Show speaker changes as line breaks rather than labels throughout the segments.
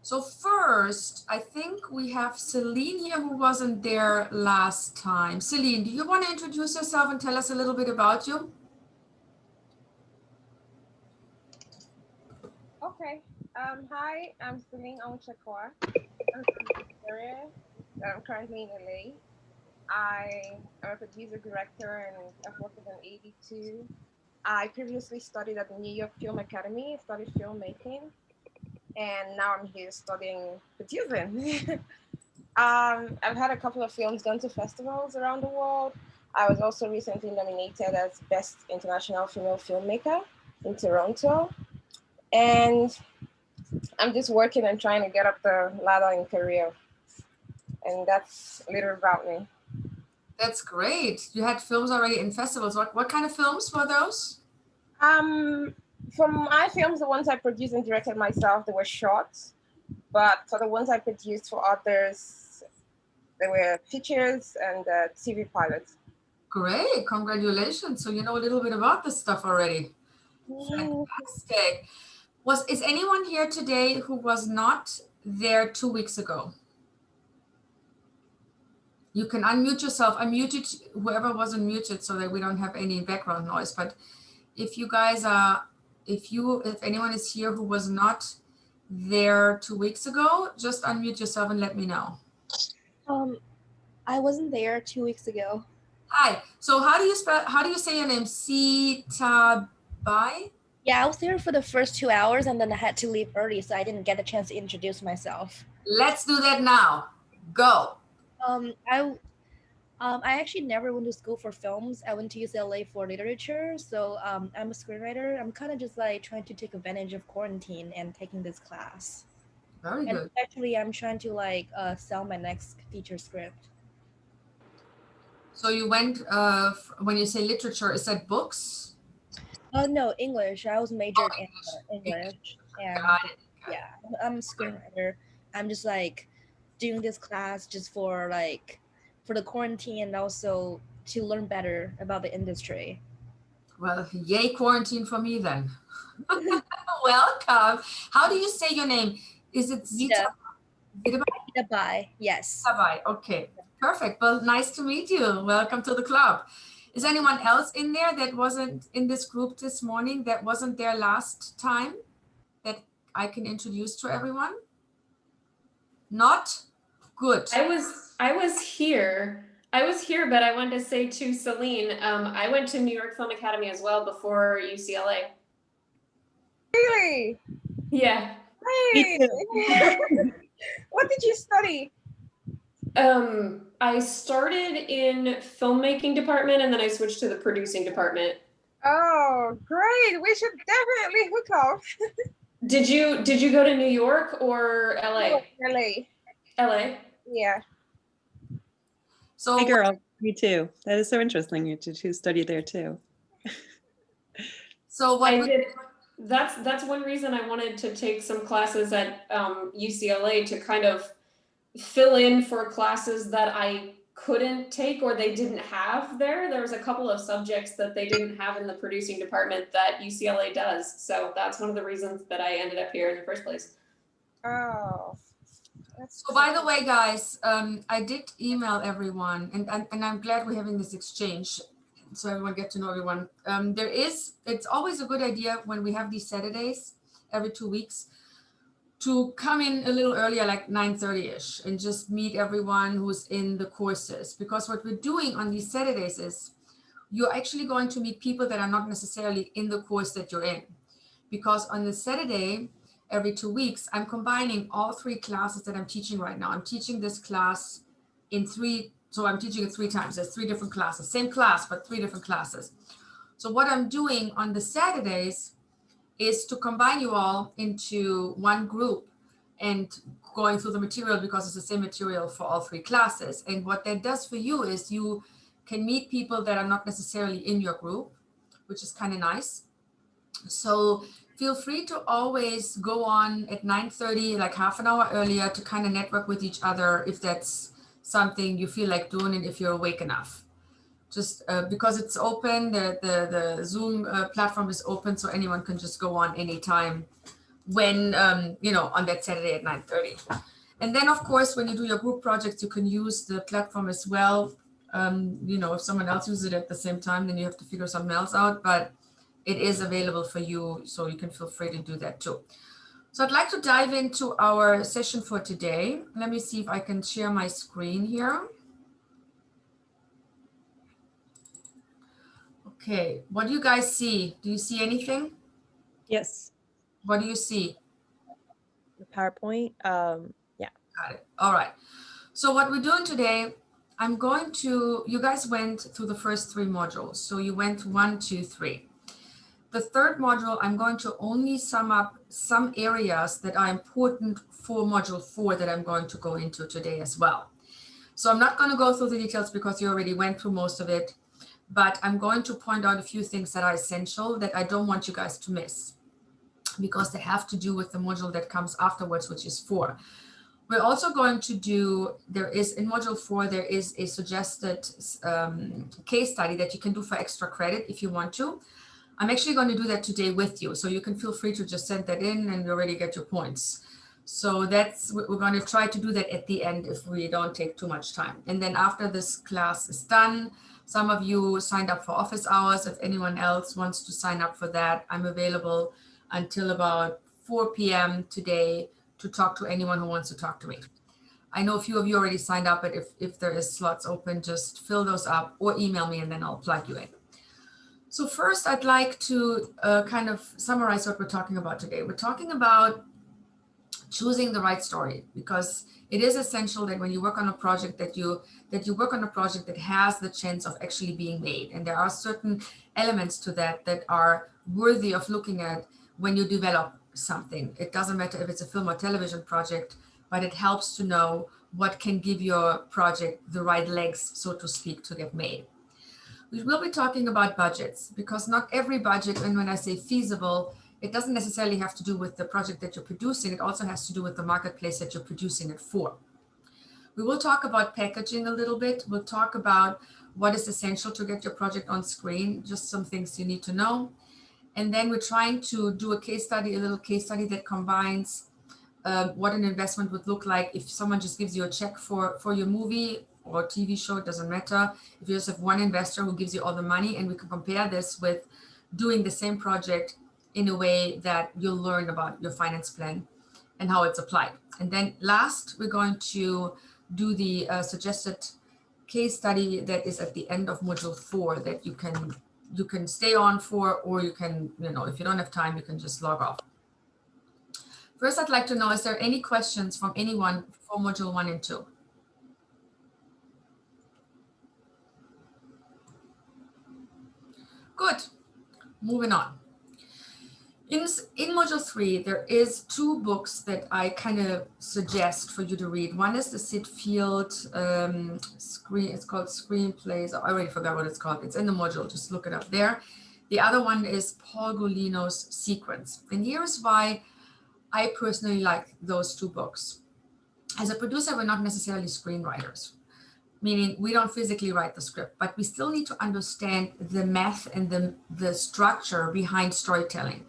So first, I think we have Celine here who wasn't there last time. Celine, do you want to introduce yourself and tell us a little bit about you?
Okay. Hi, I'm Celine Onchakwa. I'm from Nigeria. I'm currently in LA. I am a producer director and I've worked with an 82. I previously studied at the New York Film Academy, studied filmmaking, and now I'm here studying producing. I've had a couple of films gone to festivals around the world. I was also recently nominated as Best International Female Filmmaker in Toronto. And I'm just working and trying to get up the ladder in career. And that's a little about me.
That's great. You had films already in festivals. What kind of films were those?
Um, for my films, the ones I produced and directed myself, they were short. But for the ones I produced for others, they were features and TV pilots.
Great, congratulations. So you know a little bit about this stuff already.
Mm,
Fantastic. Is anyone here today who was not there 2 weeks ago? You can unmute yourself. I muted whoever wasn't muted so that we don't have any background noise. But if you guys are, if anyone is here who was not there 2 weeks ago, just unmute yourself and let me know.
Um, I wasn't there 2 weeks ago.
Hi. So how do you say your name? Sita Bai?
Yeah, I was there for the first 2 hours and then I had to leave early, so I didn't get a chance to introduce myself.
Let's do that now. Go.
I actually never went to school for films. I went to UCLA for literature, so I'm a screenwriter. I'm kind of just like trying to take advantage of quarantine and taking this class.
Very
And
good.
actually, I'm trying to like sell my next feature script.
So you went, when you say literature, is that books?
Oh no, English. I was majored in English, and
Got it.
yeah, I'm a screenwriter. I'm just like doing this class just for the quarantine and also to learn better about the industry.
Well, yay quarantine for me then. Welcome. How do you say your name? Is it Zita?
Zita Bai, yes.
Bai. Okay, perfect. Well, nice to meet you. Welcome to the club. Is anyone else in there that wasn't in this group this morning, that wasn't there last time, that I can introduce to everyone? Not? Good.
I was here. But I wanted to say to Celine, I went to New York Film Academy as well before UCLA.
Really?
Yeah.
Hey. What did you study?
I started in filmmaking department and then I switched to the producing department.
Oh, great. We should definitely hook up.
Did you go to New York or LA?
LA.
LA?
Yeah.
So,
hey girl, me too. That is so interesting. You two studied there too.
So what
I did. That's one reason I wanted to take some classes at UCLA to kind of fill in for classes that I couldn't take or they didn't have there. There was a couple of subjects that they didn't have in the producing department that UCLA does. So that's one of the reasons that I ended up here in the first place.
Oh.
So by the way, guys, I did email everyone, and I'm glad we're having this exchange, so everyone get to know everyone. It's always a good idea when we have these Saturdays every 2 weeks to come in a little earlier, like 9:30ish, and just meet everyone who's in the courses. Because what we're doing on these Saturdays is you're actually going to meet people that are not necessarily in the course that you're in. Because on the Saturday, every 2 weeks, I'm combining all 3 classes that I'm teaching right now. I'm teaching this class in 3, so I'm teaching it 3 times. There's 3 different classes, same class, but 3 different classes. So what I'm doing on the Saturdays is to combine you all into one group and going through the material, because it's the same material for all 3 classes. And what that does for you is you can meet people that are not necessarily in your group, which is kind of nice. So feel free to always go on at 9:30, like half an hour earlier, to kind of network with each other if that's something you feel like doing and if you're awake enough. Just because it's open, the Zoom platform is open, so anyone can just go on anytime when, on that Saturday at 9:30. And then, of course, when you do your group projects, you can use the platform as well. If someone else uses it at the same time, then you have to figure something else out, but it is available for you, so you can feel free to do that too. So I'd like to dive into our session for today. Let me see if I can share my screen here. Okay, what do you guys see? Do you see anything?
Yes.
What do you see?
The PowerPoint. Yeah.
Got it. All right. So what we're doing today, you guys went through the first 3 modules. So you went 1, 2, 3. The third module, I'm going to only sum up some areas that are important for module 4 that I'm going to go into today as well. So I'm not going to go through the details because you already went through most of it, but I'm going to point out a few things that are essential that I don't want you guys to miss, because they have to do with the module that comes afterwards, which is 4. We're also going to do, in module 4, there is a suggested case study that you can do for extra credit if you want to. I'm actually going to do that today with you, so you can feel free to just send that in and you already get your points. So we're going to try to do that at the end if we don't take too much time. And then after this class is done, some of you signed up for office hours. If anyone else wants to sign up for that, I'm available until about 4 p.m. today to talk to anyone who wants to talk to me. I know a few of you already signed up, but if there is slots open, just fill those up or email me and then I'll plug you in. So first, I'd like to kind of summarize what we're talking about today. We're talking about choosing the right story, because it is essential that when you work on a project that you work on a project that has the chance of actually being made. And there are certain elements to that that are worthy of looking at when you develop something. It doesn't matter if it's a film or television project, but it helps to know what can give your project the right legs, so to speak, to get made. We will be talking about budgets, because not every budget, and when I say feasible, it doesn't necessarily have to do with the project that you're producing. It also has to do with the marketplace that you're producing it for. We will talk about packaging a little bit. We'll talk about what is essential to get your project on screen, just some things you need to know. And then we're trying to do a little case study that combines what an investment would look like if someone just gives you a check for your movie or TV show. It doesn't matter. If you just have one investor who gives you all the money, and we can compare this with doing the same project in a way that you'll learn about your finance plan and how it's applied. And then last, we're going to do the suggested case study that is at the end of module 4 that you can stay on for, or you can, if you don't have time, you can just log off. First, I'd like to know, is there any questions from anyone for module 1 and 2? Good. Moving on. In module 3, there is 2 books that I kind of suggest for you to read. One is the Sid Field it's called Screenplays. I already forgot what it's called. It's in the module, just look it up there. The other one is Paul Gulino's Sequence. And here's why I personally like those 2 books. As a producer, we're not necessarily screenwriters, meaning we don't physically write the script, but we still need to understand the math and the structure behind storytelling.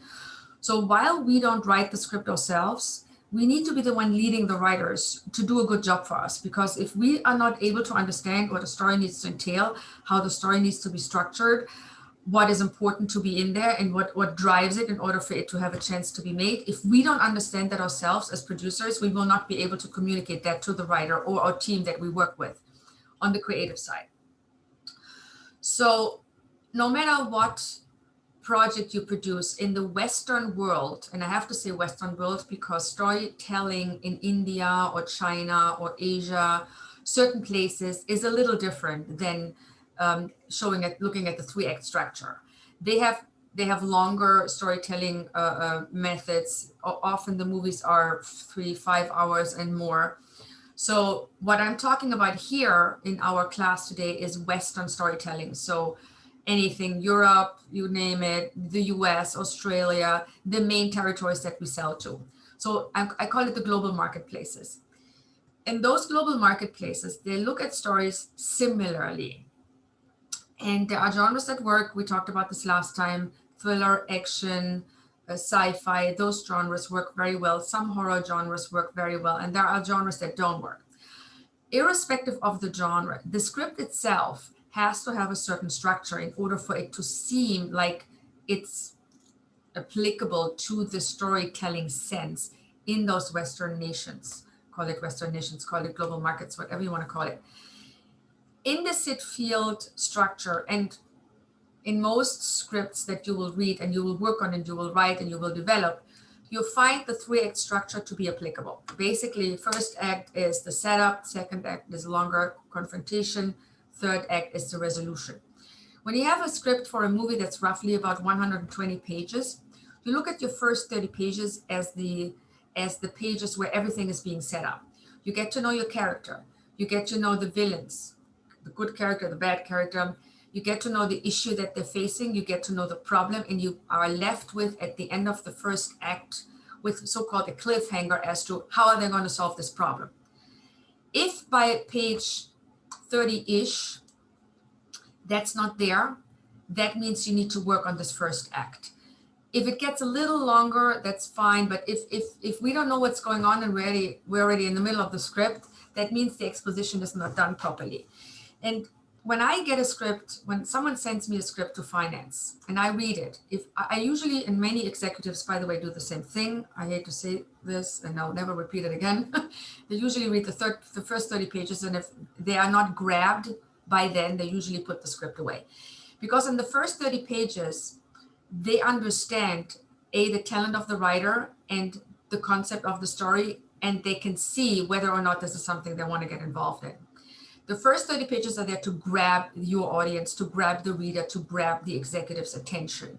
So while we don't write the script ourselves, we need to be the one leading the writers to do a good job for us, because if we are not able to understand what a story needs to entail, how the story needs to be structured, what is important to be in there, and what drives it in order for it to have a chance to be made. If we don't understand that ourselves as producers, we will not be able to communicate that to the writer or our team that we work with on the creative side. So no matter what project you produce in the Western world, and I have to say Western world because storytelling in India or China or Asia, certain places, is a little different than looking at the 3-act structure. They have longer storytelling methods. Often the movies are 3-5 hours and more. So what I'm talking about here in our class today is Western storytelling. So anything Europe, you name it, the US, Australia, the main territories that we sell to. So I call it the global marketplaces. And those global marketplaces, they look at stories similarly. And there are genres that work. We talked about this last time: thriller, action, sci-fi, those genres work very well. Some horror genres work very well, and there are genres that don't work. Irrespective of the genre, the script itself has to have a certain structure in order for it to seem like it's applicable to the storytelling sense in those Western nations. Call it Western nations, call it global markets, whatever you want to call it. In the sit field structure, and in most scripts that you will read and you will work on and you will write and you will develop, you'll find the 3-act structure to be applicable. Basically, first act is the setup, second act is longer confrontation, third act is the resolution. When you have a script for a movie that's roughly about 120 pages, you look at your first 30 pages as the pages where everything is being set up. You get to know your character, you get to know the villains, the good character, the bad character, you get to know the issue that they're facing, you get to know the problem, and you are left with, at the end of the first act, with so-called a cliffhanger as to how are they going to solve this problem. If by page 30-ish, that's not there, that means you need to work on this first act. If it gets a little longer, that's fine, but if we don't know what's going on and we're already in the middle of the script, that means the exposition is not done properly. And when I get a script, when someone sends me a script to finance and I read it, if I usually, and many executives, by the way, do the same thing. I hate to say this and I'll never repeat it again. They usually read the first 30 pages, and if they are not grabbed by then, they usually put the script away. Because in the first 30 pages, they understand the talent of the writer and the concept of the story, and they can see whether or not this is something they want to get involved in. The first 30 pages are there to grab your audience, to grab the reader, to grab the executive's attention.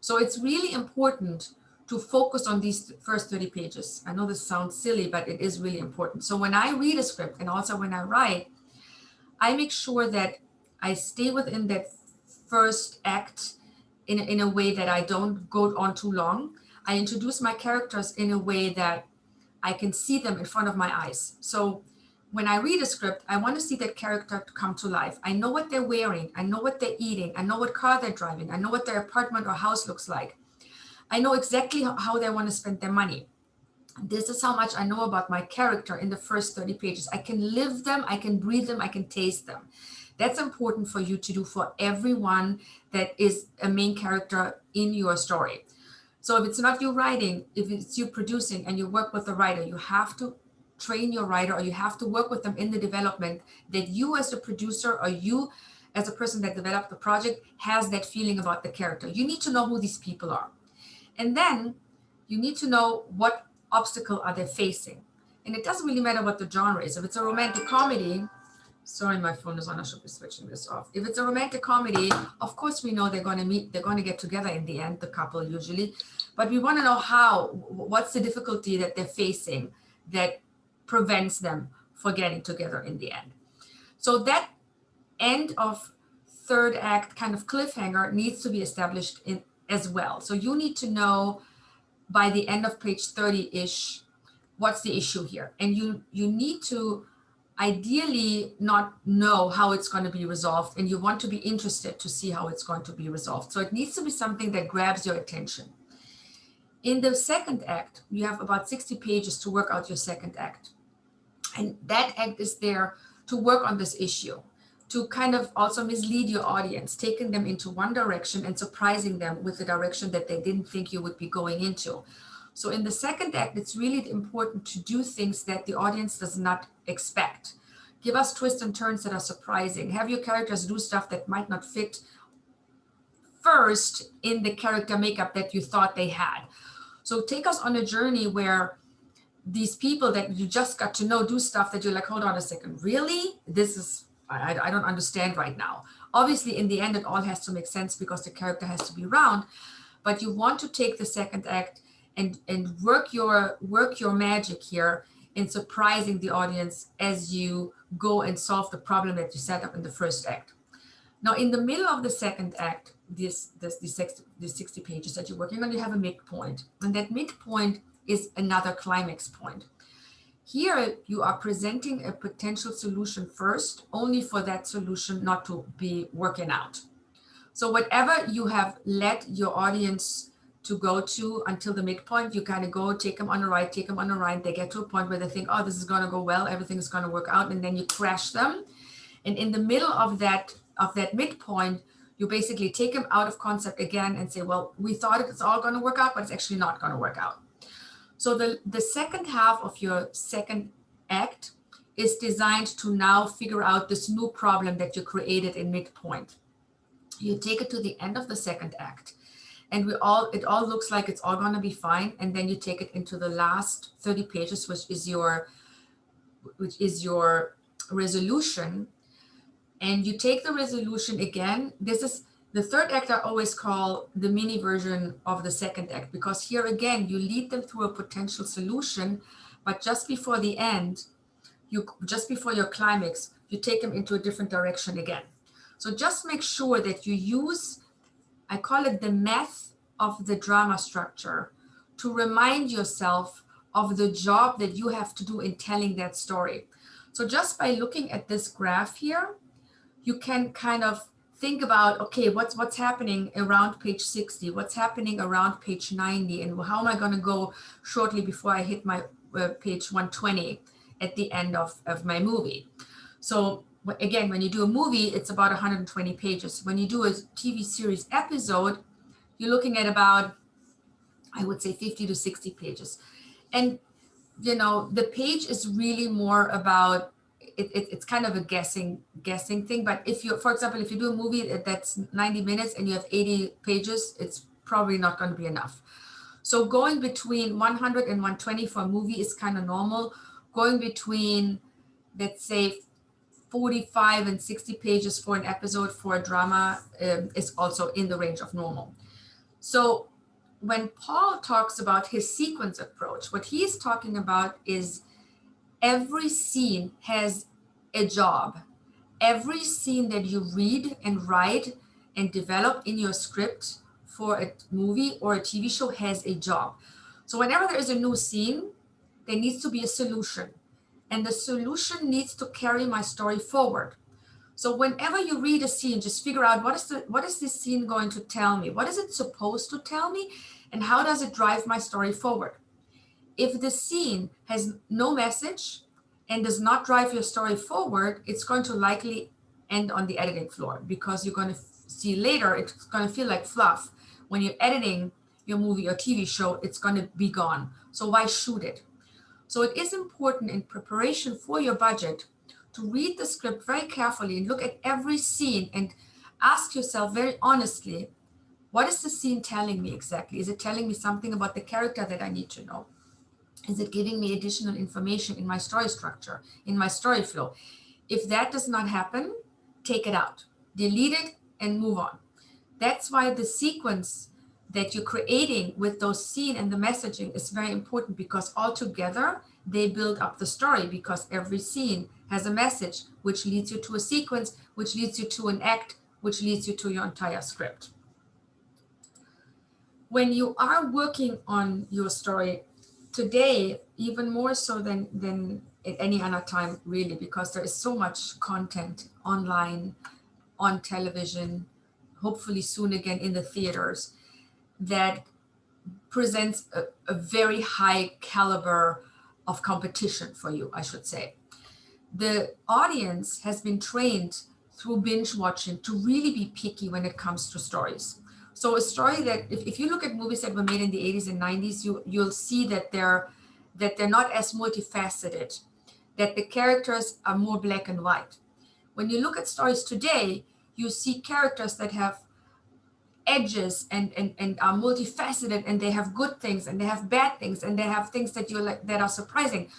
So it's really important to focus on these first 30 pages. I know this sounds silly, but it is really important. So when I read a script and also when I write, I make sure that I stay within that first act in a way that I don't go on too long. I introduce my characters in a way that I can see them in front of my eyes. So when I read a script, I want to see that character come to life. I know what they're wearing. I know what they're eating. I know what car they're driving. I know what their apartment or house looks like. I know exactly how they want to spend their money. This is how much I know about my character in the first 30 pages. I can live them, I can breathe them, I can taste them. That's important for you to do for everyone that is a main character in your story. So if it's not you writing, if it's you producing and you work with the writer, you have to train your writer, or you have to work with them in the development, that you as the producer or you as a person that developed the project has that feeling about the character. You need to know who these people are. And then you need to know what obstacle are they facing. And it doesn't really matter what the genre is. If it's a romantic comedy, sorry, my phone is on, I should be switching this off. If it's a romantic comedy, of course we know they're going to meet, they're going to get together in the end, the couple usually, but we want to know what's the difficulty that they're facing that prevents them from getting together in the end. So that end of third act kind of cliffhanger needs to be established in as well. So you need to know by the end of page 30-ish, what's the issue here? And you need to ideally not know how it's going to be resolved, and you want to be interested to see how it's going to be resolved. So it needs to be something that grabs your attention. In the second act, you have about 60 pages to work out your second act. And that act is there to work on this issue, to kind of also mislead your audience, taking them into one direction and surprising them with the direction that they didn't think you would be going into. So in the second act, it's really important to do things that the audience does not expect. Give us twists and turns that are surprising. Have your characters do stuff that might not fit first in the character makeup that you thought they had. So take us on a journey where these people that you just got to know do stuff that you're like, hold on a second, really? This is, I don't understand right now. Obviously, in the end, it all has to make sense because the character has to be round, but you want to take the second act and work your magic here in surprising the audience as you go and solve the problem that you set up in the first act. Now, in the middle of the second act, these 60 pages that you're working on, you have a midpoint, and that midpoint is another climax point. Here, you are presenting a potential solution first, only for that solution not to be working out. So whatever you have led your audience to go to until the midpoint. You kind of go, take them on the right, take them on the right. They get to a point where they think, oh, this is going to go well, everything is going to work out, and then you crash them. And in the middle of that midpoint, you basically take them out of concept again and say, well, we thought it's all going to work out, but it's actually not going to work out. So the second half of your second act is designed to now figure out this new problem that you created in midpoint. You take it to the end of the second act, and it all looks like it's all going to be fine. And then you take it into the last 30 pages, which is your resolution. And you take the resolution again. This is the third act. I always call the mini version of the second act, because here again, you lead them through a potential solution, but just before the end, just before your climax, you take them into a different direction again. So just make sure that you use, I call it the math of the drama structure, to remind yourself of the job that you have to do in telling that story. So just by looking at this graph here, you can kind of think about, okay, what's happening around page 60, what's happening around page 90, and how am I going to go shortly before I hit my page 120 at the end of my movie. So again, when you do a movie, it's about 120 pages. When you do a TV series episode, you're looking at about, I would say, 50 to 60 pages. And, you know, the page is really more about, it's kind of a guessing thing. But if you, for example, if you do a movie that's 90 minutes and you have 80 pages, it's probably not going to be enough. So going between 100 and 120 for a movie is kind of normal. Going between, let's say, 45 and 60 pages for an episode for a drama is also in the range of normal. So when Paul talks about his sequence approach, what he's talking about is every scene has a job. Every scene that you read and write and develop in your script for a movie or a TV show has a job. So whenever there is a new scene, there needs to be a solution. And the solution needs to carry my story forward. So whenever you read a scene, just figure out what is this scene going to tell me? What is it supposed to tell me? And how does it drive my story forward? If the scene has no message and does not drive your story forward, it's going to likely end on the editing floor, because you're going to see later, it's going to feel like fluff. When you're editing your movie or TV show, it's going to be gone. So why shoot it? So it is important in preparation for your budget to read the script very carefully and look at every scene and ask yourself very honestly, what is the scene telling me exactly? Is it telling me something about the character that I need to know? Is it giving me additional information in my story structure, in my story flow? If that does not happen, take it out, delete it, and move on. That's why the sequence that you're creating with those scenes and the messaging is very important, because altogether they build up the story, because every scene has a message which leads you to a sequence, which leads you to an act, which leads you to your entire script. When you are working on your story today, even more so than at any other time, really, because there is so much content online, on television, hopefully soon again in the theaters, that presents a very high caliber of competition for you, I should say. The audience has been trained through binge watching to really be picky when it comes to stories. So a story that, if you look at movies that were made in the 80s and 90s, you'll see that they're not as multifaceted, that the characters are more black and white. When you look at stories today, you see characters that have edges and are multifaceted, and they have good things and they have bad things and they have things that you like that are surprising.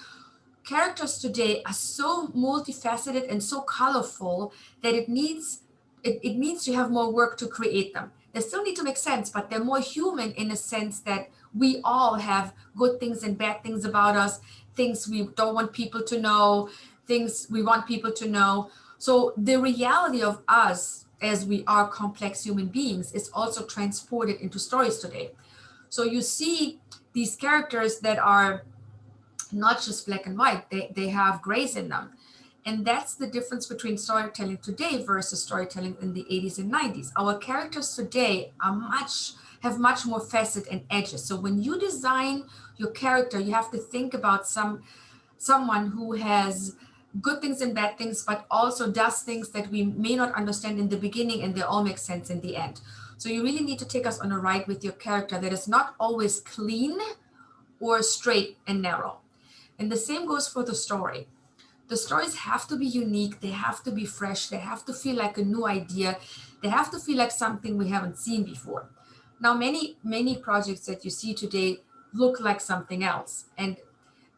Characters today are so multifaceted and so colorful that it needs to have more work to create them. They still need to make sense, but they're more human in a sense that we all have good things and bad things about us, things we don't want people to know, things we want people to know. So the reality of us as we are complex human beings is also transported into stories today. So you see these characters that are not just black and white, they have grays in them. And that's the difference between storytelling today versus storytelling in the 80s and 90s. Our characters today are much have much more facet and edges. So when you design your character, you have to think about someone who has good things and bad things, but also does things that we may not understand in the beginning and they all make sense in the end. So you really need to take us on a ride with your character that is not always clean or straight and narrow. And the same goes for the story. The stories have to be unique, they have to be fresh, they have to feel like a new idea, they have to feel like something we haven't seen before. Now, many projects that you see today look like something else. And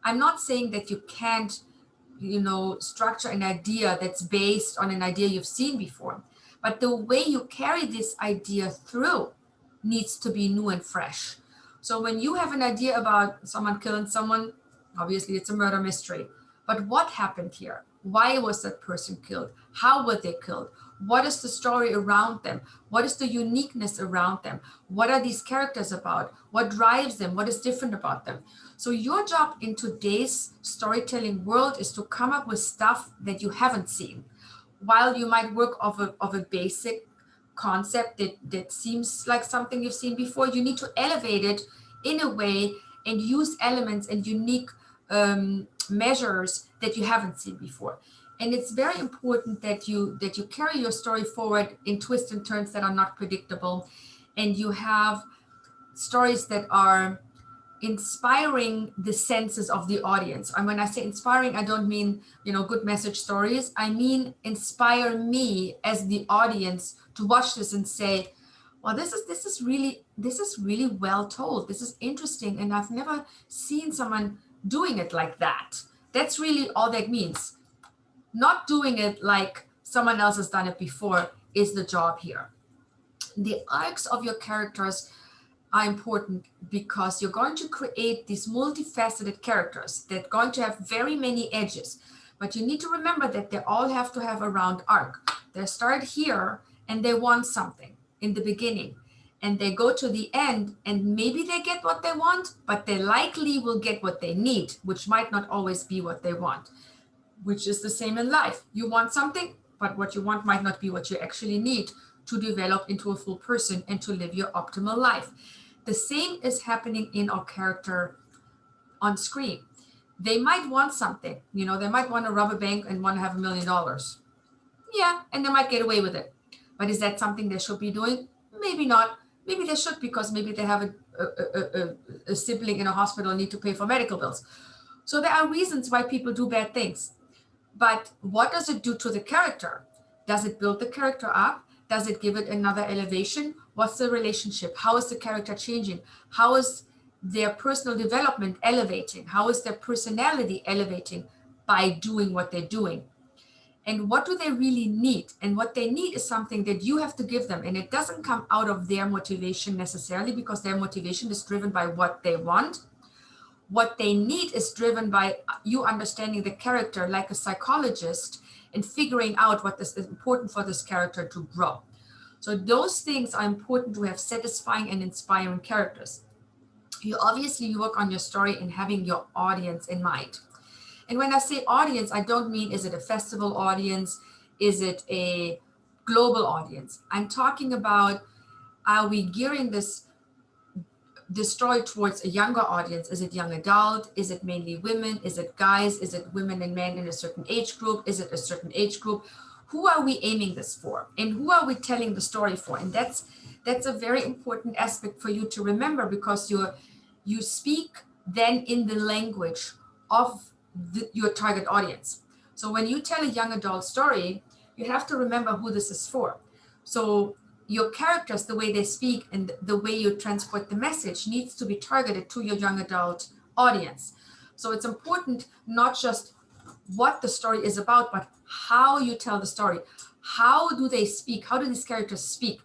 I'm not saying that you can't, structure an idea that's based on an idea you've seen before, but the way you carry this idea through needs to be new and fresh. So when you have an idea about someone killing someone, obviously it's a murder mystery. But what happened here? Why was that person killed? How were they killed? What is the story around them? What is the uniqueness around them? What are these characters about? What drives them? What is different about them? So your job in today's storytelling world is to come up with stuff that you haven't seen. While you might work of a basic concept that seems like something you've seen before, you need to elevate it in a way and use elements and unique measures that you haven't seen before. And it's very important that you carry your story forward in twists and turns that are not predictable, and you have stories that are inspiring the senses of the audience. And when I say inspiring, I don't mean, good message stories. I mean, inspire me as the audience to watch this and say, well, this is really well told. This is interesting. And I've never seen someone doing it like that. That's really all that means. Not doing it like someone else has done it before is the job here. The arcs of your characters are important because you're going to create these multifaceted characters that are going to have very many edges. But you need to remember that they all have to have a round arc. They start here and they want something in the beginning, and they go to the end and maybe they get what they want, but they likely will get what they need, which might not always be what they want, which is the same in life. You want something, but what you want might not be what you actually need to develop into a full person and to live your optimal life. The same is happening in our character on screen. They might want something, they might want to rob a bank and want to have $1 million. Yeah, and they might get away with it. But is that something they should be doing? Maybe not. Maybe they should, because maybe they have a sibling in a hospital and need to pay for medical bills. So there are reasons why people do bad things. But what does it do to the character? Does it build the character up? Does it give it another elevation? What's the relationship? How is the character changing? How is their personal development elevating? How is their personality elevating by doing what they're doing? And what do they really need? And what they need is something that you have to give them. And it doesn't come out of their motivation necessarily, because their motivation is driven by what they want. What they need is driven by you understanding the character like a psychologist and figuring out what is important for this character to grow. So those things are important to have satisfying and inspiring characters. You obviously work on your story and having your audience in mind. And when I say audience, I don't mean, is it a festival audience? Is it a global audience? I'm talking about, are we gearing this story towards a younger audience? Is it young adult? Is it mainly women? Is it guys? Is it women and men in a certain age group? Is it a certain age group? Who are we aiming this for? And who are we telling the story for? And that's a very important aspect for you to remember, because you speak then in the language of your target audience. So when you tell a young adult story, you have to remember who this is for. So your characters, the way they speak and the way you transport the message, needs to be targeted to your young adult audience. So it's important not just what the story is about, but how you tell the story. How do they speak? How do these characters speak?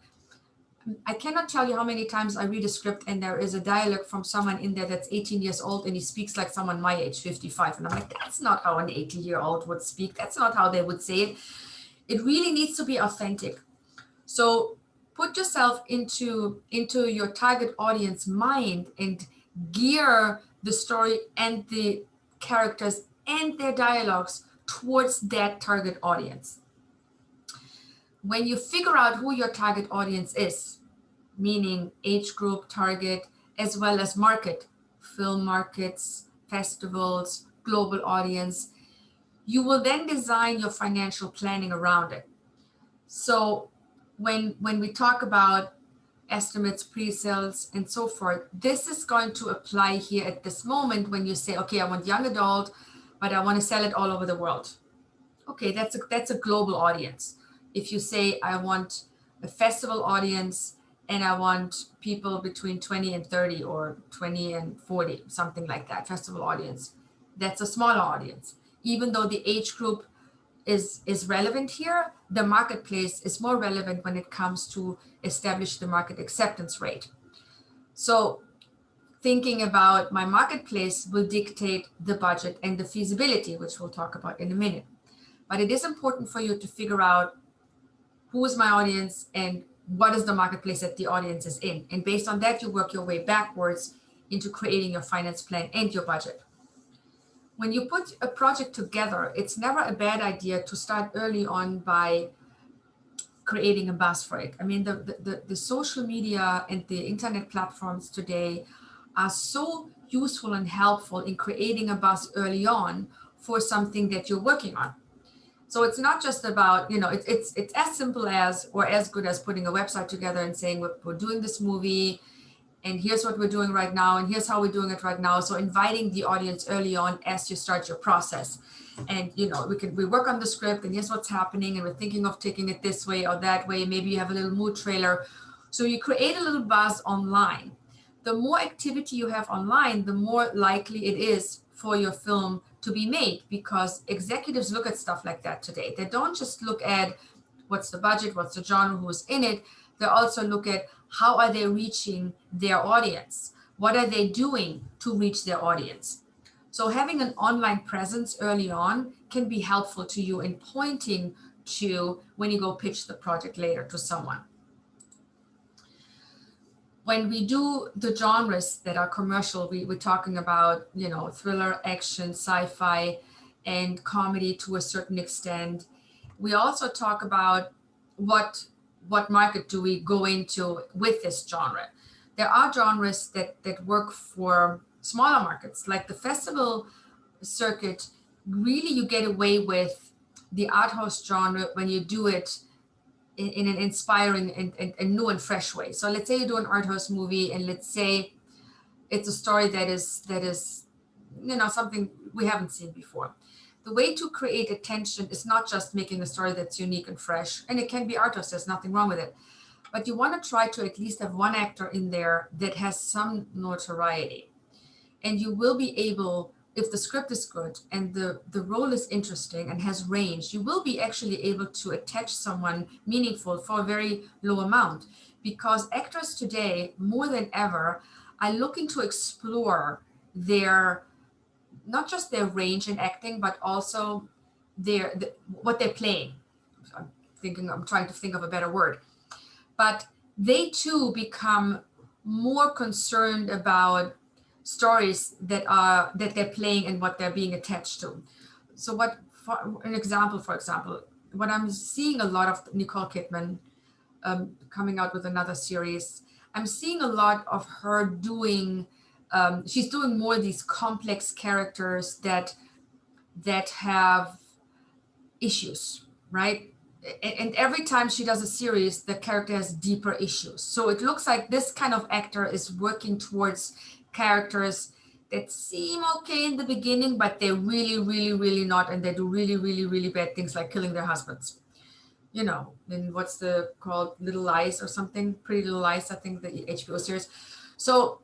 I cannot tell you how many times I read a script and there is a dialogue from someone in there that's 18 years old and he speaks like someone my age, 55. And I'm like, that's not how an 80-year-old would speak. That's not how they would say it. It really needs to be authentic. So put yourself into your target audience mind and gear the story and the characters and their dialogues towards that target audience. When you figure out who your target audience is, meaning age group target, as well as market, film markets, festivals, global audience. You will then design your financial planning around it. So when we talk about estimates, pre-sales, and so forth, this is going to apply here at this moment when you say, okay, I want young adult, but I want to sell it all over the world. Okay, that's a global audience. If you say I want a festival audience and I want people between 20 and 30 or 20 and 40, something like that, festival audience, that's a smaller audience. Even though the age group is relevant here, the marketplace is more relevant when it comes to establish the market acceptance rate. So thinking about my marketplace will dictate the budget and the feasibility, which we'll talk about in a minute. But it is important for you to figure out who is my audience and what is the marketplace that the audience is in. And based on that, you work your way backwards into creating your finance plan and your budget. When you put a project together, it's never a bad idea to start early on by creating a buzz for it. I mean, the social media and the internet platforms today are so useful and helpful in creating a buzz early on for something that you're working on. So it's not just about, it's as simple as or as good as putting a website together and saying we're doing this movie and here's what we're doing right now and here's how we're doing it right now. So inviting the audience early on as you start your process. And we work on the script and here's what's happening and we're thinking of taking it this way or that way. Maybe you have a little mood trailer. So you create a little buzz online. The more activity you have online, the more likely it is for your film to be made, because executives look at stuff like that today. They don't just look at what's the budget, what's the genre, who's in it. They also look at how are they reaching their audience? What are they doing to reach their audience? So having an online presence early on can be helpful to you in pointing to when you go pitch the project later to someone. When we do the genres that are commercial, we're talking about, thriller, action, sci-fi, and comedy to a certain extent. We also talk about what market do we go into with this genre. There are genres that work for smaller markets, like the festival circuit. Really, you get away with the art house genre when you do it in an inspiring and new and fresh way. So let's say you do an art house movie, and let's say it's a story that is something we haven't seen before. The way to create attention is not just making a story that's unique and fresh, and it can be art house, there's nothing wrong with it. But you want to try to at least have one actor in there that has some notoriety. And you will be able, if the script is good and the role is interesting and has range, you will be actually able to attach someone meaningful for a very low amount, because actors today, more than ever, are looking to explore not just their range in acting, but also what they're playing. I'm trying to think of a better word. But they too become more concerned about stories that they're playing and what they're being attached to. So for example, what I'm seeing a lot of Nicole Kidman coming out with another series. I'm seeing a lot of her doing, she's doing more of these complex characters that have issues, right? And every time she does a series, the character has deeper issues. So it looks like this kind of actor is working towards characters that seem okay in the beginning, but they're really, really, really not. And they do really, really, really bad things like killing their husbands. And what's called Little Lies or something? Pretty Little Lies, I think, the HBO series. So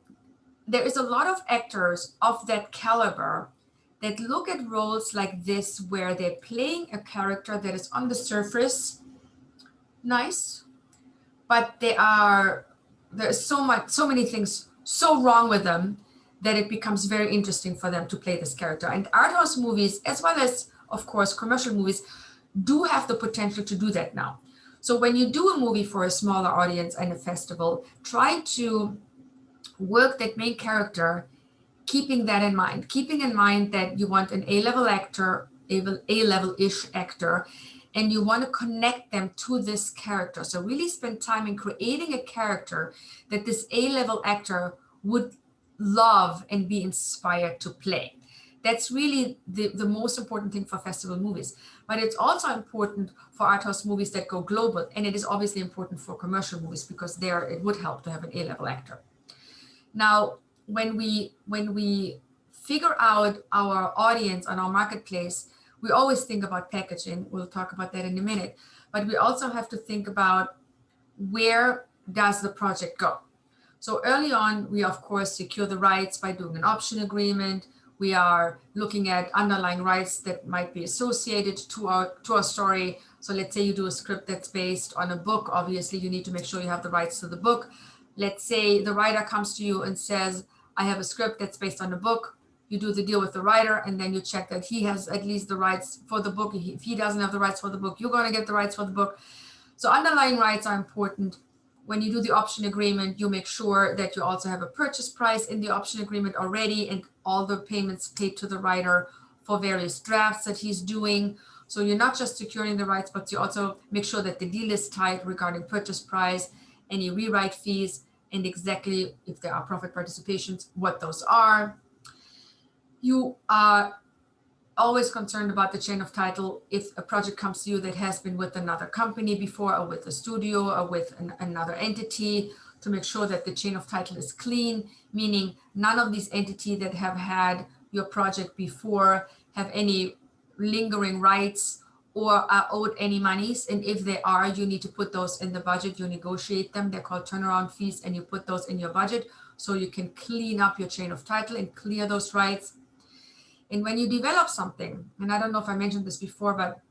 there is a lot of actors of that caliber that look at roles like this, where they're playing a character that is on the surface nice, but there's so many things so wrong with them that it becomes very interesting for them to play this character. And art house movies, as well as, of course, commercial movies, do have the potential to do that now. So when you do a movie for a smaller audience and a festival, try to work that main character, keeping that in mind, that you want an A-level actor, A-level-ish actor and you want to connect them to this character. So really spend time in creating a character that this A-level actor would love and be inspired to play. That's really the most important thing for festival movies. But it's also important for art house movies that go global. And it is obviously important for commercial movies because there it would help to have an A-level actor. Now, when we figure out our audience and our marketplace, we always think about packaging. We'll talk about that in a minute. But we also have to think about where does the project go? So early on, we of course secure the rights by doing an option agreement. We are looking at underlying rights that might be associated to our story. So let's say you do a script that's based on a book. Obviously, you need to make sure you have the rights to the book. Let's say the writer comes to you and says, I have a script that's based on a book. You do the deal with the writer, and then you check that he has at least the rights for the book. If he doesn't have the rights for the book, you're going to get the rights for the book. So underlying rights are important. When you do the option agreement, you make sure that you also have a purchase price in the option agreement already and all the payments paid to the writer for various drafts that he's doing. So you're not just securing the rights, but you also make sure that the deal is tight regarding purchase price, any rewrite fees, and exactly if there are profit participations, what those are. You are always concerned about the chain of title if a project comes to you that has been with another company before or with a studio or with another entity, to make sure that the chain of title is clean, meaning none of these entities that have had your project before have any lingering rights or are owed any monies. And if they are, you need to put those in the budget. You negotiate them. They're called turnaround fees, and you put those in your budget so you can clean up your chain of title and clear those rights. And when you develop something, and I don't know if I mentioned this before, but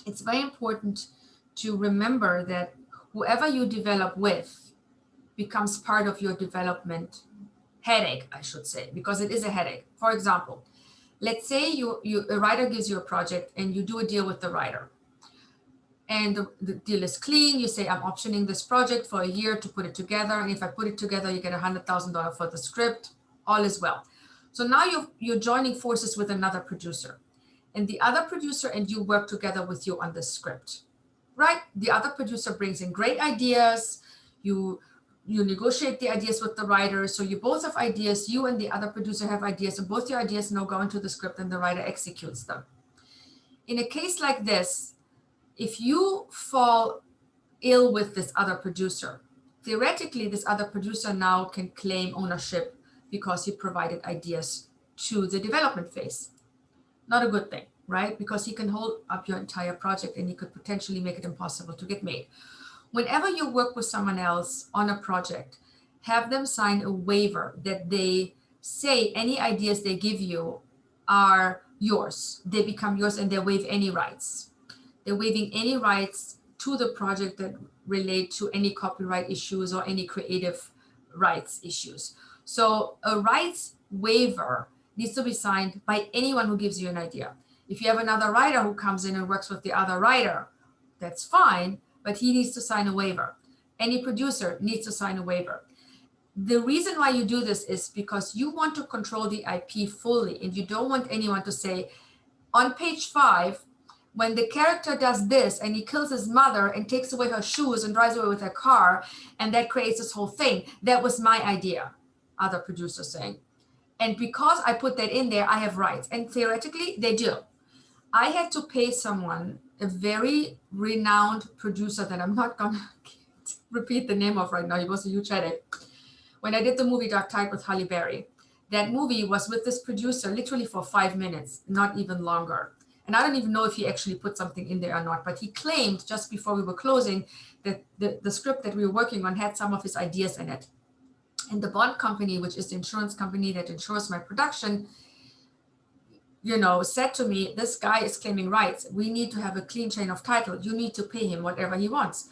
it's very important to remember that whoever you develop with becomes part of your development headache, I should say, because it is a headache. For example, let's say a writer gives you a project and you do a deal with the writer. And the deal is clean. You say, I'm optioning this project for a year to put it together. And if I put it together, you get $100,000 for the script. All is well. So now you're joining forces with another producer, and the other producer and you work together with you on the script, right? The other producer brings in great ideas. You negotiate the ideas with the writer. So you both have ideas, you and the other producer have ideas, and both your ideas now go into the script and the writer executes them. In a case like this, if you fall ill with this other producer, theoretically, this other producer now can claim ownership because he provided ideas to the development phase. Not a good thing, right? Because he can hold up your entire project and he could potentially make it impossible to get made. Whenever you work with someone else on a project, have them sign a waiver that they say any ideas they give you are yours. They become yours and they waive any rights. They're waiving any rights to the project that relate to any copyright issues or any creative rights issues. So a rights waiver needs to be signed by anyone who gives you an idea. If you have another writer who comes in and works with the other writer, that's fine, but he needs to sign a waiver. Any producer needs to sign a waiver. The reason why you do this is because you want to control the IP fully, and you don't want anyone to say, on page 5, when the character does this and he kills his mother and takes away her shoes and drives away with her car, and that creates this whole thing, that was my idea. Other producers saying, and because I put that in there, I have rights. And theoretically, they do. I had to pay someone, a very renowned producer that I'm not gonna repeat the name of right now. He was a huge headache. When I did the movie Dark Tide with Halle Berry, that movie was with this producer literally for 5 minutes, not even longer. And I don't even know if he actually put something in there or not, but he claimed just before we were closing that the script that we were working on had some of his ideas in it. And the bond company, which is the insurance company that insures my production, said to me, this guy is claiming rights. We need to have a clean chain of title. You need to pay him whatever he wants.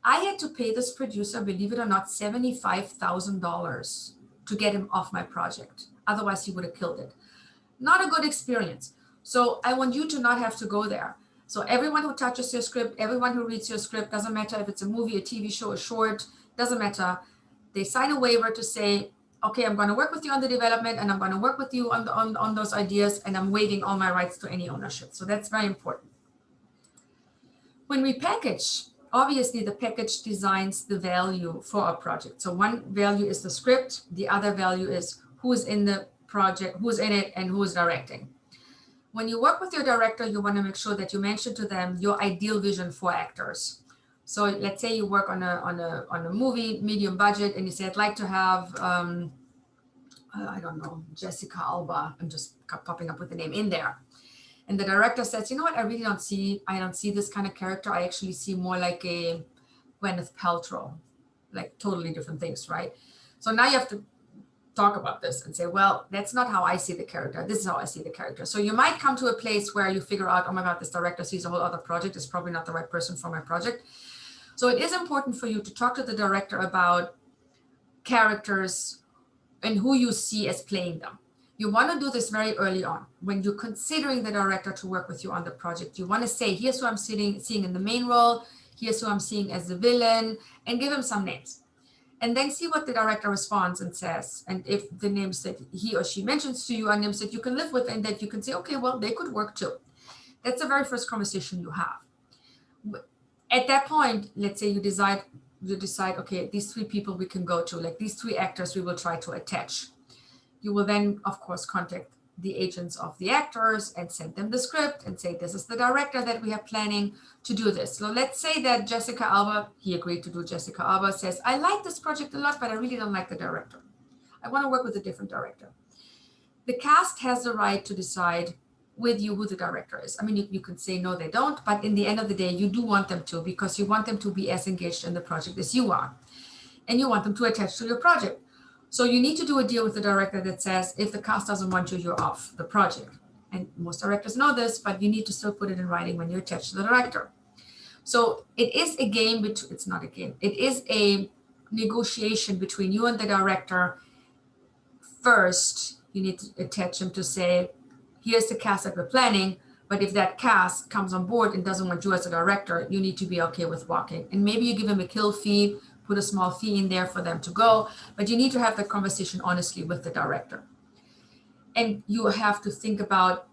I had to pay this producer, believe it or not, $75,000 to get him off my project. Otherwise, he would have killed it. Not a good experience. So I want you to not have to go there. So everyone who touches your script, everyone who reads your script, doesn't matter if it's a movie, a TV show, a short, doesn't matter. They sign a waiver to say, okay, I'm going to work with you on the development and I'm going to work with you on those ideas, and I'm waiving all my rights to any ownership. So that's very important. When we package, obviously the package designs the value for our project. So one value is the script, the other value is who's in the project, who's in it, and who's directing. When you work with your director, you want to make sure that you mention to them your ideal vision for actors. So let's say you work on a movie, medium budget, and you say, I'd like to have, I don't know, Jessica Alba. I'm just popping up with the name in there. And the director says, you know what, I don't see this kind of character. I actually see more like a Gwyneth Paltrow, like totally different things, right? So now you have to talk about this and say, well, that's not how I see the character. This is how I see the character. So you might come to a place where you figure out, oh my God, this director sees a whole other project. It's probably not the right person for my project. So it is important for you to talk to the director about characters and who you see as playing them. You want to do this very early on. When you're considering the director to work with you on the project, you want to say, here's who I'm seeing in the main role, here's who I'm seeing as the villain, and give him some names. And then see what the director responds and says. And if the names that he or she mentions to you are names that you can live with and that you can say, okay, well, they could work too. That's the very first conversation you have. At that point, let's say you decide, okay, these three people we can go to, like these three actors we will try to attach. You will then, of course, contact the agents of the actors and send them the script and say, this is the director that we are planning to do this. So let's say that Jessica Alba, he agreed to do Jessica Alba, says, I like this project a lot, but I really don't like the director. I want to work with a different director. The cast has the right to decide with you who the director is. I mean, you can say, no, they don't, but in the end of the day, you do want them to, because you want them to be as engaged in the project as you are. And you want them to attach to your project. So you need to do a deal with the director that says, if the cast doesn't want you, you're off the project. And most directors know this, but you need to still put it in writing when you attach to the director. So it is a game, it's not a game. It is a negotiation between you and the director. First, you need to attach him to say, here's the cast that we're planning, but if that cast comes on board and doesn't want you as a director, you need to be okay with walking. And maybe you give him a kill fee, put a small fee in there for them to go, but you need to have that conversation honestly with the director. And you have to think about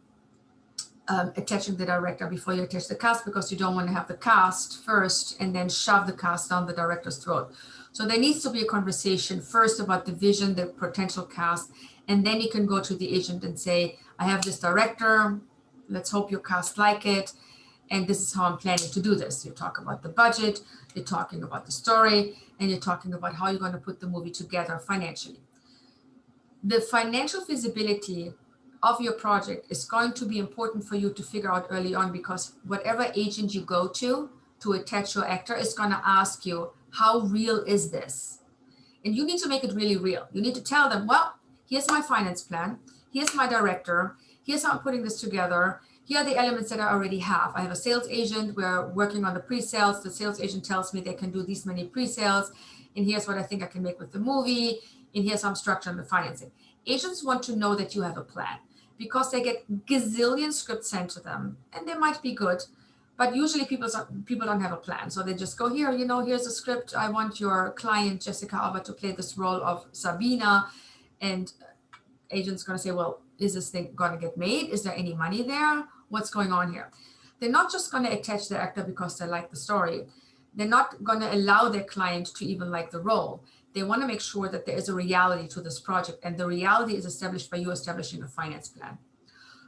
attaching the director before you attach the cast, because you don't want to have the cast first and then shove the cast down the director's throat. So there needs to be a conversation first about the vision, the potential cast, and then you can go to the agent and say, I have this director, let's hope your cast like it, and this is how I'm planning to do this. You talk about the budget, you're talking about the story, and you're talking about how you're going to put the movie together financially. The financial feasibility of your project is going to be important for you to figure out early on, because whatever agent you go to attach your actor is going to ask you, how real is this? And you need to make it really real. You need to tell them, well, here's my finance plan, here's my director, here's how I'm putting this together, here are the elements that I already have. I have a sales agent, we're working on the pre-sales, the sales agent tells me they can do these many pre-sales, and here's what I think I can make with the movie, and here's how I'm structuring the financing. Agents want to know that you have a plan, because they get gazillion scripts sent to them, and they might be good, but usually people don't have a plan. So they just go, here, here's a script. I want your client, Jessica Alba, to play this role of Sabina. And agent's going to say, well, is this thing going to get made? Is there any money there? What's going on here? They're not just going to attach the actor because they like the story. They're not going to allow their client to even like the role. They want to make sure that there is a reality to this project, and the reality is established by you establishing a finance plan.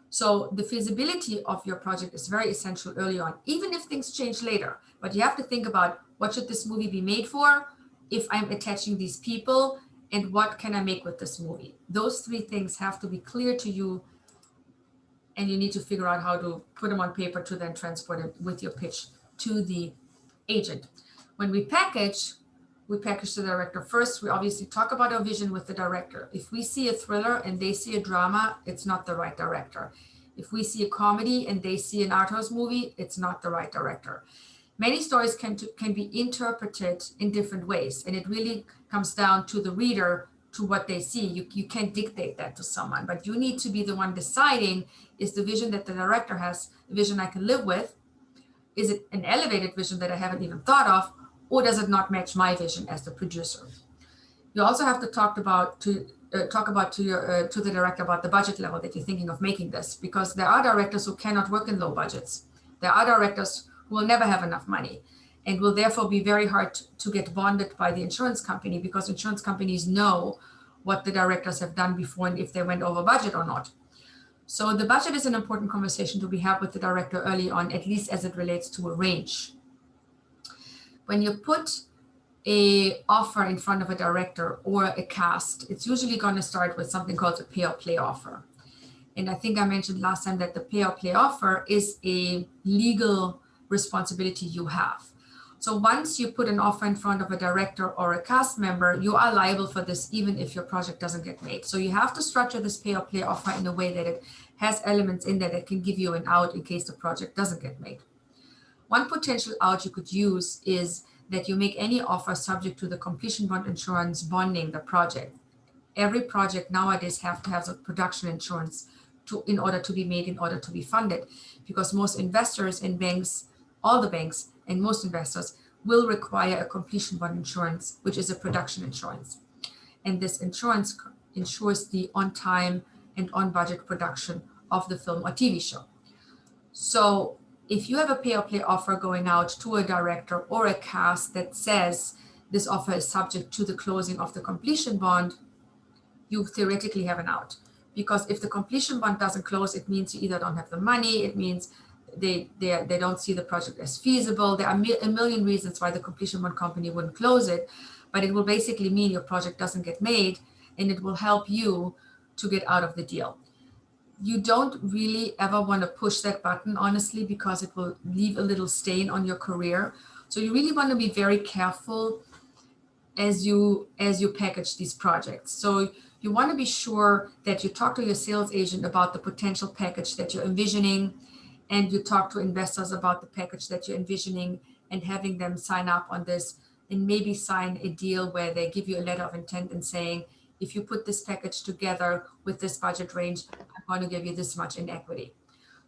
So the feasibility of your project is very essential early on, even if things change later. But you have to think about, what should this movie be made for if I'm attaching these people, and what can I make with this movie? Those three things have to be clear to you, and you need to figure out how to put them on paper to then transport it with your pitch to the agent. When we package the director first. We obviously talk about our vision with the director. If we see a thriller and they see a drama, it's not the right director. If we see a comedy and they see an art house movie, it's not the right director. Many stories can be interpreted in different ways, and it really comes down to the reader, to what they see. You can't dictate that to someone, but you need to be the one deciding, is the vision that the director has a vision I can live with? Is it an elevated vision that I haven't even thought of? Or does it not match my vision as the producer? You also have to talk to the director about the budget level that you're thinking of making this, because there are directors who cannot work in low budgets. There are directors will never have enough money and will therefore be very hard to get bonded by the insurance company, because insurance companies know what the directors have done before and if they went over budget or not. So the budget is an important conversation to be had with the director early on, at least as it relates to a range. When you put a offer in front of a director or a cast, it's usually going to start with something called a pay or play offer. And I think I mentioned last time that the pay or play offer is a legal responsibility you have. So once you put an offer in front of a director or a cast member, you are liable for this even if your project doesn't get made. So you have to structure this pay or play offer in a way that it has elements in there that can give you an out in case the project doesn't get made. One potential out you could use is that you make any offer subject to the completion bond insurance bonding the project. Every project nowadays have to have a production insurance in order to be made, in order to be funded, because most investors and banks, all the banks and most investors will require a completion bond insurance, which is a production insurance. And this insurance ensures the on-time and on-budget production of the film or TV show. So if you have a pay or play offer going out to a director or a cast that says this offer is subject to the closing of the completion bond, you theoretically have an out. Because if the completion bond doesn't close, it means you either don't have the money, it means they don't see the project as feasible. There are a million reasons why the completion bond company wouldn't close it, but it will basically mean your project doesn't get made, and it will help you to get out of the deal. You don't really ever want to push that button, honestly, because it will leave a little stain on your career. So you really want to be very careful as you package these projects. So you want to be sure that you talk to your sales agent about the potential package that you're envisioning, and you talk to investors about the package that you're envisioning, and having them sign up on this, and maybe sign a deal where they give you a letter of intent and saying, if you put this package together with this budget range, I'm going to give you this much in equity.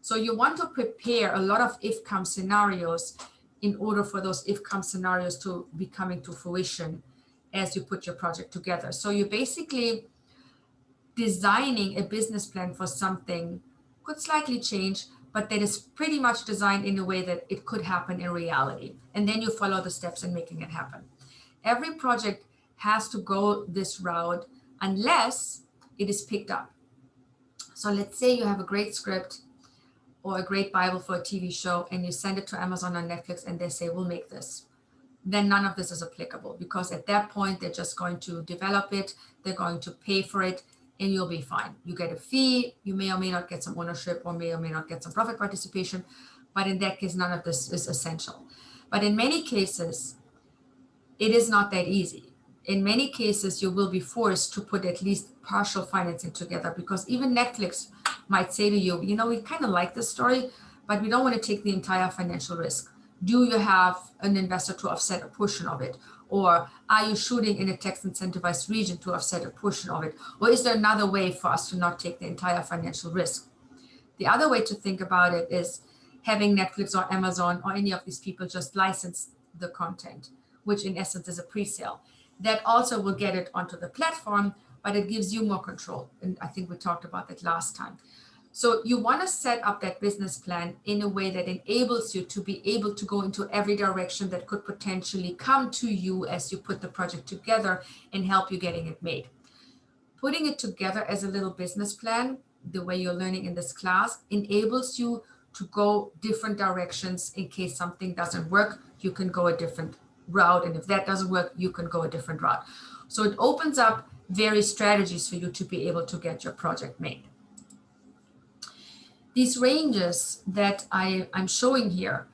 So you want to prepare a lot of if-come scenarios in order for those if-come scenarios to be coming to fruition as you put your project together. So you're basically designing a business plan for something, could slightly change, but that is pretty much designed in a way that it could happen in reality. And then you follow the steps in making it happen. Every project has to go this route unless it is picked up. So let's say you have a great script or a great Bible for a TV show, and you send it to Amazon or Netflix and they say, we'll make this. Then none of this is applicable, because at that point, they're just going to develop it, they're going to pay for it, and you'll be fine. You get a fee, you may or may not get some ownership, or may not get some profit participation, but in that case, none of this is essential. But in many cases, it is not that easy. In many cases, you will be forced to put at least partial financing together, because even Netflix might say to you, you know, we kind of like this story, but we don't want to take the entire financial risk. Do you have an investor to offset a portion of it? Or are you shooting in a tax incentivized region to offset a portion of it? Or is there another way for us to not take the entire financial risk? The other way to think about it is having Netflix or Amazon or any of these people just license the content, which in essence is a pre-sale. That also will get it onto the platform, but it gives you more control. And I think we talked about that last time. So you want to set up that business plan in a way that enables you to be able to go into every direction that could potentially come to you as you put the project together and help you getting it made. Putting it together as a little business plan, the way you're learning in this class, enables you to go different directions in case something doesn't work. You can go a different route. And if that doesn't work, you can go a different route. So it opens up various strategies for you to be able to get your project made. These ranges that I'm showing here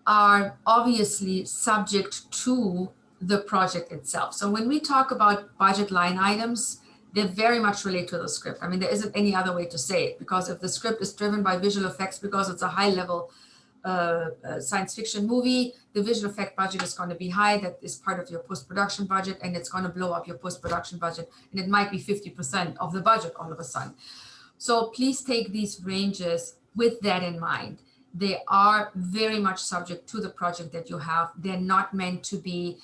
are obviously subject to the project itself. So when we talk about budget line items, they very much relate to the script. I mean, there isn't any other way to say it, because if the script is driven by visual effects because it's a high level science fiction movie, the visual effect budget is going to be high. That is part of your post-production budget, and it's going to blow up your post-production budget. And it might be 50% of the budget all of a sudden. So please take these ranges with that in mind. They are very much subject to the project that you have. They're not meant to be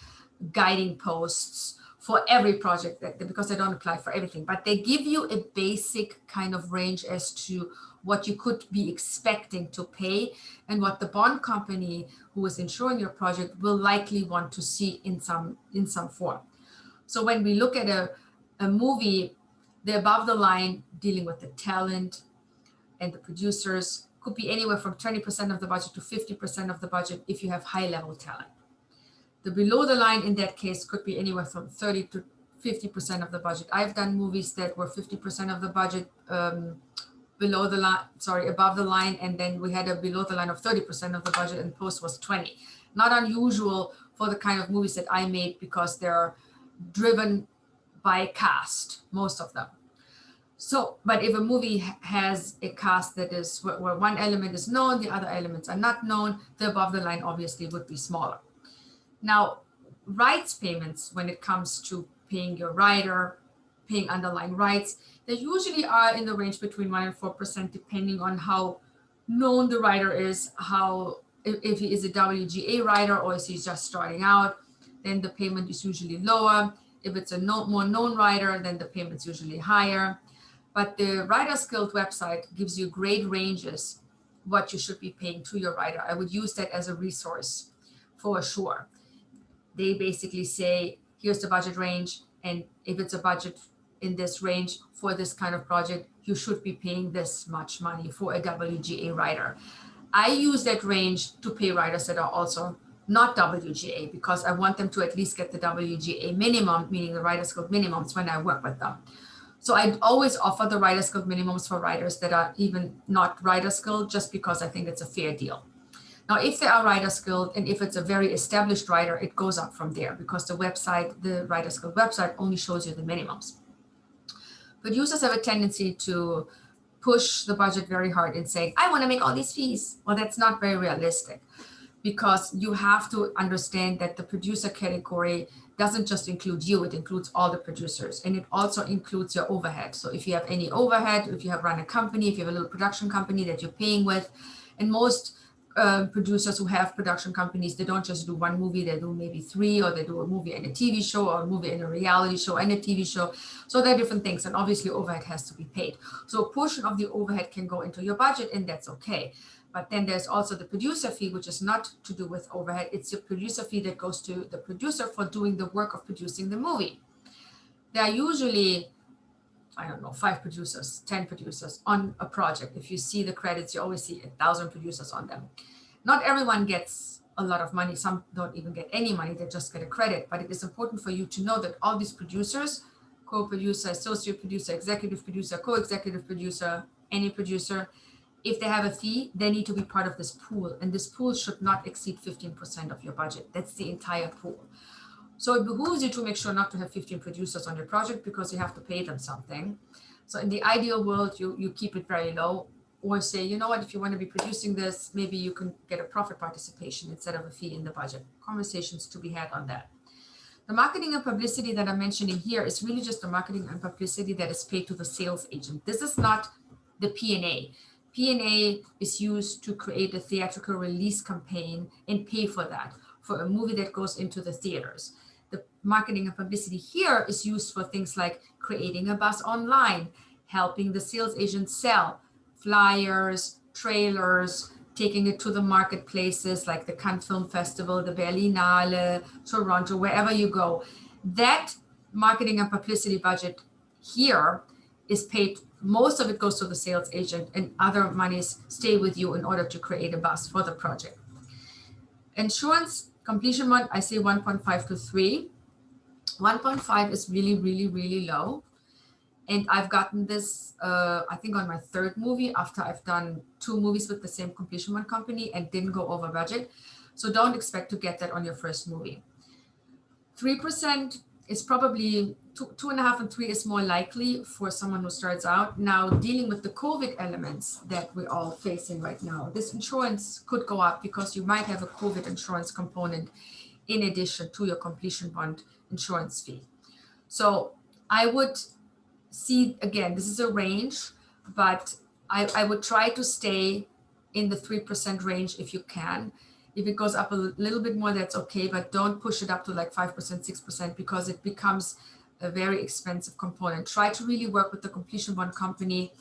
guiding posts for every project because they don't apply for everything, but they give you a basic kind of range as to what you could be expecting to pay and what the bond company who is insuring your project will likely want to see in some form. So when we look at a movie, the above the line dealing with the talent and the producers could be anywhere from 20% of the budget to 50% of the budget if you have high level talent. The below the line in that case could be anywhere from 30 to 50% of the budget. I've done movies that were 50% of the budget above the line, and then we had a below the line of 30% of the budget, and post was 20. Not unusual for the kind of movies that I made because they're driven by cast, most of them. So, but if a movie has a cast that is where one element is known, the other elements are not known, the above the line obviously would be smaller. Now, rights payments, when it comes to paying your writer, paying underlying rights, they usually are in the range between 1% and 4%, depending on how known the writer is, if he is a WGA writer or is he just starting out, then the payment is usually lower. If it's a more known writer, then the payment's usually higher. But the Writers Guild website gives you great ranges what you should be paying to your writer. I would use that as a resource for sure. They basically say, here's the budget range, and if it's a budget in this range for this kind of project, you should be paying this much money for a WGA writer. I use that range to pay writers that are also not WGA because I want them to at least get the WGA minimum, meaning the Writers Guild minimums when I work with them. So I always offer the Writers Guild minimums for writers that are even not Writers Guild, just because I think it's a fair deal. Now, if they are Writers Guild and if it's a very established writer, it goes up from there because the Writers Guild website only shows you the minimums. Producers have a tendency to push the budget very hard and saying, I want to make all these fees. Well, that's not very realistic because you have to understand that the producer category doesn't just include you, it includes all the producers, and it also includes your overhead. So if you have any overhead, if you have run a company, if you have a little production company that you're paying with, and most producers who have production companies, they don't just do one movie, they do maybe three, or they do a movie and a TV show, or a movie and a reality show and a TV show. So there are different things, and obviously overhead has to be paid. So a portion of the overhead can go into your budget, and that's okay. But then there's also the producer fee, which is not to do with overhead. It's the producer fee that goes to the producer for doing the work of producing the movie. There are usually, I don't know, 5 producers, 10 producers on a project. If you see the credits, you always see 1,000 producers on them. Not everyone gets a lot of money. Some don't even get any money. They just get a credit. But it is important for you to know that all these producers, co-producer, associate producer, executive producer, co-executive producer, any producer, if they have a fee, they need to be part of this pool. And this pool should not exceed 15% of your budget. That's the entire pool. So it behooves you to make sure not to have 15 producers on your project because you have to pay them something. So in the ideal world, you keep it very low, or say, you know what, if you want to be producing this, maybe you can get a profit participation instead of a fee in the budget. Conversations to be had on that. The marketing and publicity that I'm mentioning here is really just the marketing and publicity that is paid to the sales agent. This is not the P&A. P&A is used to create a theatrical release campaign and pay for that, for a movie that goes into the theaters. The marketing and publicity here is used for things like creating a buzz online, helping the sales agent sell flyers, trailers, taking it to the marketplaces like the Cannes Film Festival, the Berlinale, Toronto, wherever you go. That marketing and publicity budget here is paid, most of it goes to the sales agent, and other monies stay with you in order to create a buzz for the project. Insurance completion month, I say 1.5 to 3. 1.5 is really, really, really low. And I've gotten this, I think on my 3rd movie after I've done 2 movies with the same completion month company and didn't go over budget. So don't expect to get that on your first movie. 3% is probably 2.5 and 3 is more likely for someone who starts out. Now, dealing with the COVID elements that we're all facing right now, this insurance could go up because you might have a COVID insurance component in addition to your completion bond insurance fee. So I would see, again, this is a range, but I would try to stay in the 3% range if you can. If it goes up a little bit more, that's okay, but don't push it up to like 5%, 6%, because it becomes a very expensive component. Try to really work with the completion bond company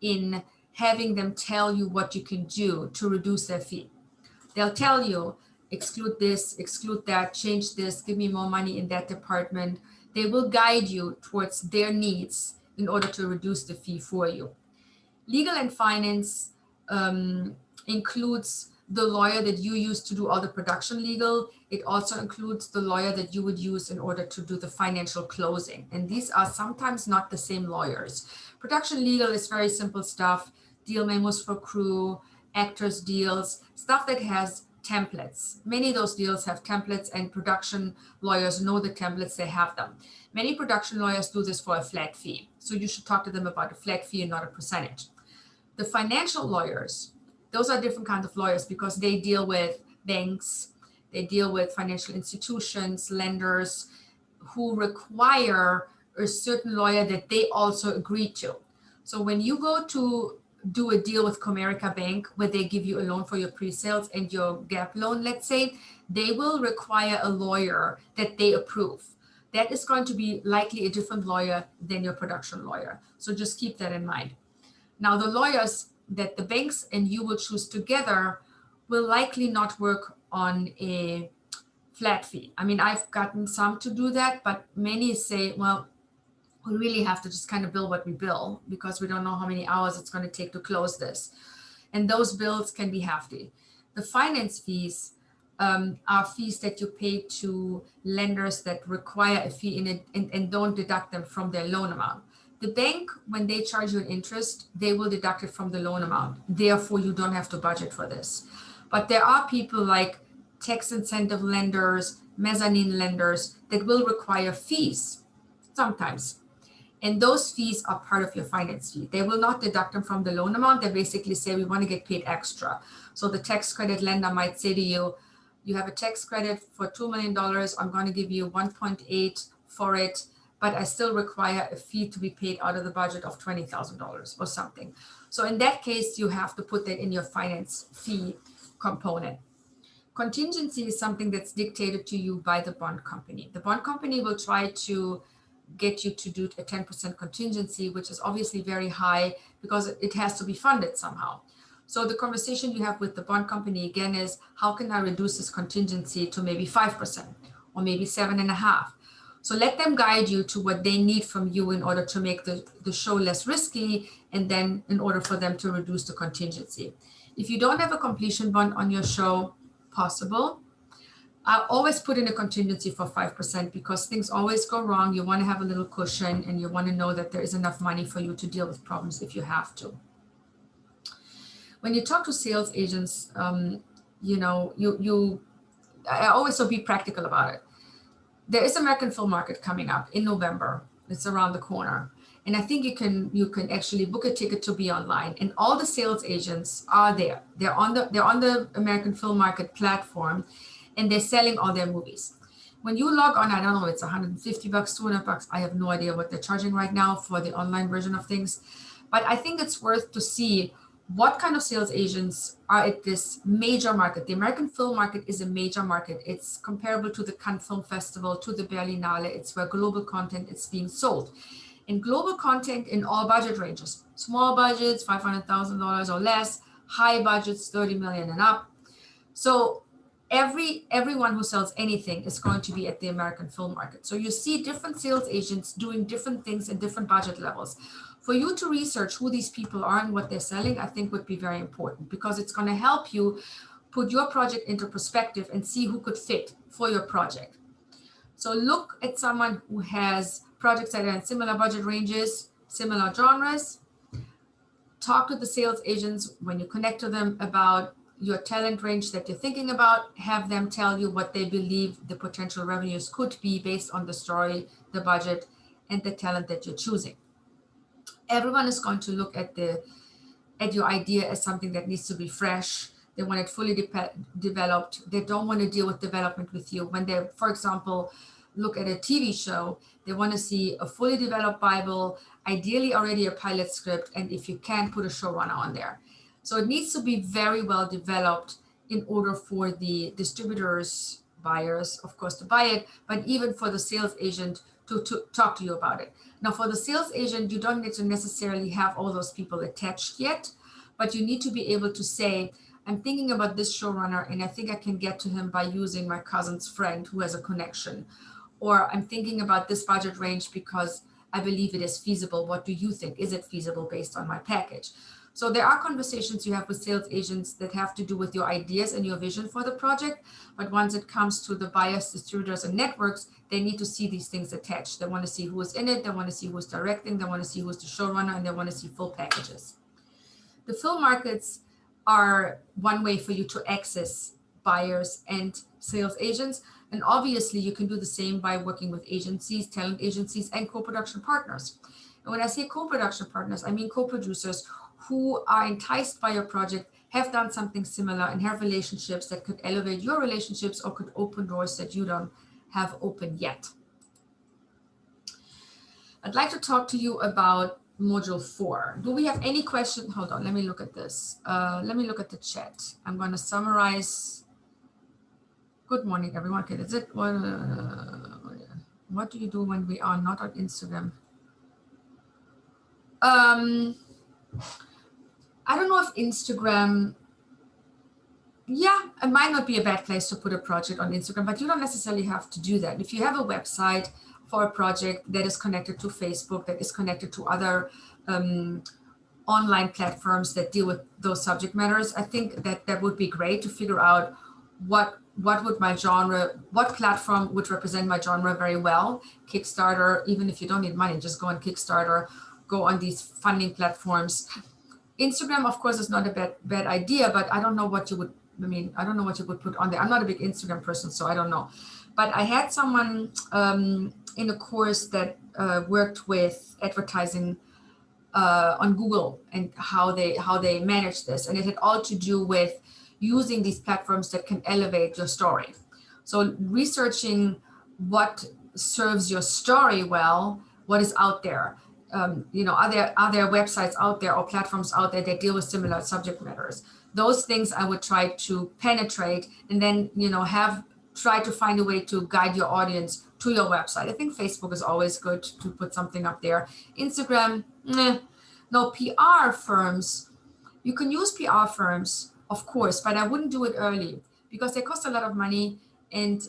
in having them tell you what you can do to reduce their fee. They'll tell you, exclude this, exclude that, change this, give me more money in that department. They will guide you towards their needs in order to reduce the fee for you. Legal and finance includes the lawyer that you use to do all the production legal. It also includes the lawyer that you would use in order to do the financial closing. And these are sometimes not the same lawyers. Production legal is very simple stuff, deal memos for crew, actors deals, stuff that has templates. Many of those deals have templates, and production lawyers know the templates, they have them. Many production lawyers do this for a flat fee. So you should talk to them about a flat fee and not a percentage. The financial lawyers, those are different kinds of lawyers because they deal with banks, they deal with financial institutions, lenders who require a certain lawyer that they also agree to. So when you go to do a deal with Comerica Bank where they give you a loan for your pre-sales and your gap loan, let's say, they will require a lawyer that they approve. That is going to be likely a different lawyer than your production lawyer. So just keep that in mind. Now, the lawyers that the banks and you will choose together will likely not work on a flat fee. I mean, I've gotten some to do that, but many say, well, we really have to just kind of bill what we bill because we don't know how many hours it's going to take to close this. And those bills can be hefty. The finance fees are fees that you pay to lenders that require a fee in it and don't deduct them from their loan amount. The bank, when they charge you an interest, they will deduct it from the loan amount. Therefore, you don't have to budget for this. But there are people like tax incentive lenders, mezzanine lenders that will require fees sometimes. And those fees are part of your finance fee. They will not deduct them from the loan amount. They basically say, we want to get paid extra. So the tax credit lender might say to you, you have a tax credit for $2 million. I'm going to give you 1.8 for it, but I still require a fee to be paid out of the budget of $20,000 or something. So in that case, you have to put that in your finance fee component. Contingency is something that's dictated to you by the bond company. The bond company will try to get you to do a 10% contingency, which is obviously very high because it has to be funded somehow. So the conversation you have with the bond company again is, how can I reduce this contingency to maybe 5% or maybe 7.5%? So let them guide you to what they need from you in order to make the show less risky, and then in order for them to reduce the contingency. If you don't have a completion bond on your show, possible, I always put in a contingency for 5% because things always go wrong. You want to have a little cushion and you want to know that there is enough money for you to deal with problems if you have to. When you talk to sales agents, I always so be practical about it. There is American Film Market coming up in November. It's around the corner. And I think you can actually book a ticket to be online, and all the sales agents are there. They're on the American Film Market platform, and they're selling all their movies. When you log on, I don't know, it's $150, $200. I have no idea what they're charging right now for the online version of things. But I think it's worth to see what kind of sales agents are at this major market. The American Film Market is a major market. It's comparable to the Cannes Film Festival, to the Berlinale. It's where global content is being sold. And global content in all budget ranges, small budgets, $500,000 or less, high budgets, 30 million and up. So everyone who sells anything is going to be at the American Film Market. So you see different sales agents doing different things at different budget levels. For you to research who these people are and what they're selling, I think would be very important because it's going to help you put your project into perspective and see who could fit for your project. So look at someone who has projects that are in similar budget ranges, similar genres. Talk to the sales agents when you connect to them about your talent range that you're thinking about. Have them tell you what they believe the potential revenues could be based on the story, the budget, and the talent that you're choosing. Everyone is going to look at your idea as something that needs to be fresh. They want it fully developed. They don't want to deal with development with you. When they, for example, look at a TV show, they want to see a fully developed Bible, ideally already a pilot script, and if you can, put a showrunner on there. So it needs to be very well developed in order for the distributors, buyers, of course, to buy it, but even for the sales agent to talk to you about it. Now, for the sales agent, you don't need to necessarily have all those people attached yet, but you need to be able to say, I'm thinking about this showrunner and I think I can get to him by using my cousin's friend who has a connection. Or I'm thinking about this budget range because I believe it is feasible. What do you think? Is it feasible based on my package? So there are conversations you have with sales agents that have to do with your ideas and your vision for the project. But once it comes to the buyers, distributors, and networks, they need to see these things attached. They want to see who is in it. They want to see who's directing. They want to see who's the showrunner, and they want to see full packages. The film markets are one way for you to access buyers and sales agents. And obviously you can do the same by working with agencies, talent agencies, and co-production partners. And when I say co-production partners, I mean co-producers who are enticed by your project, have done something similar, and have relationships that could elevate your relationships or could open doors that you don't have open yet. I'd like to talk to you about Module 4. Do we have any questions? Hold on, let me look at this. Let me look at the chat. I'm going to summarize. Good morning, everyone. Okay, that's it. What do you do when we are not on Instagram? I don't know if Instagram, yeah, it might not be a bad place to put a project on Instagram, but you don't necessarily have to do that. If you have a website for a project that is connected to Facebook, that is connected to other online platforms that deal with those subject matters, I think that that would be great to figure out what would my genre, what platform would represent my genre very well. Kickstarter, even if you don't need money, just go on Kickstarter, go on these funding platforms. Instagram, of course, is not a bad idea, but I don't know what you would, I don't know what you would put on there. I'm not a big Instagram person, so I don't know. But I had someone in a course that worked with advertising on Google and how they manage this. And it had all to do with using these platforms that can elevate your story. So researching what serves your story well, what is out there. Are there websites out there or platforms out there that deal with similar subject matters? Those things I would try to penetrate, and then try to find a way to guide your audience to your website. I think Facebook is always good to put something up there. Instagram, no. PR firms, you can use PR firms, of course, but I wouldn't do it early because they cost a lot of money. And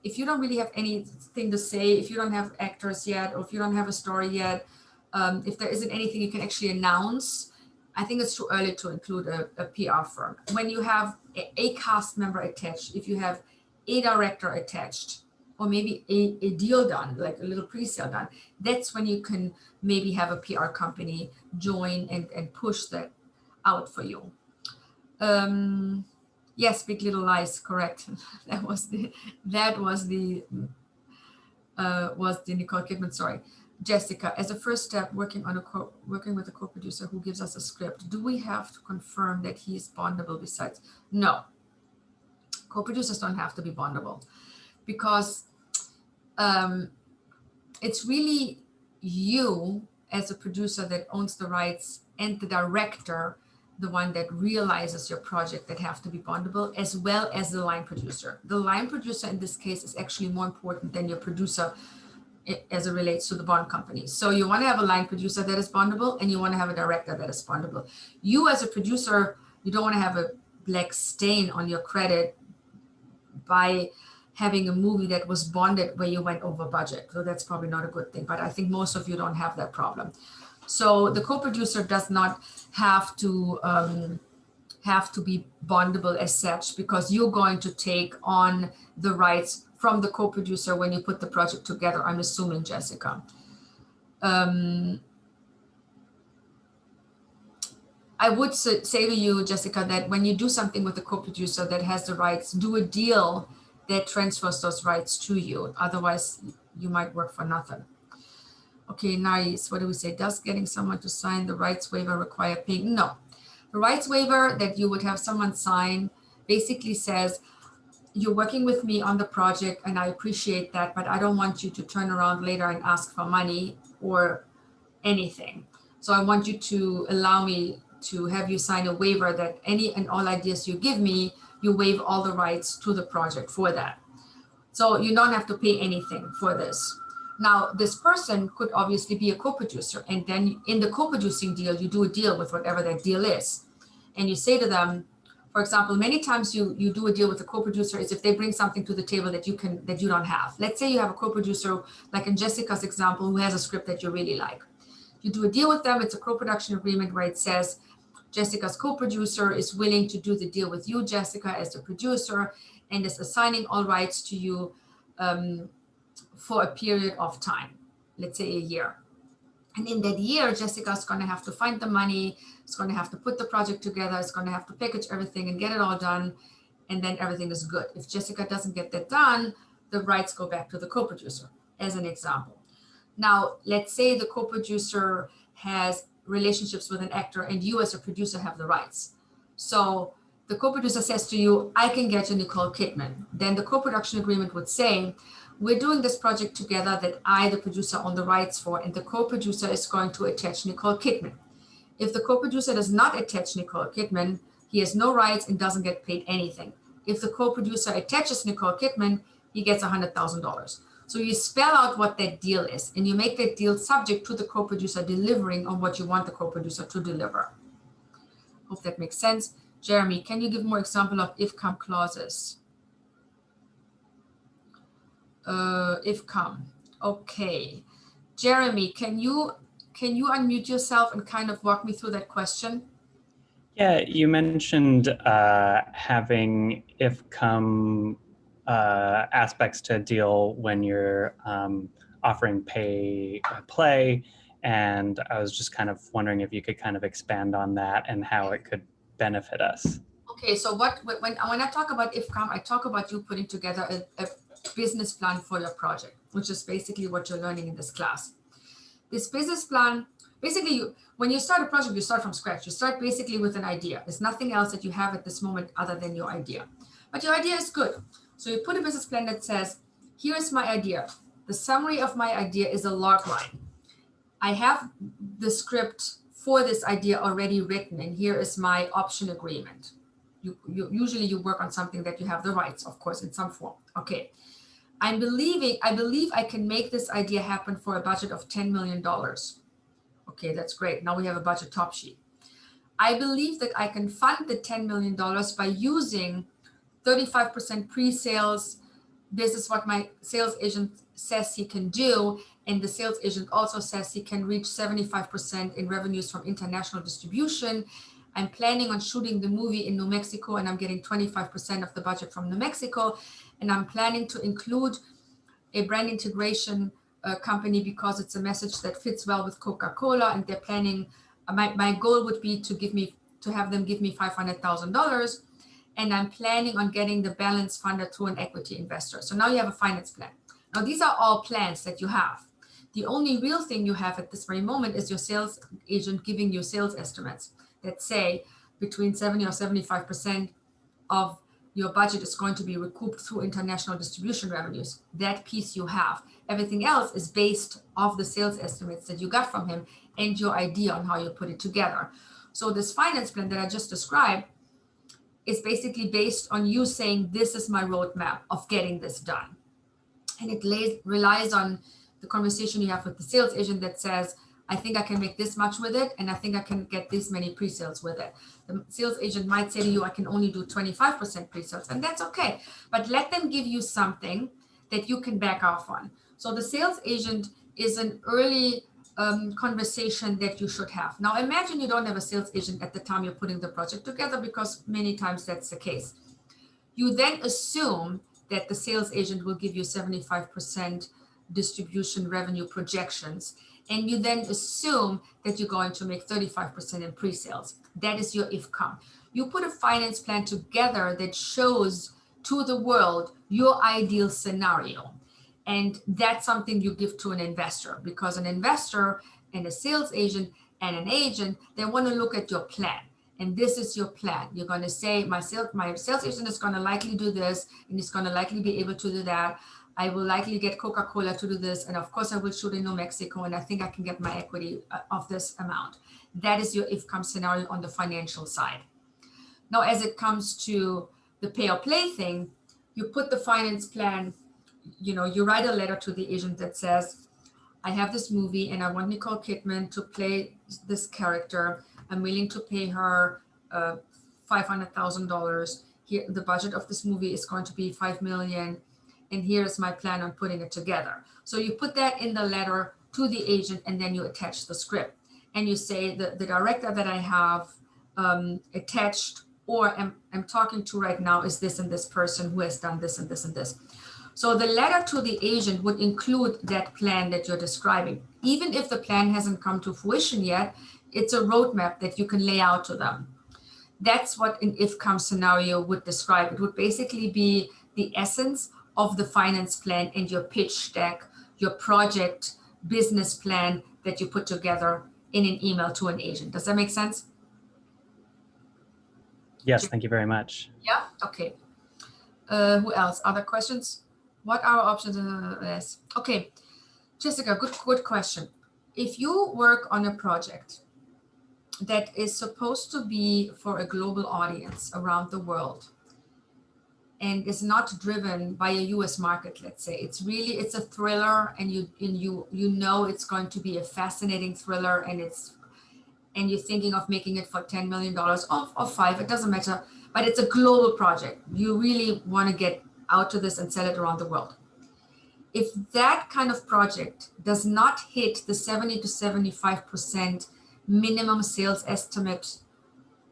if you don't really have anything to say, if you don't have actors yet, or if you don't have a story yet, if there isn't anything you can actually announce, I think it's too early to include a PR firm. When you have a cast member attached, if you have a director attached, or maybe a deal done, like a little pre-sale done, that's when you can maybe have a PR company join and push that out for you. Yes, Big Little Lies, correct. that was the Nicole Kidman story. Jessica, as a first step, working with a co-producer who gives us a script, do we have to confirm that he is bondable besides? No, co-producers don't have to be bondable because it's really you as a producer that owns the rights and the director, the one that realizes your project, that have to be bondable, as well as the line producer. The line producer in this case is actually more important than your producer as it relates to the bond company. So you want to have a line producer that is bondable, and you want to have a director that is bondable. You as a producer, you don't want to have a black stain on your credit by having a movie that was bonded where you went over budget. So that's probably not a good thing, but I think most of you don't have that problem. So the co-producer does not have to be bondable as such, because you're going to take on the rights from the co-producer when you put the project together, I'm assuming, Jessica. I would say to you, Jessica, that when you do something with the co-producer that has the rights, do a deal that transfers those rights to you. Otherwise, you might work for nothing. Okay, nice. What do we say? Does getting someone to sign the rights waiver require paying? No. The rights waiver that you would have someone sign basically says, you're working with me on the project and I appreciate that, but I don't want you to turn around later and ask for money or anything. So I want you to allow me to have you sign a waiver that any and all ideas you give me you waive all the rights to the project for that. So you don't have to pay anything for this. Now, this person could obviously be a co-producer, and then in the co-producing deal, you do a deal with whatever that deal is. And you say to them, for example, many times you do a deal with a co-producer is if they bring something to the table that you don't have. Let's say you have a co-producer, like in Jessica's example, who has a script that you really like. You do a deal with them, it's a co-production agreement where it says Jessica's co-producer is willing to do the deal with you, Jessica, as the producer, and is assigning all rights to you for a period of time, let's say a year. And in that year, Jessica's going to have to find the money, it's going to have to put the project together, it's going to have to package everything and get it all done, and then everything is good. If Jessica doesn't get that done, the rights go back to the co-producer, as an example. Now, let's say the co-producer has relationships with an actor and you as a producer have the rights. So the co-producer says to you, I can get you Nicole Kidman. Then the co-production agreement would say, we're doing this project together that I, the producer, own the rights for, and the co-producer is going to attach Nicole Kidman. If the co-producer does not attach Nicole Kidman, he has no rights and doesn't get paid anything. If the co-producer attaches Nicole Kidman, he gets $100,000. So you spell out what that deal is, and you make that deal subject to the co-producer delivering on what you want the co-producer to deliver. Hope that makes sense. Jeremy, can you give more example of if-come clauses? If-come. Okay. Jeremy, can you unmute yourself and kind of walk me through that question?
Yeah, you mentioned having if-come aspects to a deal when you're offering pay-play, and I was just kind of wondering if you could kind of expand on that and how it could benefit us.
Okay, so when I talk about if-come, I talk about you putting together a business plan for your project, which is basically what you're learning in this class. This business plan, basically, when you start a project, you start from scratch. You start basically with an idea. There's nothing else that you have at this moment other than your idea. But your idea is good. So you put a business plan that says, here's my idea. The summary of my idea is a log line. I have the script for this idea already written, and here is my option agreement. Usually you work on something that you have the rights, of course, in some form. Okay. I believe I can make this idea happen for a budget of $10 million. Okay, that's great. Now we have a budget top sheet. I believe that I can fund the $10 million by using 35% pre-sales. This is what my sales agent says he can do. And the sales agent also says he can reach 75% in revenues from international distribution. I'm planning on shooting the movie in New Mexico, and I'm getting 25% of the budget from New Mexico. And I'm planning to include a brand integration company because it's a message that fits well with Coca-Cola, and they're planning, my goal would be to have them give me $500,000. And I'm planning on getting the balance funded through an equity investor. So now you have a finance plan. Now these are all plans that you have. The only real thing you have at this very moment is your sales agent giving you sales estimates that say between 70 or 75% of your budget is going to be recouped through international distribution revenues. That piece you have. Everything else is based off the sales estimates that you got from him and your idea on how you put it together. So this finance plan that I just described is basically based on you saying, this is my roadmap of getting this done. And it relies on the conversation you have with the sales agent that says, I think I can make this much with it, and I think I can get this many pre-sales with it. The sales agent might say to you, I can only do 25% pre-sales, and that's okay. But let them give you something that you can back off on. So the sales agent is an early conversation that you should have. Now imagine you don't have a sales agent at the time you're putting the project together, because many times that's the case. You then assume that the sales agent will give you 75% distribution revenue projections. And you then assume that you're going to make 35% in pre-sales. That is your if-come. You put a finance plan together that shows to the world your ideal scenario. And that's something you give to an investor, because an investor and a sales agent and an agent, they want to look at your plan. And this is your plan. You're going to say, my sales agent is going to likely do this, and he's going to likely be able to do that. I will likely get Coca-Cola to do this. And of course I will shoot in New Mexico, and I think I can get my equity of this amount. That is your if-come scenario on the financial side. Now, as it comes to the pay or play thing, you put the finance plan, you write a letter to the agent that says, I have this movie and I want Nicole Kidman to play this character. I'm willing to pay her $500,000. Here, the budget of this movie is going to be $5 million. And here's my plan on putting it together. So you put that in the letter to the agent, and then you attach the script. And you say the director that I have attached or am talking to right now is this and this person who has done this and this and this. So the letter to the agent would include that plan that you're describing. Even if the plan hasn't come to fruition yet, it's a roadmap that you can lay out to them. That's what an if-come scenario would describe. It would basically be the essence of the finance plan and your pitch deck, your project business plan that you put together in an email to an agent. Does that make sense?
Yes, thank you very much.
Yeah, okay. Who else? Other questions? What are our options? Yes. Okay, Jessica, good question. If you work on a project that is supposed to be for a global audience around the world and is not driven by a US market, let's say, it's a thriller, and you know it's going to be a fascinating thriller, and you're thinking of making it for $10 million or $5, it doesn't matter, but it's a global project. You really want to get out to this and sell it around the world. If that kind of project does not hit the 70 to 75% minimum sales estimate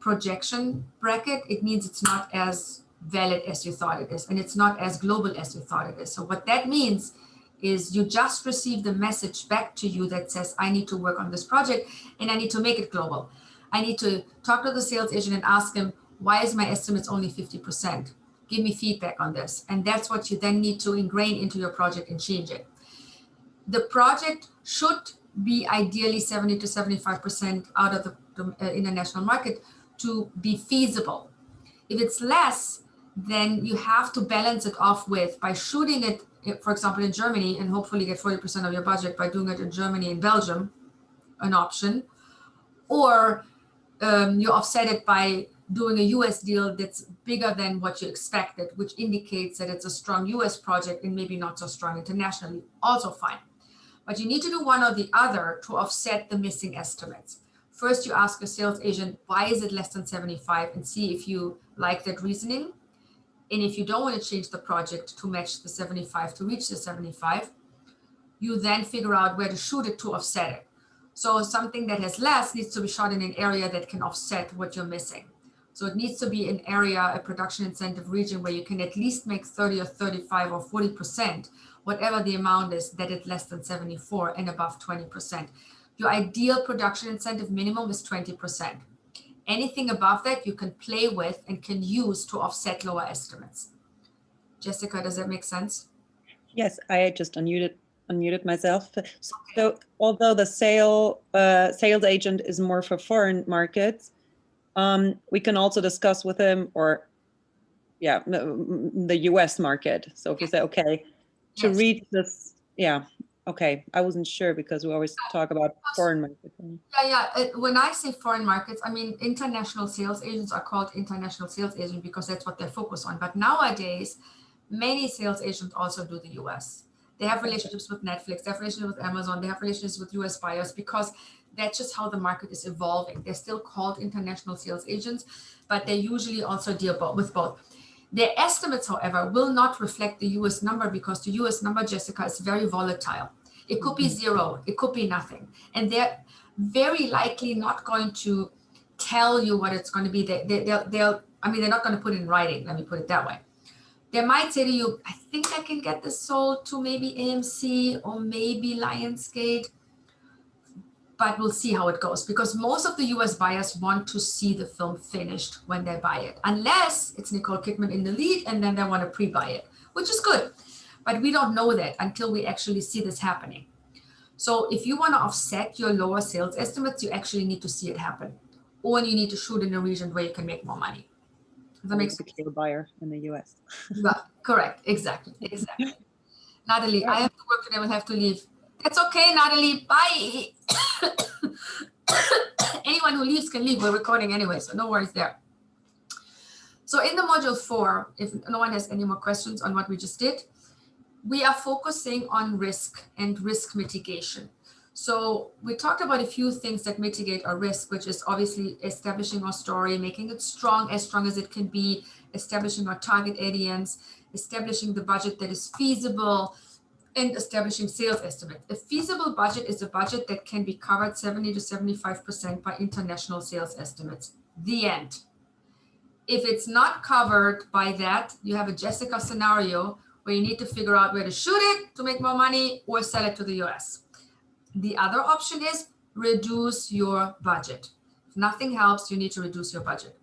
projection bracket, it means it's not as valid as you thought it is, and it's not as global as you thought it is. So what that means is you just received a message back to you that says, I need to work on this project and I need to make it global. I need to talk to the sales agent and ask him, why is my estimates only 50%? Give me feedback on this. And that's what you then need to ingrain into your project and change it. The project should be ideally 70 to 75% out of the international market to be feasible. If it's less, then you have to balance it off with, by shooting it, for example, in Germany, and hopefully get 40% of your budget by doing it in Germany and Belgium, an option, or you offset it by doing a US deal that's bigger than what you expected, which indicates that it's a strong US project and maybe not so strong internationally, also fine. But you need to do one or the other to offset the missing estimates. First, you ask a sales agent, why is it less than 75, and see if you like that reasoning. And if you don't want to change the project to match the 75, to reach the 75, you then figure out where to shoot it to offset it. So something that has less needs to be shot in an area that can offset what you're missing. So it needs to be an area, a production incentive region where you can at least make 30 or 35 or 40%, whatever the amount is, that it's less than 74 and above 20%. Your ideal production incentive minimum is 20%. Anything above that you can play with and can use to offset lower estimates. Jessica, does that make sense?
Yes, I just unmuted myself. So although the sales agent is more for foreign markets, we can also discuss with him, or the US market. So if we say, okay, to reach this, okay, I wasn't sure because we always talk about foreign markets.
When I say foreign markets, I mean international sales agents are called international sales agents because that's what they focus on. But nowadays, many sales agents also do the US. They have relationships with Netflix, they have relationships with Amazon, they have relationships with US buyers, because that's just how the market is evolving. They're still called international sales agents, but they usually also deal with both. Their estimates, however, will not reflect the US number, because the US number, Jessica, is very volatile. It could be zero, it could be nothing. And they're very likely not going to tell you what it's going to be. They're not going to put it in writing, let me put it that way. They might say to you, I think I can get this sold to maybe AMC or maybe Lionsgate, but we'll see how it goes, because most of the US buyers want to see the film finished when they buy it, unless it's Nicole Kidman in the lead and then they want to pre-buy it, which is good. But we don't know that until we actually see this happening. So if you want to offset your lower sales estimates, you actually need to see it happen, or you need to shoot in a region where you can make more money. Does that make sense?
A buyer in the US.
Well, correct, exactly. Natalie, I have to work today, we'll have to leave. That's okay, Natalie, bye. Anyone who leaves can leave, we're recording anyway, so no worries there. So in the module 4, if no one has any more questions on what we just did, we are focusing on risk and risk mitigation. So we talked about a few things that mitigate our risk, which is obviously establishing our story, making it as strong as it can be, establishing our target audience, establishing the budget that is feasible, and establishing sales estimate. A feasible budget is a budget that can be covered 70 to 75% by international sales estimates. The end. If it's not covered by that, you have a Jessica scenario where you need to figure out where to shoot it to make more money or sell it to the US. The other option is reduce your budget. If nothing helps, you need to reduce your budget.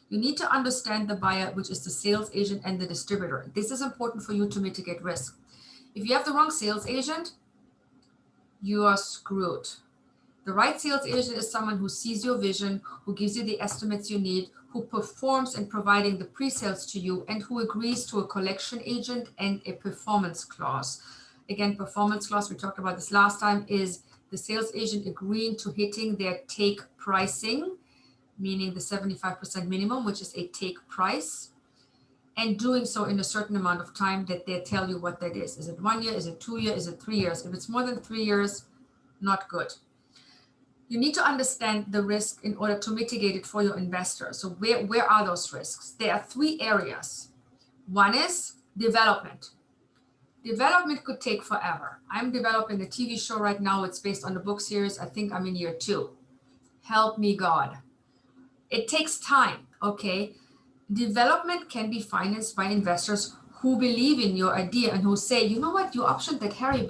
You need to understand the buyer, which is the sales agent and the distributor. This is important for you to mitigate risk. If you have the wrong sales agent, you are screwed. The right sales agent is someone who sees your vision, who gives you the estimates you need, who performs in providing the pre-sales to you, and who agrees to a collection agent and a performance clause. Again, performance clause, we talked about this last time, is the sales agent agreeing to hitting their take pricing, meaning the 75% minimum, which is a take price, and doing so in a certain amount of time that they tell you what that is. Is it 1 year? Is it 2 years? Is it 3 years? If it's more than 3 years, not good. You need to understand the risk in order to mitigate it for your investor. So where are those risks? There are 3 areas. One is development. Development could take forever. I'm developing a TV show right now. It's based on the book series. I think I'm in year 2. Help me God. It takes time, okay? Development can be financed by investors who believe in your idea and who say, you know what, you optioned that Harry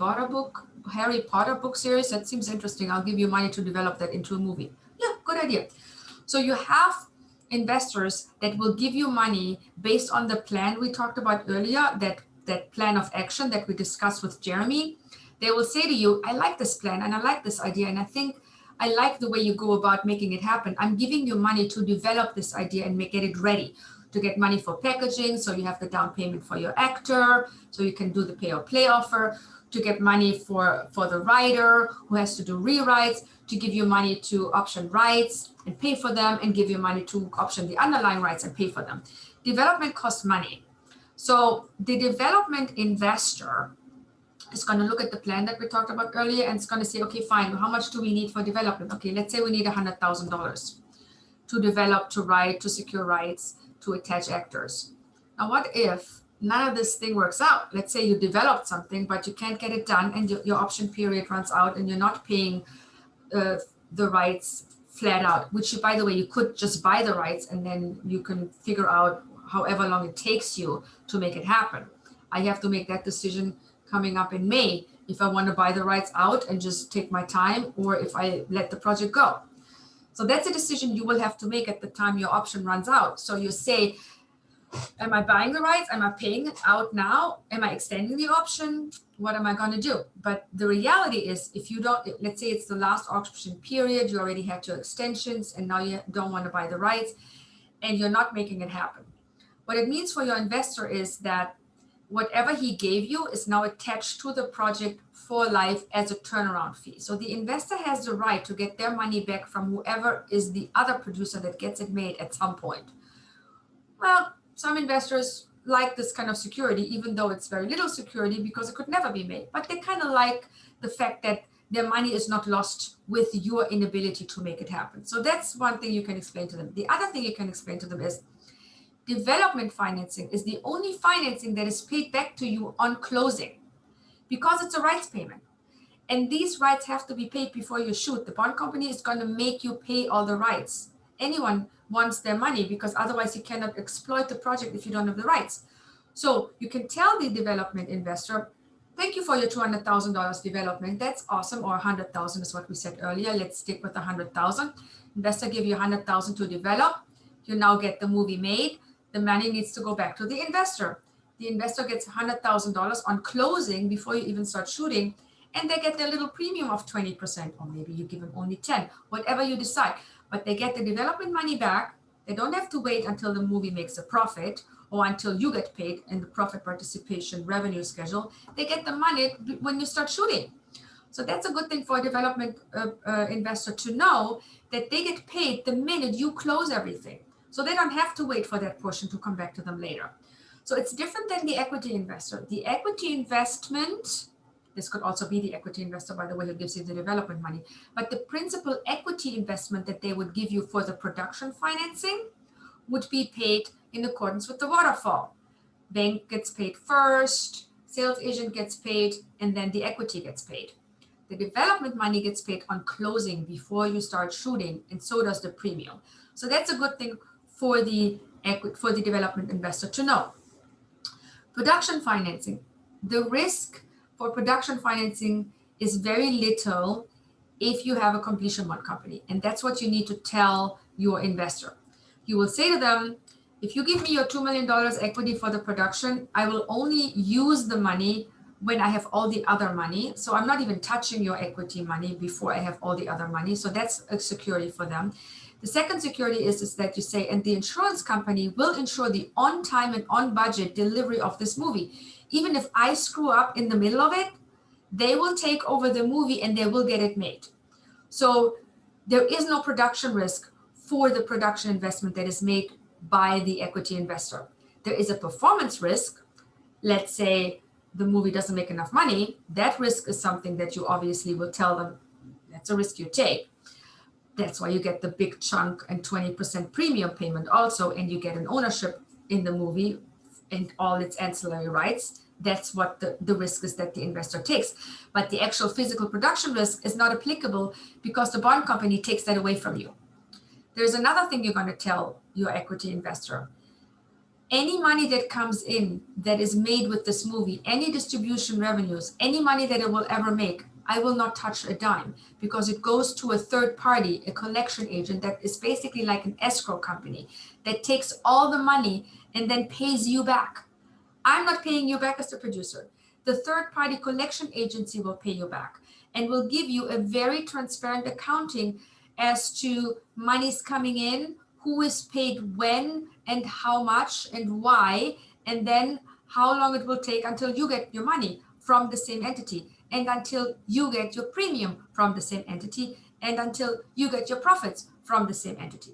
Potter book series. That seems interesting. I'll give you money to develop that into a movie. Yeah, good idea. So you have investors that will give you money based on the plan we talked about earlier, that plan of action that we discussed with Jeremy. They will say to you, I like this plan and I like this idea. And I think I like the way you go about making it happen. I'm giving you money to develop this idea and get it ready, to get money for packaging. So you have the down payment for your actor, so you can do the pay or play offer, to get money for the writer who has to do rewrites, to give you money to option rights and pay for them, and give you money to option the underlying rights and pay for them. Development costs money. So the development investor is going to look at the plan that we talked about earlier and it's going to say, okay, fine, how much do we need for development? Okay, let's say we need $100,000 to develop, to write, to secure rights, to attach actors. Now, what if none of this thing works out? Let's say you developed something, but you can't get it done and your option period runs out and you're not paying the rights flat out, which, by the way, you could just buy the rights and then you can figure out however long it takes you to make it happen. I have to make that decision coming up in May, if I want to buy the rights out and just take my time, or if I let the project go. So that's a decision you will have to make at the time your option runs out. So you say, am I buying the rights? Am I paying it out now? Am I extending the option? What am I going to do? But the reality is, if you don't, let's say it's the last option period, you already had your extensions and now you don't want to buy the rights and you're not making it happen. What it means for your investor is that whatever he gave you is now attached to the project for life as a turnaround fee. So the investor has the right to get their money back from whoever is the other producer that gets it made at some point. Well, some investors like this kind of security, even though it's very little security because it could never be made. But they kind of like the fact that their money is not lost with your inability to make it happen. So that's one thing you can explain to them. The other thing you can explain to them is development financing is the only financing that is paid back to you on closing because it's a rights payment. And these rights have to be paid before you shoot. The bond company is going to make you pay all the rights. Anyone wants their money because otherwise you cannot exploit the project if you don't have the rights. So you can tell the development investor, thank you for your $200,000 development. That's awesome. Or 100,000 is what we said earlier. Let's stick with the 100,000. Investor give you 100,000 to develop. You now get the movie made. The money needs to go back to the investor. The investor gets $100,000 on closing before you even start shooting, and they get their little premium of 20%, or maybe you give them only 10, whatever you decide. But they get the development money back. They don't have to wait until the movie makes a profit or until you get paid in the profit participation revenue schedule. They get the money when you start shooting. So that's a good thing for a development investor to know, that they get paid the minute you close everything. So they don't have to wait for that portion to come back to them later. So it's different than the equity investor. The equity investment, this could also be the equity investor, by the way, who gives you the development money, but the principal equity investment that they would give you for the production financing would be paid in accordance with the waterfall. Bank gets paid first, sales agent gets paid, and then the equity gets paid. The development money gets paid on closing before you start shooting, and so does the premium. So that's a good thing for the development investor to know. Production financing. The risk for production financing is very little if you have a completion bond company, and that's what you need to tell your investor. You will say to them, if you give me your $2 million equity for the production, I will only use the money when I have all the other money. So I'm not even touching your equity money before I have all the other money. So that's a security for them. The second security is that you say, and the insurance company will ensure the on time and on budget delivery of this movie. Even if I screw up in the middle of it, they will take over the movie and they will get it made. So there is no production risk for the production investment that is made by the equity investor. There is a performance risk. Let's say the movie doesn't make enough money. That risk is something that you obviously will tell them, that's a risk you take. That's why you get the big chunk and 20% premium payment also, and you get an ownership in the movie and all its ancillary rights. That's what the risk is that the investor takes. But the actual physical production risk is not applicable because the bond company takes that away from you. There's another thing you're going to tell your equity investor. Any money that comes in that is made with this movie, any distribution revenues, any money that it will ever make, I will not touch a dime because it goes to a third party, a collection agent that is basically like an escrow company that takes all the money and then pays you back. I'm not paying you back as the producer. The third party collection agency will pay you back and will give you a very transparent accounting as to monies coming in, who is paid when and how much and why, and then how long it will take until you get your money from the same entity, and until you get your premium from the same entity, and until you get your profits from the same entity.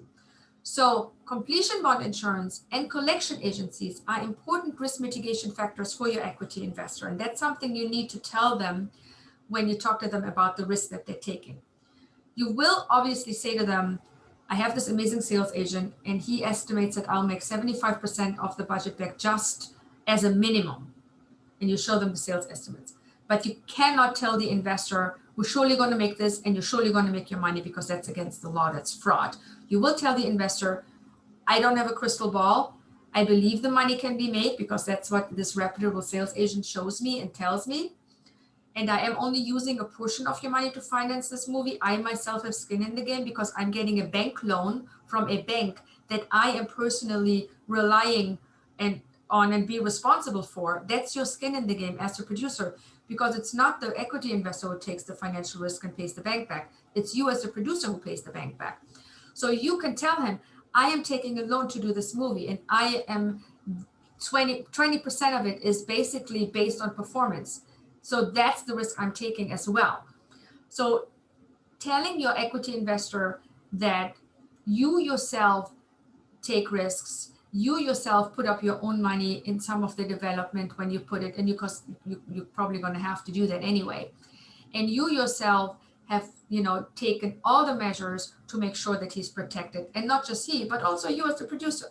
So completion bond insurance and collection agencies are important risk mitigation factors for your equity investor. And that's something you need to tell them when you talk to them about the risk that they're taking. You will obviously say to them, I have this amazing sales agent and he estimates that I'll make 75% of the budget back just as a minimum. And you show them the sales estimates. But you cannot tell the investor, we're surely going to make this and you're surely going to make your money, because that's against the law. That's fraud. You will tell the investor, I don't have a crystal ball. I believe the money can be made because that's what this reputable sales agent shows me and tells me. And I am only using a portion of your money to finance this movie. I myself have skin in the game because I'm getting a bank loan from a bank that I am personally relying on and be responsible for. That's your skin in the game as a producer, because it's not the equity investor who takes the financial risk and pays the bank back. It's you as the producer who pays the bank back. So you can tell him, I am taking a loan to do this movie and I am 20% of it is basically based on performance. So that's the risk I'm taking as well. So telling your equity investor that you yourself take risks, you yourself put up your own money in some of the development when you put it in, because you're probably going to have to do that anyway. And you yourself have, taken all the measures to make sure that he's protected, and not just he, but also you as the producer.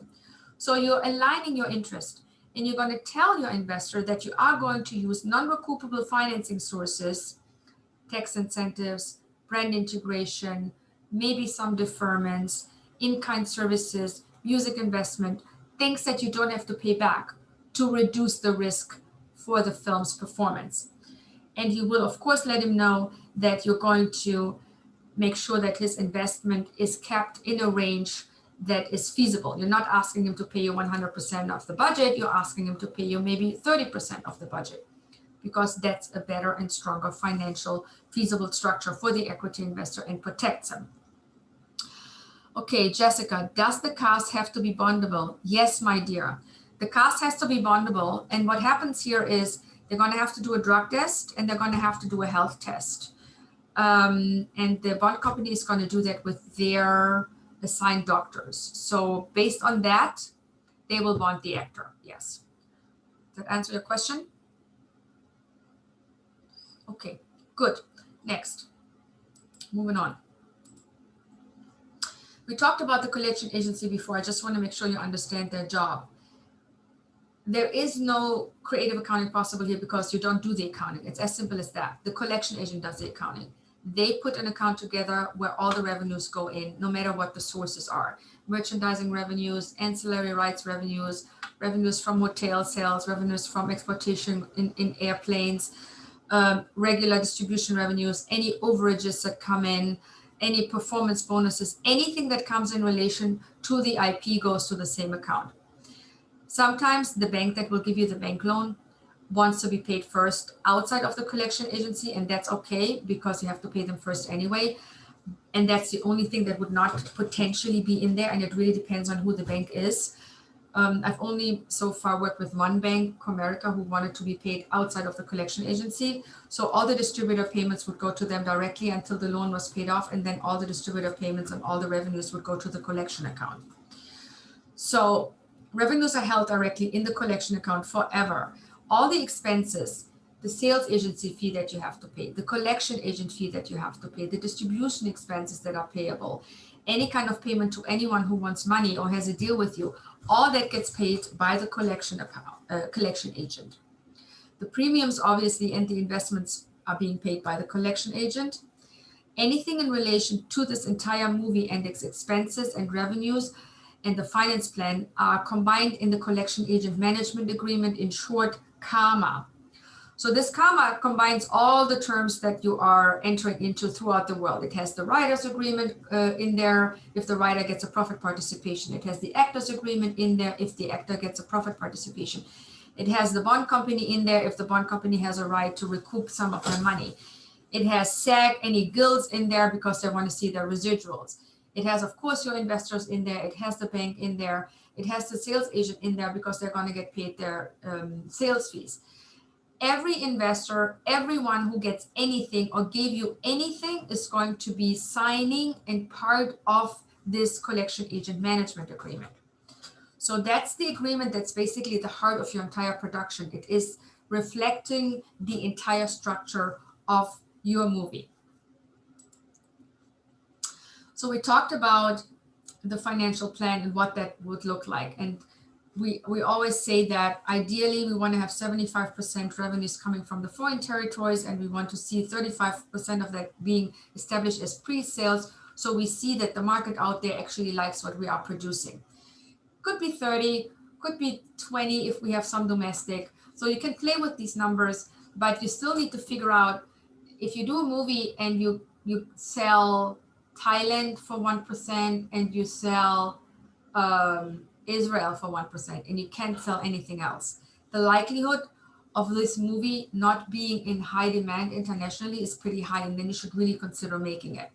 So you're aligning your interest, and you're going to tell your investor that you are going to use non-recoupable financing sources, tax incentives, brand integration, maybe some deferments, in-kind services, music investment, things that you don't have to pay back to reduce the risk for the film's performance. And you will, of course, let him know that you're going to make sure that his investment is kept in a range that is feasible. You're not asking him to pay you 100% of the budget. You're asking him to pay you maybe 30% of the budget, because that's a better and stronger financial feasible structure for the equity investor and protects him. Okay, Jessica, does the cast have to be bondable? Yes, my dear. The cast has to be bondable. And what happens here is they're going to have to do a drug test and they're going to have to do a health test. And the bond company is going to do that with their assigned doctors. So based on that, they will bond the actor. Yes. Does that answer your question? Okay, good. Next, moving on. We talked about the collection agency before. I just want to make sure you understand their job. There is no creative accounting possible here because you don't do the accounting. It's as simple as that. The collection agent does the accounting. They put an account together where all the revenues go in, no matter what the sources are. Merchandising revenues, ancillary rights revenues, revenues from hotel sales, revenues from exportation in airplanes, regular distribution revenues, any overages that come in, any performance bonuses, anything that comes in relation to the IP goes to the same account. Sometimes the bank that will give you the bank loan wants to be paid first outside of the collection agency, and that's okay because you have to pay them first anyway. And that's the only thing that would not potentially be in there, and it really depends on who the bank is. I've only so far worked with one bank, Comerica, who wanted to be paid outside of the collection agency. So all the distributor payments would go to them directly until the loan was paid off, and then all the distributor payments and all the revenues would go to the collection account. So revenues are held directly in the collection account forever. All the expenses, the sales agency fee that you have to pay, the collection agent fee that you have to pay, the distribution expenses that are payable, any kind of payment to anyone who wants money or has a deal with you, all that gets paid by the collection account, collection agent. The premiums, obviously, and the investments are being paid by the collection agent. Anything in relation to this entire movie and its expenses and revenues and the finance plan are combined in the collection agent management agreement, in short, CAMA. So this CAMA combines all the terms that you are entering into throughout the world. It has the writer's agreement in there if the writer gets a profit participation. It has the actor's agreement in there if the actor gets a profit participation. It has the bond company in there if the bond company has a right to recoup some of their money. It has SAG, any guilds in there because they want to see their residuals. It has, of course, your investors in there. It has the bank in there. It has the sales agent in there because they're going to get paid their sales fees. Every investor, everyone who gets anything or gave you anything is going to be signing and part of this collection agent management agreement. So that's the agreement that's basically the heart of your entire production. It is reflecting the entire structure of your movie. So we talked about the financial plan and what that would look like. And we always say that ideally we want to have 75% revenues coming from the foreign territories, and we want to see 35% of that being established as pre-sales. So we see that the market out there actually likes what we are producing. Could be 30, could be 20 if we have some domestic. So you can play with these numbers, but you still need to figure out if you do a movie and you sell Thailand for 1% and you sell Israel for 1% and you can't sell anything else. The likelihood of this movie not being in high demand internationally is pretty high, and then you should really consider making it.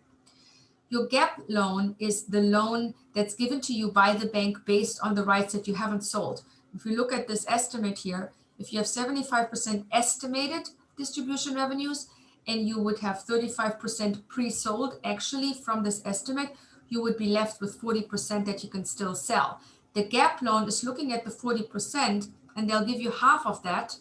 Your gap loan is the loan that's given to you by the bank based on the rights that you haven't sold. If you look at this estimate here, if you have 75% estimated distribution revenues and you would have 35% pre-sold actually from this estimate, you would be left with 40% that you can still sell. The gap loan is looking at the 40%, and they'll give you half of that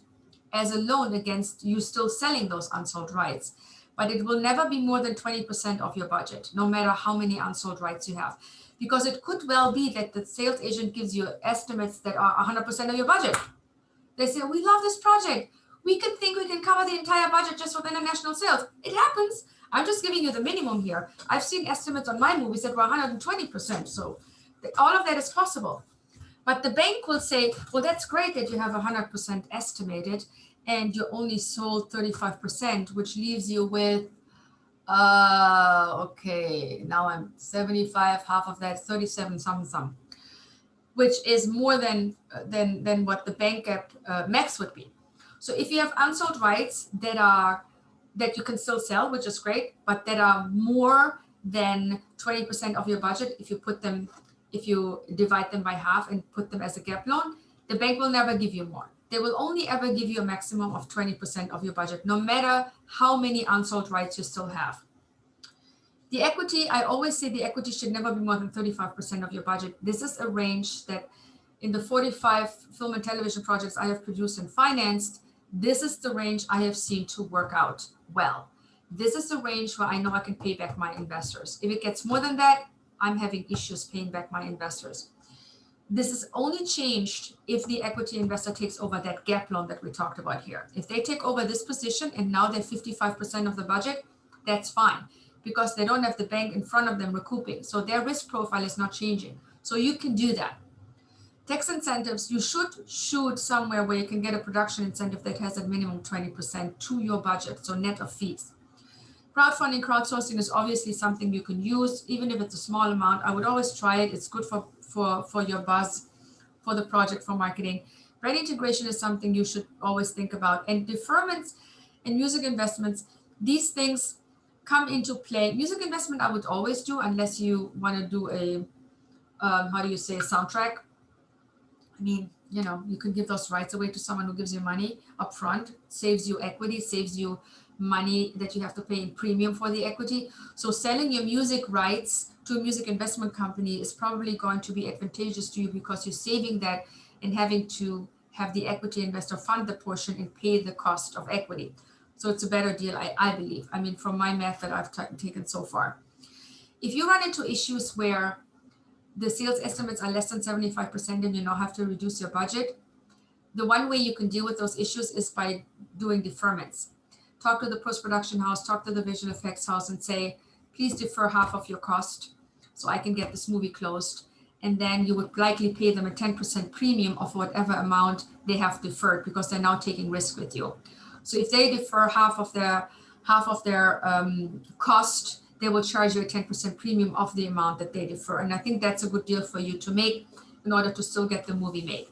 as a loan against you still selling those unsold rights. But it will never be more than 20% of your budget, no matter how many unsold rights you have. Because it could well be that the sales agent gives you estimates that are 100% of your budget. They say, we love this project. We can think we can cover the entire budget just with international sales. It happens. I'm just giving you the minimum here. I've seen estimates on my movies that were 120%. So all of that is possible. But the bank will say, well, that's great that you have 100% estimated and you only sold 35%, which leaves you with, okay, now I'm 75, half of that, 37 some, which is more than what the bank gap max would be. So if you have unsold rights that you can still sell, which is great, but that are more than 20% of your budget, if you divide them by half and put them as a gap loan, the bank will never give you more. They will only ever give you a maximum of 20% of your budget, no matter how many unsold rights you still have. The equity, I always say the equity should never be more than 35% of your budget. This is a range that in the 45 film and television projects I have produced and financed, this is the range I have seen to work out well. This is the range where I know I can pay back my investors. If it gets more than that, I'm having issues paying back my investors. This is only changed if the equity investor takes over that gap loan that we talked about here. If they take over this position and now they're 55% of the budget, that's fine because they don't have the bank in front of them recouping. So their risk profile is not changing. So you can do that. Tax incentives, you should shoot somewhere where you can get a production incentive that has a minimum 20% to your budget, so net of fees. Crowdfunding, crowdsourcing is obviously something you can use, even if it's a small amount. I would always try it. It's good for your buzz, for the project, for marketing. Brand integration is something you should always think about. And deferments and music investments, these things come into play. Music investment I would always do unless you want to do a, how do you say, a soundtrack. I mean, you know, you can give those rights away to someone who gives you money upfront, saves you equity, saves you money that you have to pay in premium for the equity. So selling your music rights to a music investment company is probably going to be advantageous to you because you're saving that and having to have the equity investor fund the portion and pay the cost of equity. So it's a better deal, I believe. I mean, from my math that I've taken so far. If you run into issues where the sales estimates are less than 75% and you now have to reduce your budget, the one way you can deal with those issues is by doing deferments. Talk to the post-production house, talk to the visual effects house and say, please defer half of your cost so I can get this movie closed. And then you would likely pay them a 10% premium of whatever amount they have deferred because they're now taking risk with you. So if they defer half of their cost, they will charge you a 10% premium of the amount that they defer. And I think that's a good deal for you to make in order to still get the movie made.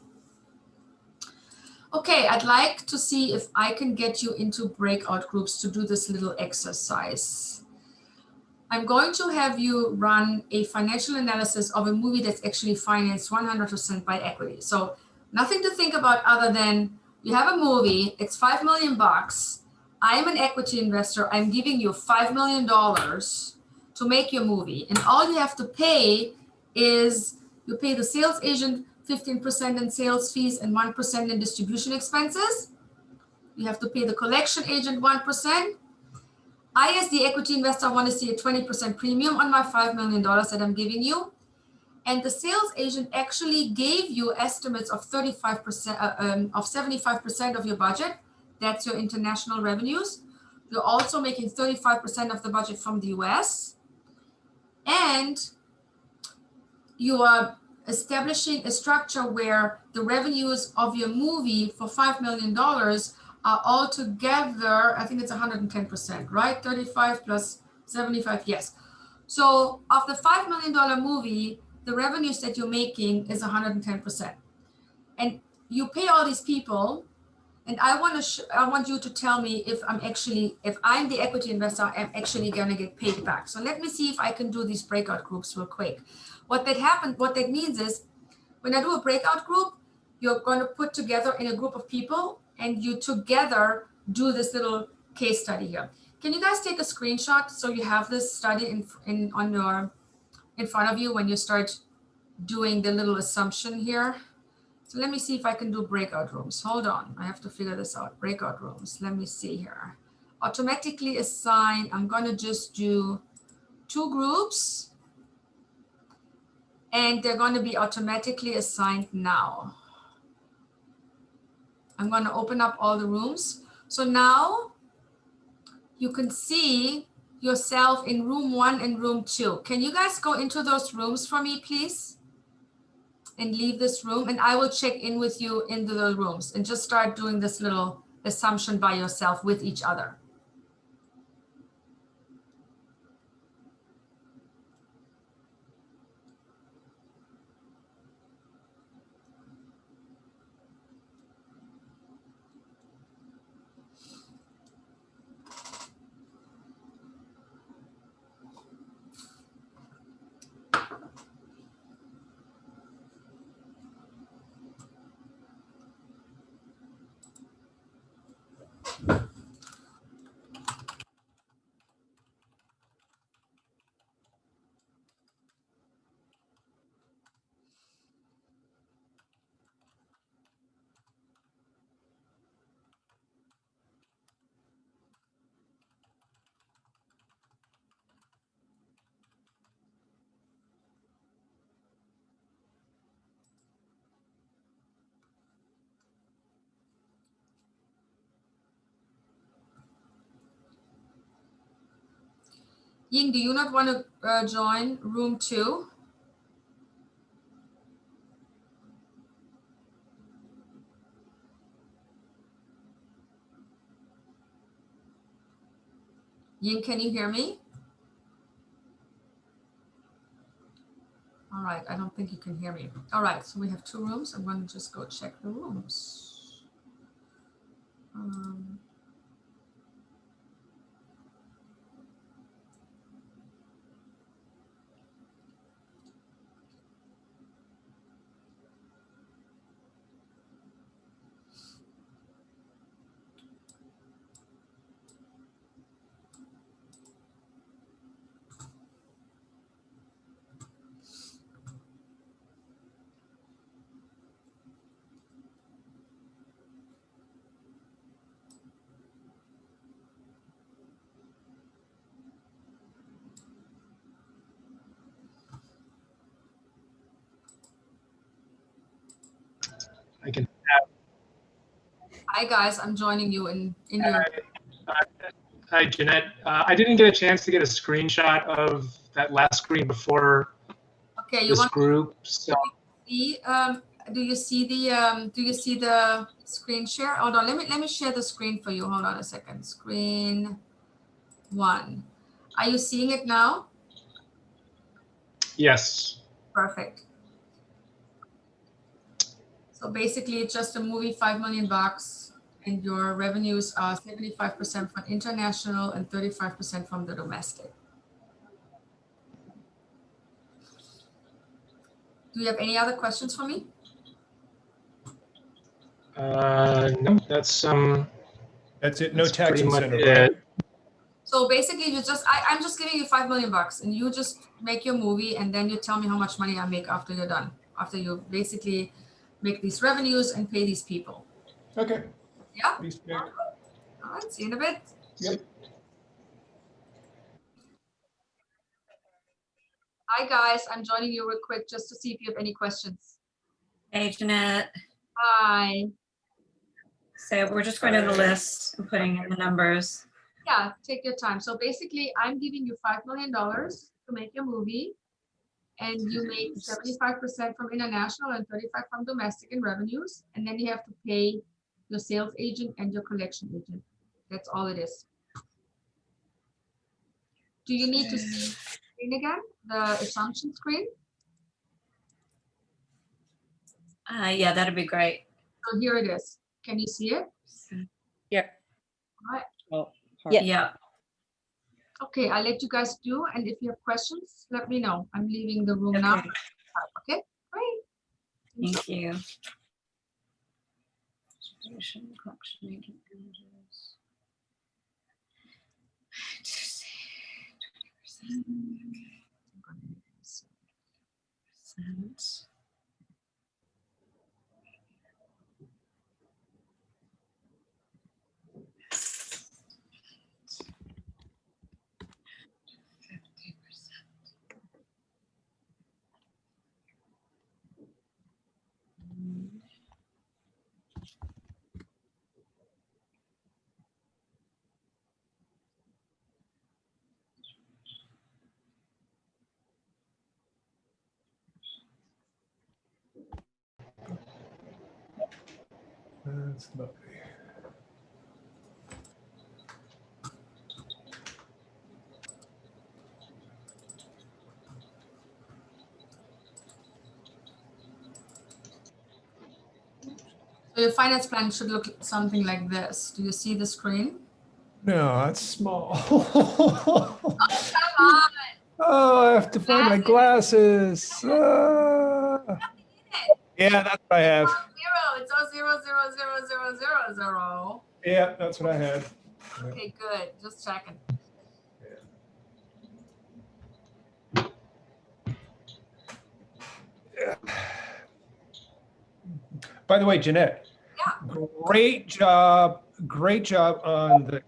Okay, I'd like to see if I can get you into breakout groups to do this little exercise. I'm going to have you run a financial analysis of a movie that's actually financed 100% by equity. So nothing to think about other than you have a movie, it's $5 million. I'm an equity investor. I'm giving you $5 million to make your movie. And all you have to pay is you pay the sales agent 15% in sales fees and 1% in distribution expenses. You have to pay the collection agent 1%. I, as the equity investor, want to see a 20% premium on my $5 million that I'm giving you. And the sales agent actually gave you estimates of 35%, of 75% of your budget. That's your international revenues. You're also making 35% of the budget from the US. And you are establishing a structure where the revenues of your movie for $5 million are all together, I think it's 110%, right? 35 plus 75, yes. So of the $5 million movie, the revenues that you're making is 110%. And you pay all these people, and I want you to tell me if I'm the equity investor, I'm actually gonna get paid back. So let me see if I can do these breakout groups real quick. What that means is when I do a breakout group, you're going to put together in a group of people and you together do this little case study here. Can you guys take a screenshot so you have this study in front of you when you start doing the little assumption here? So let me see if I can do breakout rooms. Hold on, I have to figure this out. Breakout rooms, let me see here. Automatically assign, I'm gonna just do 2 groups and they're gonna be automatically assigned now. I'm gonna open up all the rooms. So now you can see yourself in room 1 and room 2. Can you guys go into those rooms for me, please? And leave this room and I will check in with you into the rooms and just start doing this little assumption by yourself with each other. Ying, do you not want to join room 2? Ying, can you hear me? All right, I don't think you can hear me. All right, so we have 2 rooms. I'm going to just go check the rooms.
I can.
Hi guys, I'm joining you in your.
Hi, Jeanette. I didn't get a chance to get a screenshot of that last screen before
Okay, you
this
want
group. So
to see? Do you see the screen share? Hold on, let me share the screen for you. Hold on a second. Screen 1. Are you seeing it now?
yes.
Perfect. So basically, it's just a movie, $5 million, and your revenues are 75% from international and 35% from the domestic. Do you have any other questions for me?
No, that's
That's it. No
that's
tax
pretty much
incentive,
it.
right?
So basically, I'm just giving you $5 million, and you just make your movie, and then you tell me how much money I make after you're done. After you basically make these revenues and pay these people.
Okay.
Yeah.
Peace, Nick.
All right. See you in a bit.
Yep.
Hi guys, I'm joining you real quick just to see if you have any questions.
Hey, Jeanette.
Hi.
So we're just going to the list and putting in the numbers.
Yeah, take your time. So basically, I'm giving you $5 million to make your movie, and you make 75% from international and 35% from domestic in revenues, and then you have to pay your sales agent and your collection agent. That's all it is. Do you need to see the screen again, the assumption screen?
Yeah, that'd be great.
So here it is. Can you see it?
Yeah.
All right.
Well,
Yeah.
Okay, I'll let you guys do, and if you have questions, let me know. I'm leaving the room now.
Okay.
Okay, great.
Thank you. Distribution, collection agent, images. 20%.
That's lovely.
So your finance plan should look something like this. Do you see the screen?
No, that's small.
Come on.
Oh, I have to find my glasses. Yeah, that's what I have.
Zero. It's all 0, 0, 0, 0, 0, 0, 0.
Yeah, that's what I had.
Okay, good. Just checking.
Yeah. By the way, Jeanette,
Yeah.
great job on the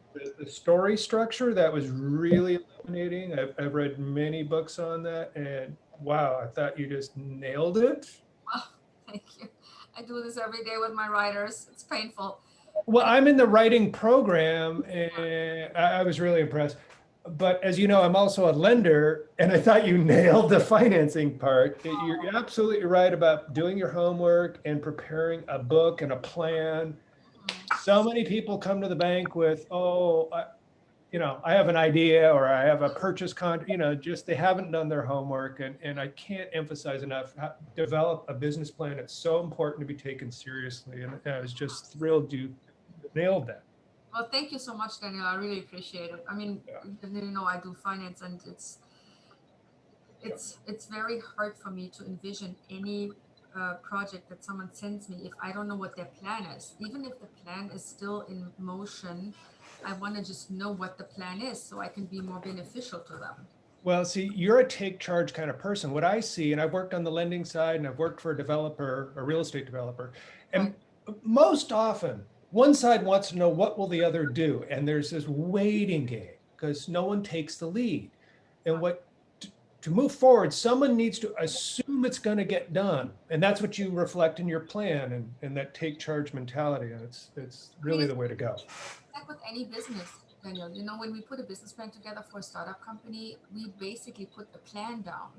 story structure. That was really illuminating. I've read many books on that, and wow, I thought you just nailed it.
Oh, thank you. I do this every day with my writers. It's painful.
Well, I'm in the writing program, and I was really impressed. But as you know, I'm also a lender, and I thought you nailed the financing part. You're absolutely right about doing your homework and preparing a book and a plan. So many people come to the bank with, oh, I have an idea, or I have a purchase just they haven't done their homework. And I can't emphasize enough, develop a business plan. It's so important to be taken seriously. And I was just thrilled you nailed that.
Well, thank you so much, Daniel. I really appreciate it. I mean, I do finance, and it's very hard for me to envision any project that someone sends me if I don't know what their plan is. Even if the plan is still in motion, I want to just know what the plan is so I can be more beneficial to them.
Well, see, you're a take charge kind of person. What I see, and I've worked on the lending side, and I've worked for a developer, a real estate developer, and most often one side wants to know what will the other do, and there's this waiting game because no one takes the lead. And to move forward, someone needs to assume it's going to get done, and that's what you reflect in your plan, and that take charge mentality. And it's really the way to go.
Like with any business, Daniel, when we put a business plan together for a startup company, we basically put the plan down.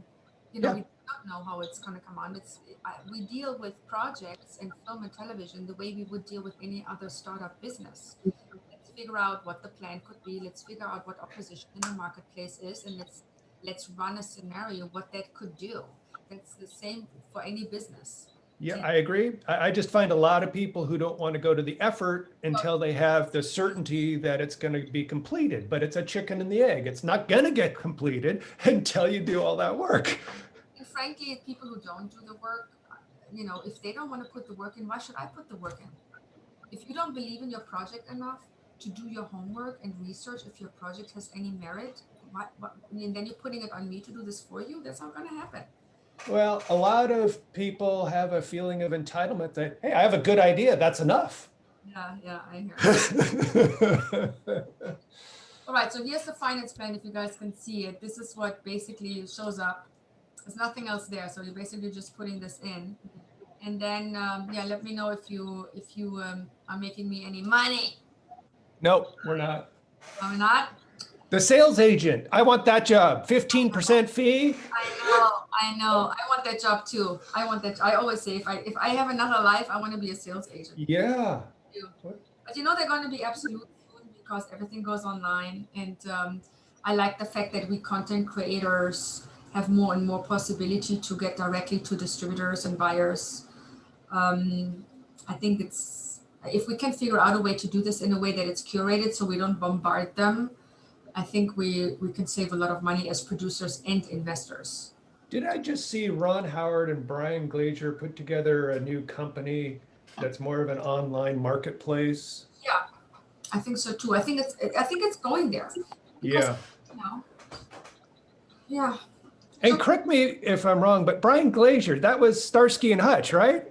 We don't know how it's going to come on. We deal with projects and film and television the way we would deal with any other startup business. Let's figure out what the plan could be. Let's figure out what our position in the marketplace is, and let's run a scenario what that could do. That's the same for any business.
Yeah, I agree. I just find a lot of people who don't want to go to the effort until they have the certainty that it's going to be completed, but it's a chicken and the egg. It's not going to get completed until you do all that work.
And frankly, people who don't do the work, if they don't want to put the work in, why should I put the work in? If you don't believe in your project enough to do your homework and research if your project has any merit, and then you're putting it on me to do this for you, that's not going to happen.
Well, a lot of people have a feeling of entitlement that, hey, I have a good idea. That's enough.
Yeah, I hear you. All right, so here's the finance plan. If you guys can see it, this is what basically shows up. There's nothing else there. So you're basically just putting this in. And then, let me know if you are making me any money.
Nope, we're not.
Are we not?
The sales agent, I want that job. 15% fee.
I know. I want that job too. I want that. I always say if I have another life, I want to be a sales agent.
Yeah.
But they're going to be absolute soon because everything goes online, and I like the fact that we content creators have more and more possibility to get directly to distributors and buyers. I think if we can figure out a way to do this in a way that it's curated so we don't bombard them, I think we can save a lot of money as producers and investors.
Did I just see Ron Howard and Brian Glazier put together a new company that's more of an online marketplace?
Yeah, I think so too. I think it's going there. Because, yeah.
And correct me if I'm wrong, but Brian Glazier, that was Starsky and Hutch, right?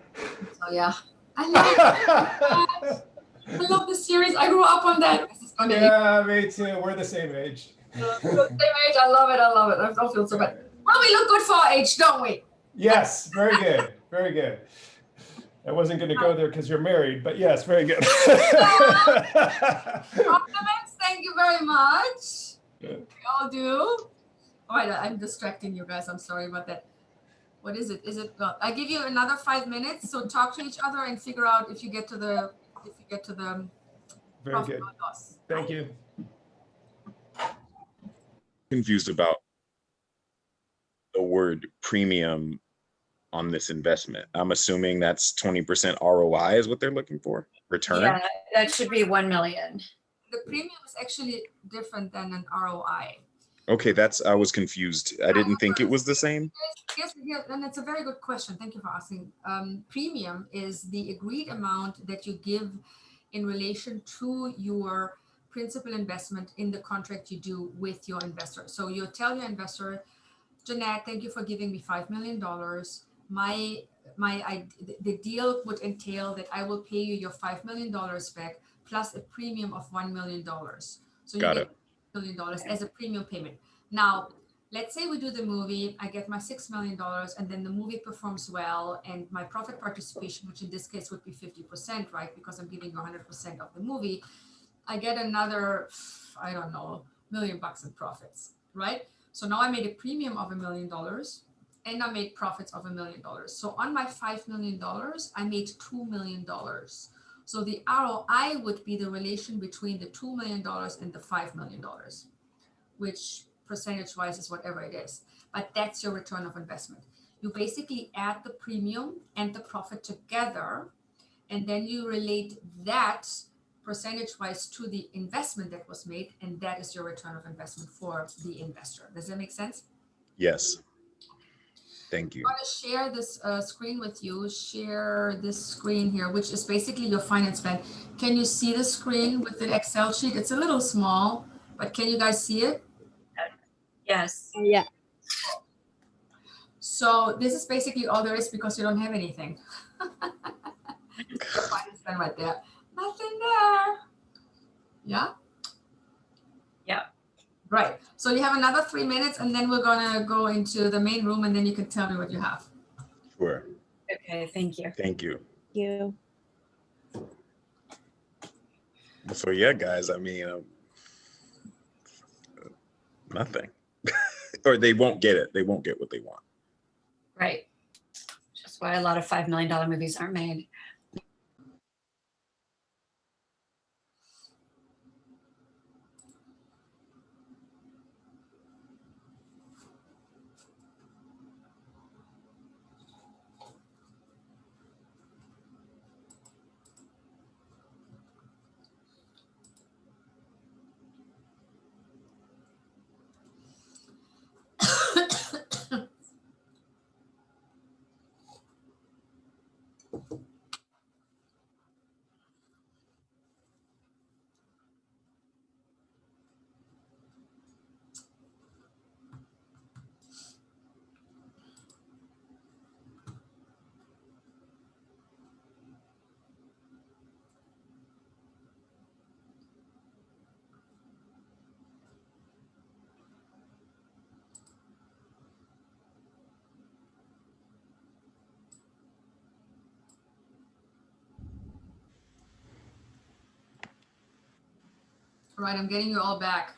Oh yeah, I love it. I love the series. I grew up on that.
Yeah, me too. We're the same age.
Same age. I love it. I don't feel so bad. Well, we look good for our age, don't we?
Yes, very good. Very good. I wasn't going to go there because you're married, but yes, very good.
Compliments. Thank you very much. We all do. All right, I'm distracting you guys. I'm sorry about that. What is it? I give you another 5 minutes. So talk to each other and figure out if you get to the
very good.
Loss.
Thank you.
Confused about the word premium on this investment. I'm assuming that's 20% ROI is what they're looking for, return?
Yeah, that should be 1 million.
The premium is actually different than an ROI.
Okay, I was confused. I didn't think it was the same.
Yes, and it's a very good question. Thank you for asking. Premium is the agreed amount that you give in relation to your principal investment in the contract you do with your investor. So you tell your investor, Jeanette, thank you for giving me $5 million. The deal would entail that I will pay you your $5 million back plus a premium of $1 million. So you get $1 million as a premium payment. Now, let's say we do the movie, I get my $6 million, and then the movie performs well, and my profit participation, which in this case would be 50%, right? Because I'm giving you 100% of the movie. I get another, I don't know, million bucks in profits, right? So now I made a premium of $1 million and I made profits of $1 million. So on my $5 million, I made $2 million. So the ROI would be the relation between the $2 million and the $5 million, which percentage-wise is whatever it is. But that's your return of investment. You basically add the premium and the profit together, and then you relate that percentage-wise to the investment that was made, and that is your return of investment for the investor. Does that make sense?
Yes. Thank you.
I want to share this screen with you. Share this screen here, which is basically your finance plan. Can you see the screen with the Excel sheet? It's a little small, but can you guys see it?
Yes.
Yeah.
So this is basically all there is because you don't have anything. Your finance plan right there. Nothing there. Yeah?
Yeah.
Right. So you have another 3 minutes and then we're gonna go into the main room and then you can tell me what you have.
Sure.
Okay, thank you.
Thank you.
You.
So yeah, guys, I mean, nothing. Or they won't get it. They won't get what they want.
Right. That's why a lot of $5 million movies aren't made.
All right, I'm getting you all back.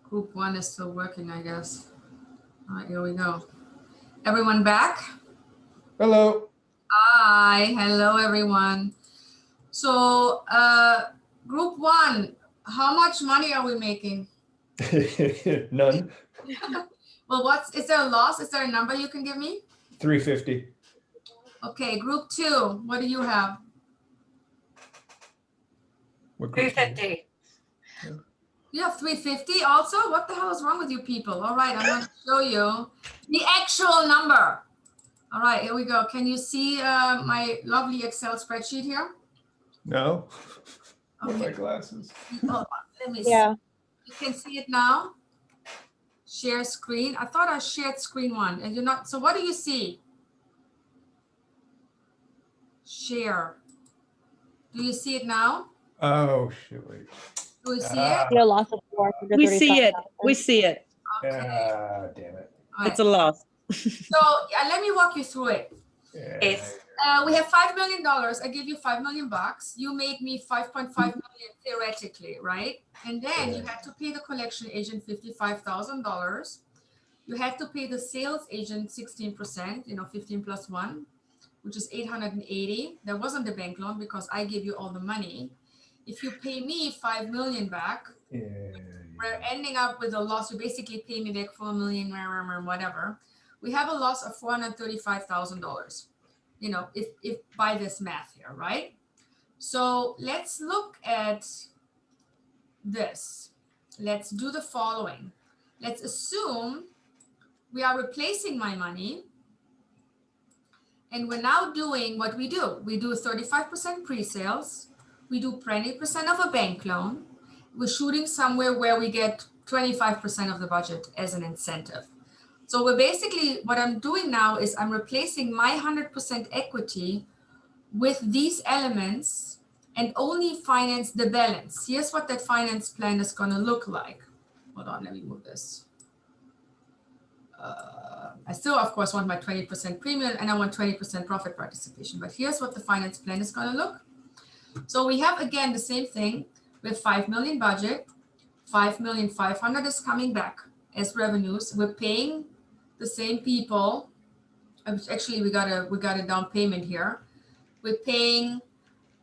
Group one is still working, I guess. All right, here we go. Everyone back?
Hello.
Hi, hello everyone. So group one, how much money are we making?
None.
Well, is there a loss? Is there a number you can give me?
350.
Okay, group two, what do you have?
What group?
350.
You have 350 also? What the hell is wrong with you people? All right, I'm going to show you the actual number. All right, here we go. Can you see my lovely Excel spreadsheet here?
No. With my
Okay.
glasses.
Oh, let me see.
Yeah.
You can see it now. Share screen. I thought I shared screen one and you're not. So what do you see? Share. Do you see it now?
Oh, shit, wait.
Do you see
Ah.
it?
Still loss of
We see it.
435,000.
We see it.
Okay.
Ah, damn it.
All right.
It's a loss.
So let me walk you through it.
Yeah.
It's
We have $5 million. I give you $5 million bucks. You made me 5.5 million theoretically, right? And then you had to pay the collection agent $55,000. You had to pay the sales agent 16%, 15 plus 1, which is 880. That wasn't the bank loan because I gave you all the money. If you pay me 5 million back,
Yeah.
we're ending up with a loss. You basically pay me back 4 million, whatever. We have a loss of $435,000. If by this math here, right? So let's look at this. let's do the following. Let's assume we are replacing my money. And we're now doing what we do. We do 35% pre-sales. We do 20% of a bank loan. We're shooting somewhere where we get 25% of the budget as an incentive. So we're basically, what I'm doing now is I'm replacing my 100% equity with these elements and only finance the balance. Here's what that finance plan is going to look like. Hold on, let me move this. I still, of course, want my 20% premium and I want 20% profit participation. But here's what the finance plan is going to look. So we have, again, the same thing. We have 5 million budget. 5,500,000 is coming back as revenues. We're paying the same people. Actually, we got a down payment here. We're paying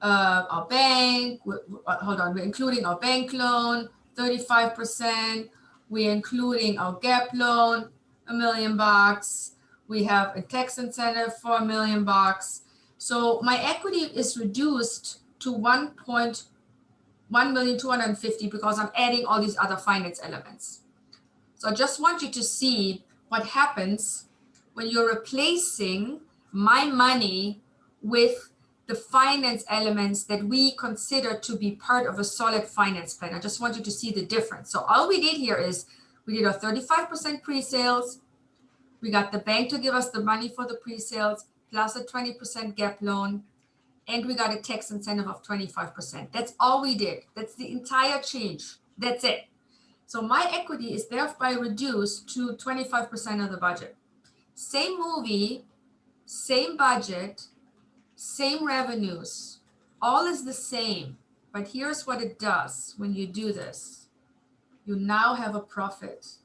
our bank. Hold on. We're including our bank loan, 35%. We're including our gap loan, $1 million. We have a tax incentive for $1 million. So my equity is reduced to 1,250,000 because I'm adding all these other finance elements. So I just want you to see what happens when you're replacing my money with the finance elements that we consider to be part of a solid finance plan. I just want you to see the difference. So all we did here is we did our 35% pre-sales. We got the bank to give us the money for the pre-sales plus a 20% gap loan. And we got a tax incentive of 25%. That's all we did. That's the entire change. That's it. So my equity is thereby reduced to 25% of the budget. Same movie, same budget, same revenues. All is the same. But here's what it does when you do this. You now have a profit.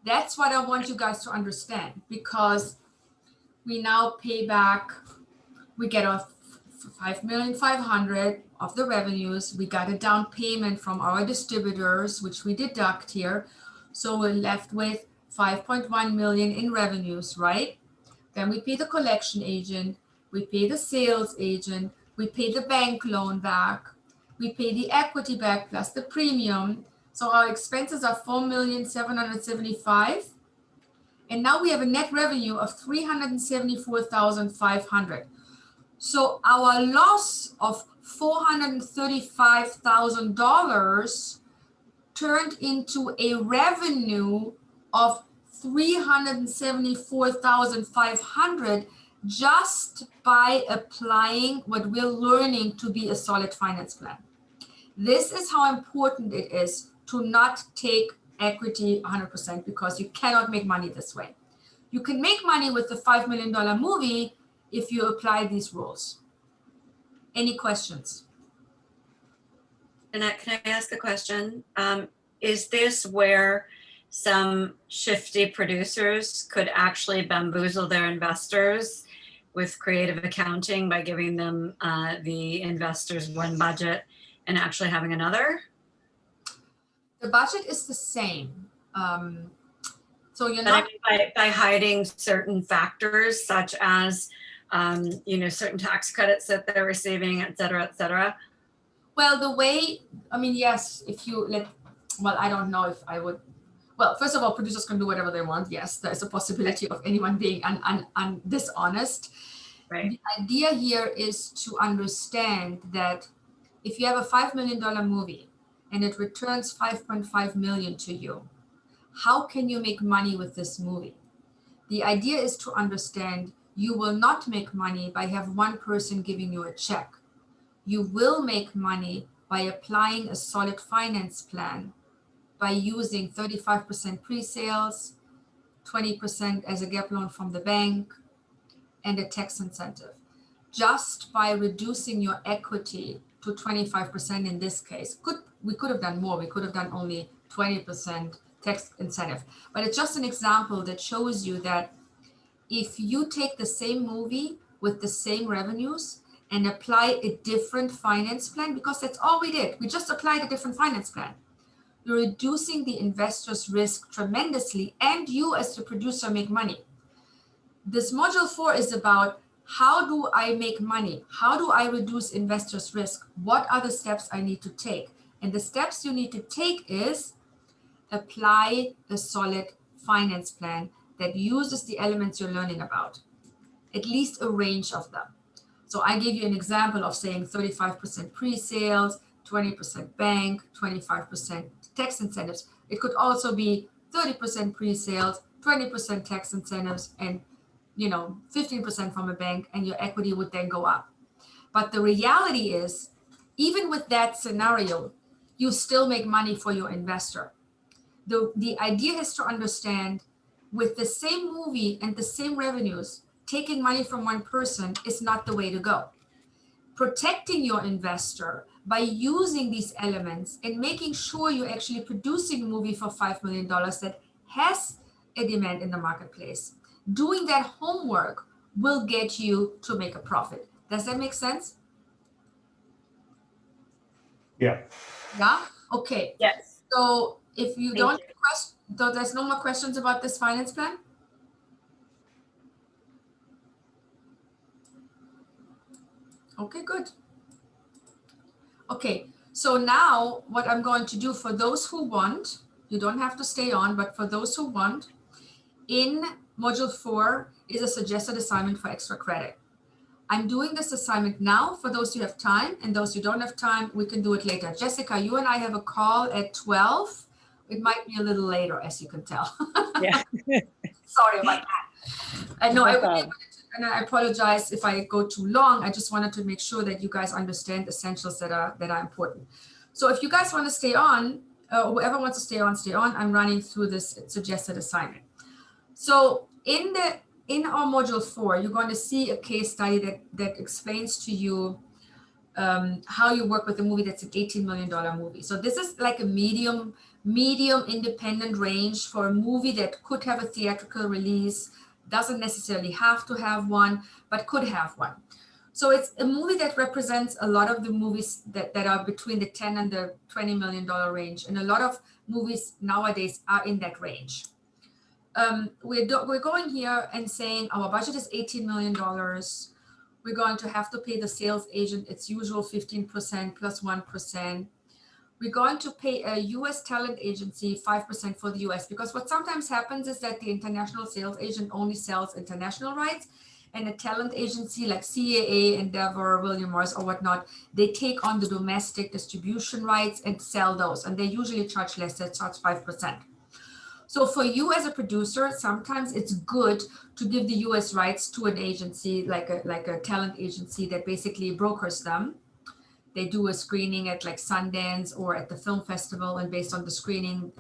That's what I want you guys to understand, because we now pay back. We get our 5,500,000 of the revenues. We got a down payment from our distributors, which we deduct here. So we're left with 5.1 million in revenues, right? Then we pay the collection agent. We pay the sales agent. We pay the bank loan back. We pay the equity back plus the premium. So our expenses are 4,775,000. And now we have a net revenue of 374,500. So our loss of $435,000 turned into a revenue of 374,500 just by applying what we're learning to be a solid finance plan. This is how important it is to not take equity 100% because you cannot make money this way. You can make money with the $5 million movie if you apply these rules. Any questions?
Jeanette, can I ask a question? Is this where some shifty producers could actually bamboozle their investors with creative accounting by giving them the investors one budget and actually having another?
The budget is the same. So you're
but
not
I mean by hiding certain factors such as certain tax credits that they're receiving, et cetera, et cetera.
Well, the way, I mean, yes, if you I don't know if I would. Well, first of all, producers can do whatever they want. Yes, there's a possibility of anyone being dishonest.
Right.
The idea here is to understand that if you have a $5 million movie and it returns 5.5 million to you, how can you make money with this movie? The idea is to understand you will not make money by have one person giving you a check. You will make money by applying a solid finance plan, by using 35% pre-sales, 20% as a gap loan from the bank, and a tax incentive. Just by reducing your equity to 25% in this case, we could have done more. We could have done only 20% tax incentive. But it's just an example that shows you that if you take the same movie with the same revenues and apply a different finance plan, because that's all we did. We just applied a different finance plan. You're reducing the investor's risk tremendously, and you as the producer make money. This module 4 is about how do I make money? How do I reduce investors' risk? What are the steps I need to take? And the steps you need to take is apply a solid finance plan that uses the elements you're learning about, at least a range of them. So I gave you an example of saying 35% pre-sales, 20% bank, 25% tax incentives. It could also be 30% pre-sales, 20% tax incentives, and 15% from a bank, and your equity would then go up. But the reality is, even with that scenario, you still make money for your investor. The idea is to understand, with the same movie and the same revenues, taking money from one person is not the way to go. Protecting your investor by using these elements and making sure you're actually producing a movie for $5 million that has a demand in the marketplace. Doing that homework will get you to make a profit. Does that make sense?
Yeah.
Yeah? Okay.
Yes.
So if you
Thank
don't
you.
though there's no more questions about this finance plan? Okay, good. Okay, so now what I'm going to do for those who want, you don't have to stay on, but for those who want, in module 4 is a suggested assignment for extra credit. I'm doing this assignment now for those who have time, and those who don't have time, we can do it later. Jessica, you and I have a call at 12. It might be a little later, as you can tell.
Yeah.
Sorry about that. No, and I apologize if I go too long. I just wanted to make sure that you guys understand essentials that are important. So if you guys want to stay on, whoever wants to stay on, stay on. I'm running through this suggested assignment. So in our module 4, you're going to see a case study that explains to you how you work with a movie that's an $18 million movie. So this is like a medium independent range for a movie that could have a theatrical release, doesn't necessarily have to have one, but could have one. So it's a movie that represents a lot of the movies that are between the 10 and the $20 million range. And a lot of movies nowadays are in that range. We're going here and saying our budget is $18 million. We're going to have to pay the sales agent its usual 15% plus 1%. We're going to pay a US talent agency 5% for the US, because what sometimes happens is that the international sales agent only sells international rights, and a talent agency like CAA, Endeavor, William Morris or whatnot, they take on the domestic distribution rights and sell those, and they usually charge less, they charge 5%. So for you as a producer, sometimes it's good to give the US rights to an agency like a talent agency that basically brokers them. They do a screening at like Sundance or at the film festival, and based on the screening,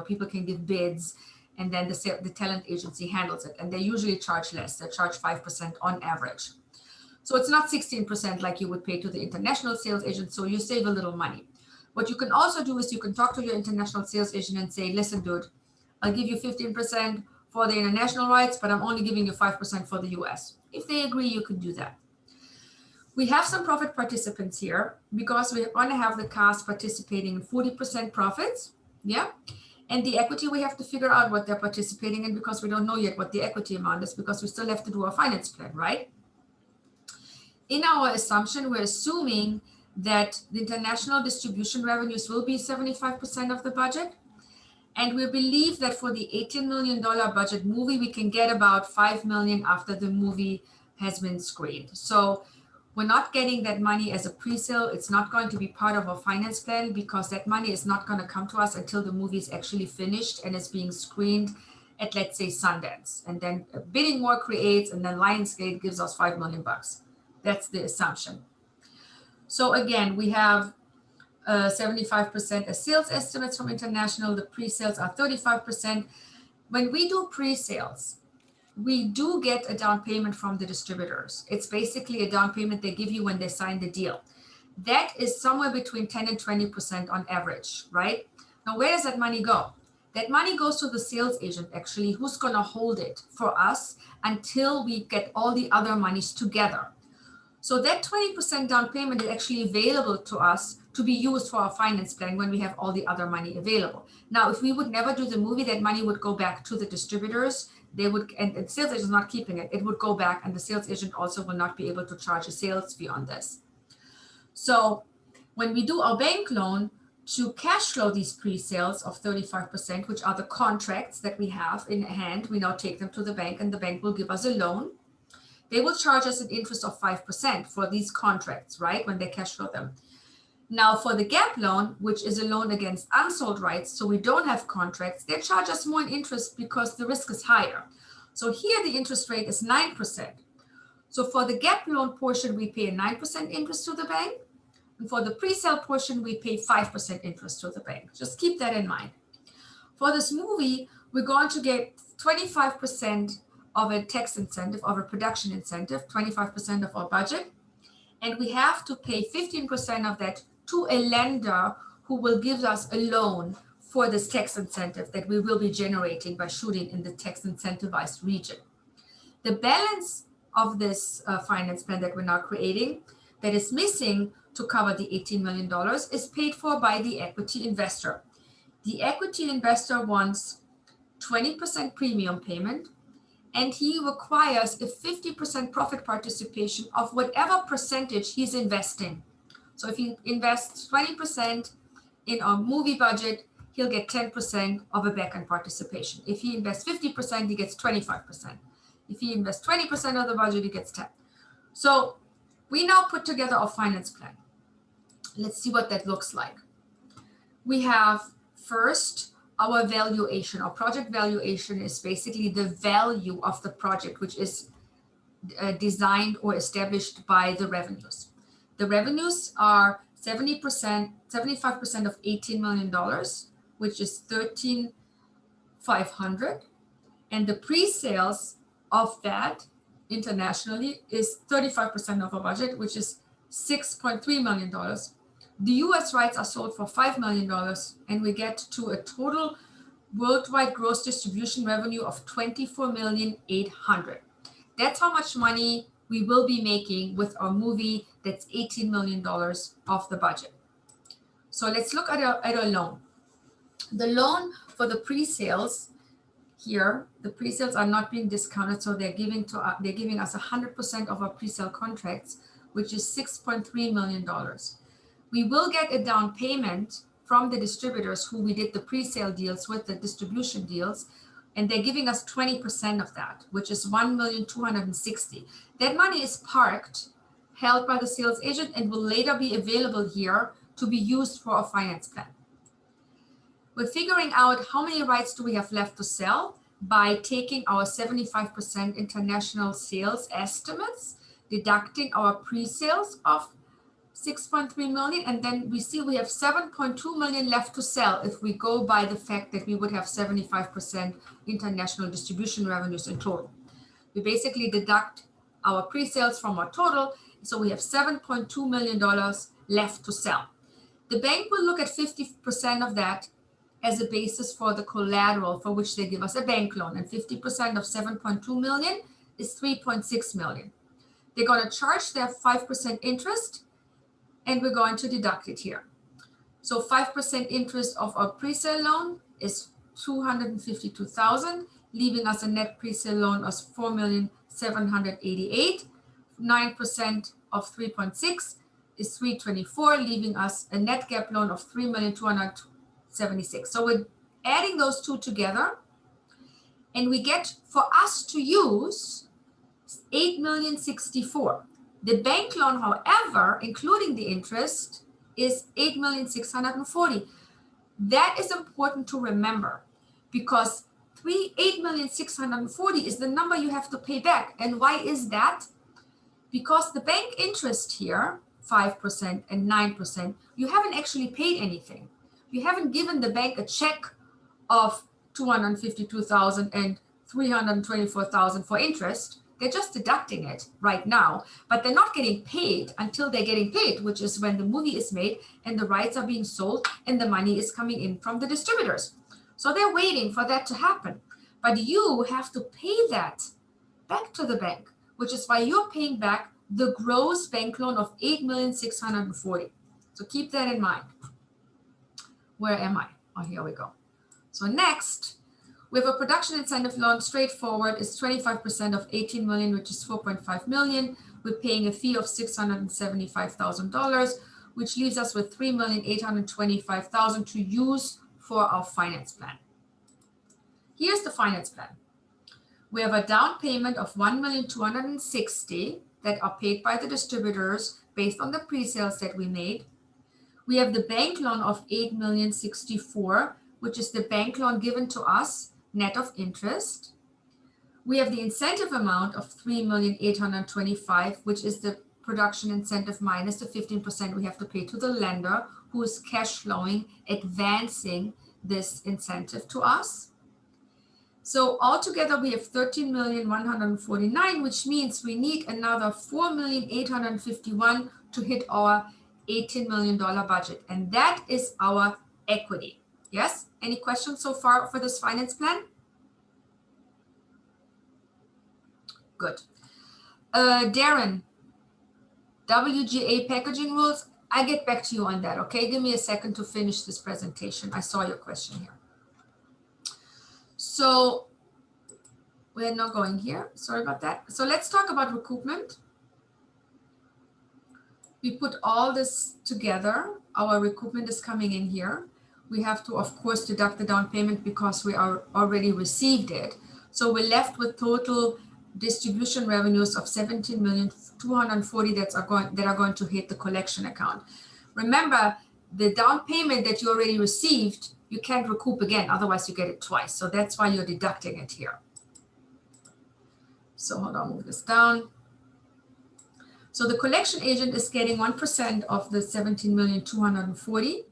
people can give bids, and then the talent agency handles it. And they usually charge less. They charge 5% on average. So it's not 16% like you would pay to the international sales agent. So you save a little money. What you can also do is you can talk to your international sales agent and say, listen, dude, I'll give you 15% for the international rights, but I'm only giving you 5% for the US. If they agree, you can do that. We have some profit participants here because we want to have the cast participating in 40% profits. Yeah. And the equity, we have to figure out what they're participating in, because we don't know yet what the equity amount is, because we still have to do our finance plan, right? In our assumption, we're assuming that the international distribution revenues will be 75% of the budget. And we believe that for the $18 million budget movie, we can get about $5 million after the movie has been screened. So we're not getting that money as a pre-sale. It's not going to be part of our finance plan, because that money is not going to come to us until the movie is actually finished and is being screened at, let's say, Sundance. And then a bidding war creates, and then Lionsgate gives us $5 million. That's the assumption. So again, we have 75% as sales estimates from international. The pre-sales are 35%. When we do pre-sales, we do get a down payment from the distributors. It's basically a down payment they give you when they sign the deal. That is somewhere between 10 and 20% on average, right? Now, where does that money go? That money goes to the sales agent, actually, who's going to hold it for us until we get all the other monies together. So that 20% down payment is actually available to us to be used for our finance plan when we have all the other money available. Now, if we would never do the movie, that money would go back to the distributors. They would, and the sales agent is not keeping it. It would go back, and the sales agent also will not be able to charge a sales fee on this. So when we do our bank loan, to cash flow these pre-sales of 35%, which are the contracts that we have in hand. We now take them to the bank and the bank will give us a loan. They will charge us an interest of 5% for these contracts, right? When they cash flow them. Now for the gap loan, which is a loan against unsold rights, so we don't have contracts, they charge us more in interest because the risk is higher. So here the interest rate is 9%. So for the gap loan portion, we pay a 9% interest to the bank. And for the pre-sale portion, we pay 5% interest to the bank. Just keep that in mind. For this movie, we're going to get 25% of a tax incentive, of a production incentive, 25% of our budget. And we have to pay 15% of that to a lender who will give us a loan for this tax incentive that we will be generating by shooting in the tax incentivized region. The balance of this finance plan that we're now creating that is missing to cover the $18 million is paid for by the equity investor. The equity investor wants 20% premium payment, and he requires a 50% profit participation of whatever percentage he's investing. So if he invests 20% in our movie budget, he'll get 10% of a back-end participation. If he invests 50%, he gets 25%. If he invests 20% of the budget, he gets 10. So we now put together our finance plan. Let's see what that looks like. We have first our valuation. Our project valuation is basically the value of the project, which is designed or established by the revenues. The revenues are 75% of $18 million, which is $13,500. And the pre-sales of that internationally is 35% of our budget, which is $6.3 million. The US rights are sold for $5 million, and we get to a total worldwide gross distribution revenue of $24,800,000. That's how much money we will be making with our movie that's $18 million off the budget. So let's look at a loan. The loan for the pre-sales here, the pre-sales are not being discounted, so they're giving us 100% of our pre-sale contracts, which is $6.3 million. We will get a down payment from the distributors who we did the pre-sale deals with, the distribution deals, and they're giving us 20% of that, which is $1,260,000. That money is parked, held by the sales agent, and will later be available here to be used for a finance plan. We're figuring out how many rights do we have left to sell by taking our 75% international sales estimates, deducting our pre-sales of 6.3 million, and then we see we have 7.2 million left to sell if we go by the fact that we would have 75% international distribution revenues in total. We basically deduct our pre-sales from our total, so we have $7.2 million left to sell. The bank will look at 50% of that as a basis for the collateral for which they give us a bank loan, and 50% of 7.2 million is 3.6 million. They're going to charge their 5% interest, and we're going to deduct it here. So 5% interest of our pre-sale loan is $252,000, leaving us a net pre-sale loan of $4,788,000. 9% of 3.6 is $324,000, leaving us a net gap loan of $3,276,000. So we're adding those two together, and we get, for us to use, $8,064,000. The bank loan, however, including the interest, is $8,640,000. That is important to remember, because $8,640,000 is the number you have to pay back. And why is that? Because the bank interest here, 5% and 9%, you haven't actually paid anything. You haven't given the bank a check of $252,000 and $324,000 for interest. They're just deducting it right now, but they're not getting paid until they're getting paid, which is when the movie is made and the rights are being sold and the money is coming in from the distributors. So they're waiting for that to happen. But you have to pay that back to the bank, which is why you're paying back the gross bank loan of $8,640,000. So keep that in mind. Where am I? Oh, here we go. So next, we have a production incentive loan. Straightforward is 25% of 18 million, which is 4.5 million. We're paying a fee of $675,000. which leaves us with 3,825,000 to use for our finance plan. Here's the finance plan. We have a down payment of 1,260,000 that are paid by the distributors based on the pre-sales that we made. We have the bank loan of 8,064,000, which is the bank loan given to us net of interest. We have the incentive amount of 3,825,000, which is the production incentive minus the 15% we have to pay to the lender, who is cash flowing, advancing this incentive to us. So altogether we have 13,149,000, which means we need another 4,851,000 to hit our $18 million budget. And that is our equity. Yes? Any questions so far for this finance plan? Good. Darren, WGA packaging rules, I get back to you on that, okay? Give me a second to finish this presentation. I saw your question here. So we're not going here. Sorry about that. So let's talk about recoupment. We put all this together. Our recoupment is coming in here. We have to, of course, deduct the down payment because we are already received it. So we're left with total distribution revenues of 17,240,000 that are going to hit the collection account. Remember, the down payment that you already received, you can't recoup again, otherwise you get it twice. So that's why you're deducting it here. So hold on, move this down. So the collection agent is getting 1% of the 17,240,000.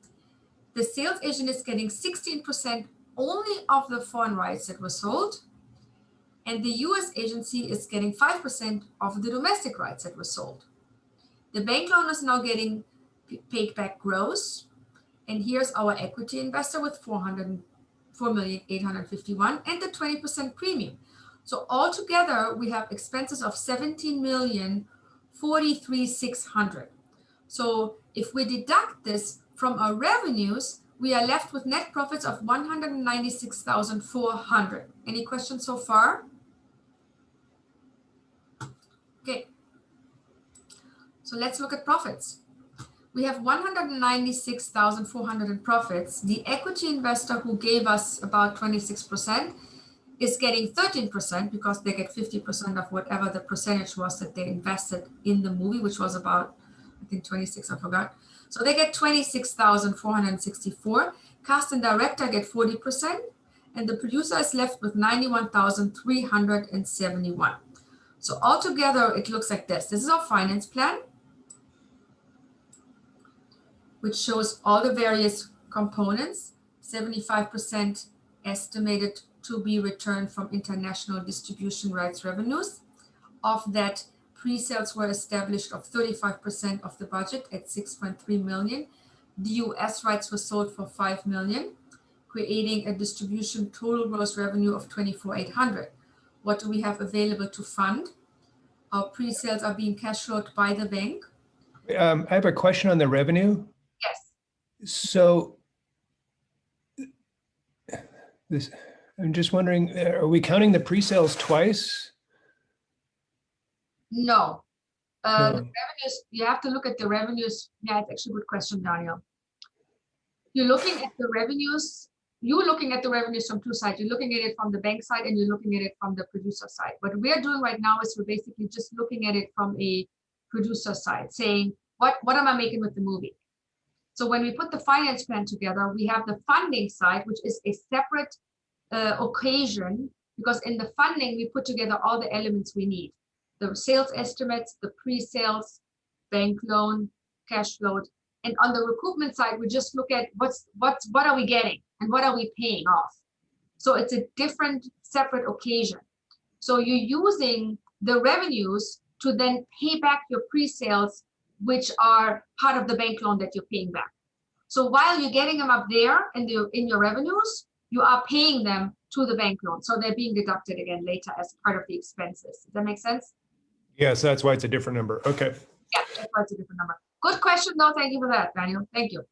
The sales agent is getting 16% only of the foreign rights that were sold. And the US agency is getting 5% of the domestic rights that were sold. The bank loan is now getting paid back gross. And here's our equity investor with 4,851,000 and the 20% premium. So altogether, we have expenses of 17,043,600. So if we deduct this from our revenues, we are left with net profits of 196,400. Any questions so far? Okay. So let's look at profits. We have 196,400 in profits. The equity investor who gave us about 26% is getting 13% because they get 50% of whatever the percentage was that they invested in the movie, which was about, I think 26, I forgot. So they get 26,464. Cast and director get 40%, and the producer is left with 91,371. So altogether, it looks like this. This is our finance plan, which shows all the various components, 75% estimated to be returned from international distribution rights revenues. Of that, pre-sales were established of 35% of the budget at 6.3 million. The US rights were sold for 5 million, creating a distribution total gross revenue of 24,800. What do we have available to fund? Our pre-sales are being cash flowed by the bank.
I have a question on the revenue.
Yes.
So I'm just wondering, are we counting the pre-sales twice?
No.
No.
The revenues, you have to look at the revenues. Yeah, it's actually a good question, Daniel. You're looking at the revenues. You're looking at the revenues from two sides. You're looking at it from the bank side and you're looking at it from the producer side. What we're doing right now is we're basically just looking at it from a producer side, saying, what am I making with the movie? So when we put the finance plan together, we have the funding side, which is a separate occasion, because in the funding, we put together all the elements we need. The sales estimates, the pre-sales, bank loan, cash flow. And on the recoupment side, we just look at what are we getting and what are we paying off. So it's a different separate occasion. So you're using the revenues to then pay back your pre-sales, which are part of the bank loan that you're paying back. So while you're getting them up there in your revenues, you are paying them to the bank loan. So they're being deducted again later as part of the expenses. Does that make sense?
Yes, that's why it's a different number. Okay.
Yeah, that's why it's a different number. Good question, though. Thank you for that, Daniel. Thank you.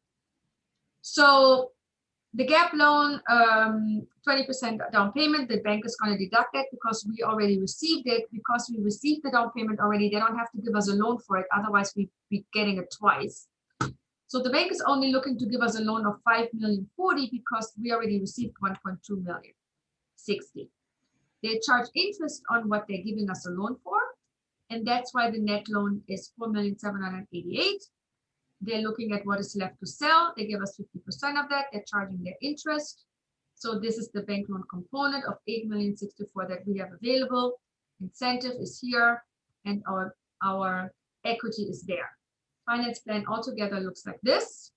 So the gap loan, 20% down payment, the bank is going to deduct it because we already received it. Because we received the down payment already, they don't have to give us a loan for it. Otherwise, we'd be getting it twice. So the bank is only looking to give us a loan of 5,040,000 because we already received 1.2 million, 60. They charge interest on what they're giving us a loan for. And that's why the net loan is 4,788,000. They're looking at what is left to sell. They give us 50% of that. They're charging their interest. So this is the bank loan component of 8,064,000 that we have available. Incentive is here, and our equity is there. Finance plan altogether looks like this,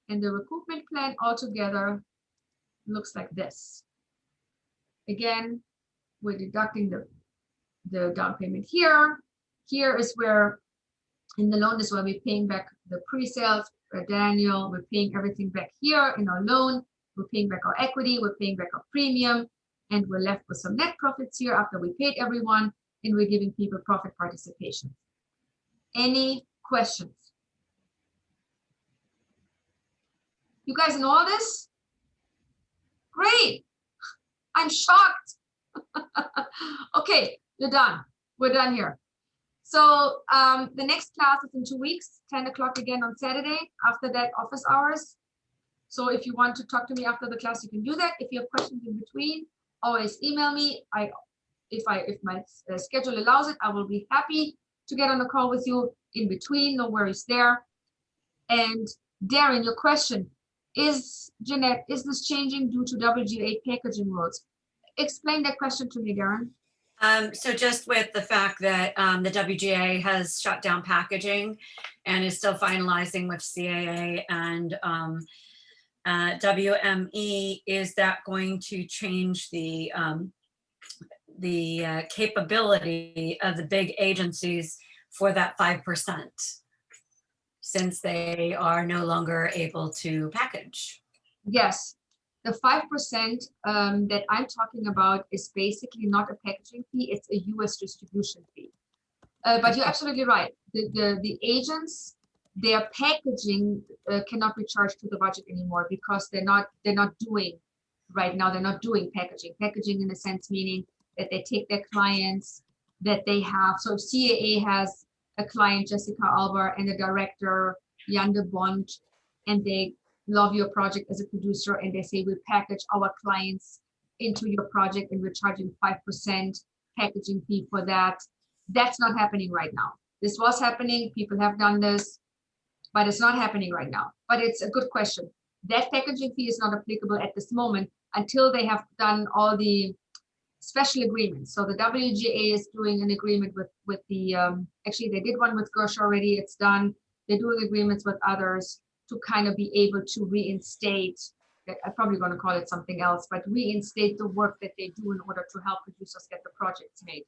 and the recoupment plan altogether looks like this. Again, we're deducting the down payment here. Here is where, in the loan is where we're paying back the pre-sales. Daniel, we're paying everything back here in our loan. We're paying back our equity, we're paying back our premium, and we're left with some net profits here after we paid everyone, and we're giving people profit participation. Any questions? You guys know all this? Great. I'm shocked. Okay, you're done. We're done here. So the next class is in 2 weeks, 10 o'clock again on Saturday. After that, office hours. So if you want to talk to me after the class, you can do that. If you have questions in between, always email me. If my schedule allows it, I will be happy to get on the call with you in between. No worries there. And Darren, your question is, Jeanette, is this changing due to WGA packaging rules? Explain that question to me, Darren.
So just with the fact that the WGA has shut down packaging and is still finalizing with CAA and WME, is that going to change the capability of the big agencies for that 5%, since they are no longer able to package?
Yes, the 5% that I'm talking about is basically not a packaging fee, it's a US distribution fee. But you're absolutely right. The agents, their packaging cannot be charged to the budget anymore because they're not doing right now. They're not doing packaging. Packaging in a sense meaning that they take their clients that they have. So if CAA has a client, Jessica Alber, and a director, Jan de Bond, and they love your project as a producer, and they say we package our clients into your project and we're charging 5% packaging fee for that. That's not happening right now. This was happening. People have done this, but it's not happening right now. But it's a good question. That packaging fee is not applicable at this moment until they have done all the special agreements. So the WGA is doing an agreement with the, actually they did one with Gersh already, it's done. They're doing agreements with others to kind of be able to reinstate, I'm probably going to call it something else, but reinstate the work that they do in order to help producers get the projects made.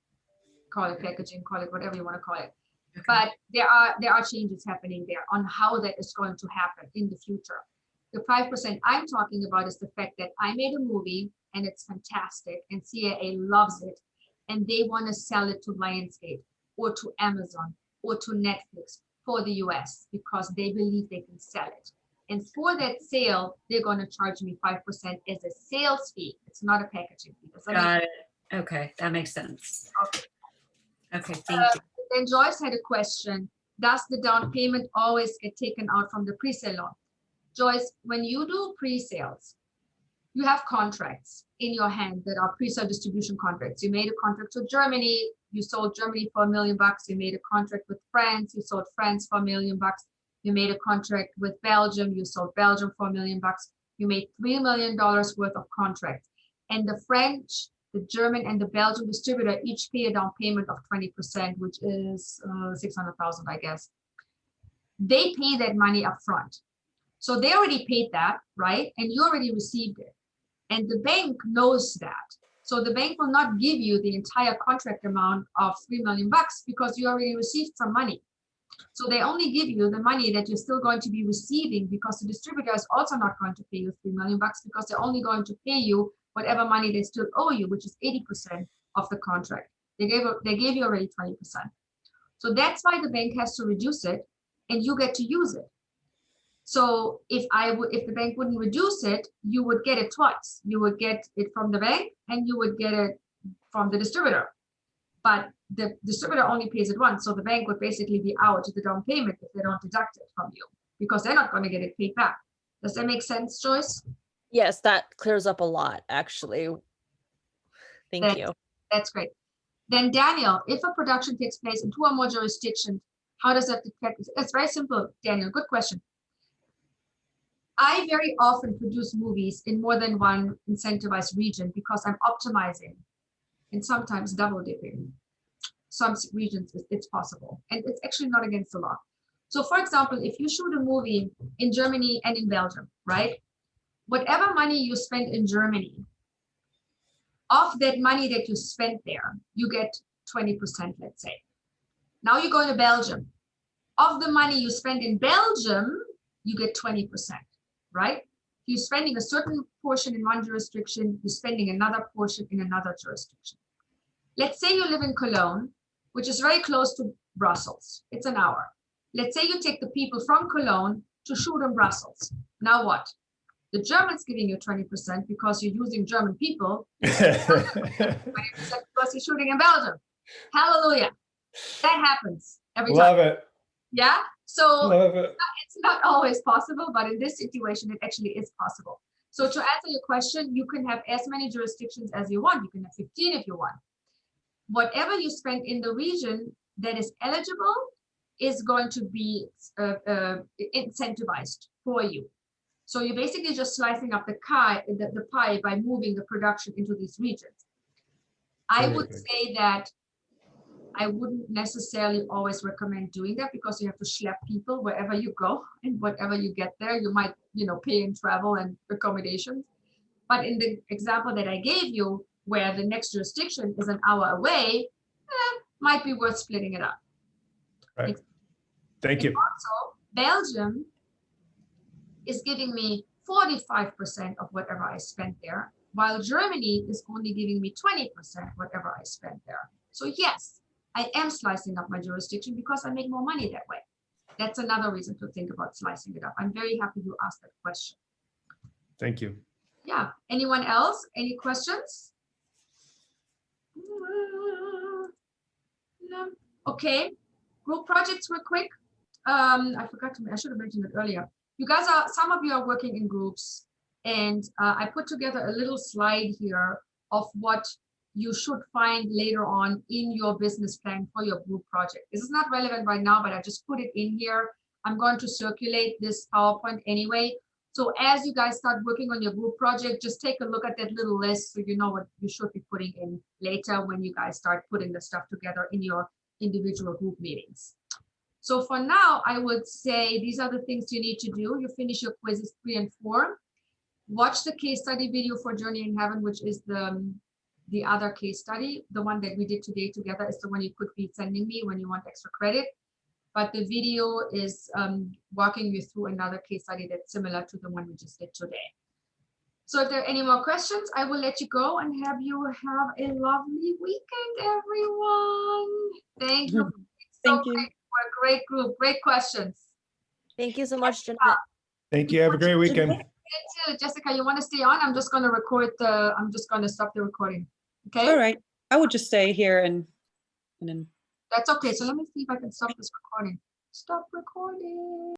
Call it packaging, call it whatever you want to call it. Okay. But there are changes happening there on how that is going to happen in the future. The 5% I'm talking about is the fact that I made a movie and it's fantastic and CAA loves it and they want to sell it to Lionsgate or to Amazon or to Netflix for the US because they believe they can sell it. And for that sale, they're going to charge me 5% as a sales fee. It's not a packaging fee.
Got it. Okay, that makes sense. Okay, thank you.
Then Joyce had a question. Does the down payment always get taken out from the pre-sale loan? Joyce, when you do pre-sales, you have contracts in your hand that are pre-sale distribution contracts. You made a contract with Germany, you sold Germany for $1 million. You made a contract with France, you sold France for $1 million. You made a contract with Belgium, you sold Belgium for $1 million. You made $3 million worth of contracts. And the French, the German, and the Belgian distributor each pay a down payment of 20%, which is 600,000, I guess. They pay that money up front. So they already paid that, right? And you already received it. And the bank knows that. So the bank will not give you the entire contract amount of $3 million because you already received some money. So they only give you the money that you're still going to be receiving because the distributor is also not going to pay you $3 million because they're only going to pay you whatever money they still owe you, which is 80% of the contract. They gave you already 20%. So that's why the bank has to reduce it and you get to use it. So if the bank wouldn't reduce it, you would get it twice. You would get it from the bank and you would get it from the distributor. But the distributor only pays it once. So the bank would basically be out the down payment if they don't deduct it from you. because they're not going to get it paid back. Does that make sense, Joyce?
Yes, that clears up a lot, actually. Thank you.
That's great. Then Daniel, if a production takes place in 2 or more jurisdictions, how does that affect? It's very simple, Daniel. Good question. I very often produce movies in more than one incentivized region because I'm optimizing and sometimes double dipping. Some regions it's possible, and it's actually not against the law. So for example, if you shoot a movie in Germany and in Belgium, right? Whatever money you spend in Germany, of that money that you spent there, you get 20%, let's say. Now you go to Belgium. Of the money you spend in Belgium, you get 20%, right? You're spending a certain portion in one jurisdiction, you're spending another portion in another jurisdiction. Let's say you live in Cologne, which is very close to Brussels. It's an hour. Let's say you take the people from Cologne to shoot in Brussels. Now what? The German's giving you 20% because you're using German people. 20% because you're shooting in Belgium. Hallelujah. That happens every time.
Love it.
Yeah. So
Love it.
it's not always possible, but in this situation, it actually is possible. So to answer your question, you can have as many jurisdictions as you want. You can have 15 if you want. Whatever you spend in the region that is eligible is going to be incentivized for you. So you're basically just slicing up the pie by moving the production into these regions. I would say that I wouldn't necessarily always recommend doing that because you have to schlep people wherever you go, and whatever you get there, you might, pay in travel and accommodations. But in the example that I gave you, where the next jurisdiction is an hour away, might be worth splitting it up.
Right. Thank you.
Also, Belgium is giving me 45% of whatever I spent there, while Germany is only giving me 20% whatever I spent there. So yes, I am slicing up my jurisdiction because I make more money that way. That's another reason to think about slicing it up. I'm very happy you asked that question.
Thank you.
Yeah. Anyone else? Any questions? No. Okay. Group projects real quick. I should have mentioned it earlier. You guys some of you are working in groups, and I put together a little slide here of what you should find later on in your business plan for your group project. This is not relevant right now, but I just put it in here. I'm going to circulate this PowerPoint anyway. So as you guys start working on your group project, just take a look at that little list so you know what you should be putting in later when you guys start putting the stuff together in your individual group meetings. So for now, I would say these are the things you need to do. You finish your quizzes 3 and 4. Watch the case study video for Journey in Heaven, which is the other case study. The one that we did today together is the one you could be sending me when you want extra credit. But the video is walking you through another case study that's similar to the one we just did today. So if there are any more questions, I will let you go and have you have a lovely weekend, everyone. Thank you.
Thank you.
For a great group, great questions.
Thank you so much, Jeanette.
Thank you. Have a great weekend.
Jessica, you want to stay on? I'm just going to stop the recording. Okay.
All right. I would just stay here and then.
That's okay. So let me see if I can stop this recording. Stop recording.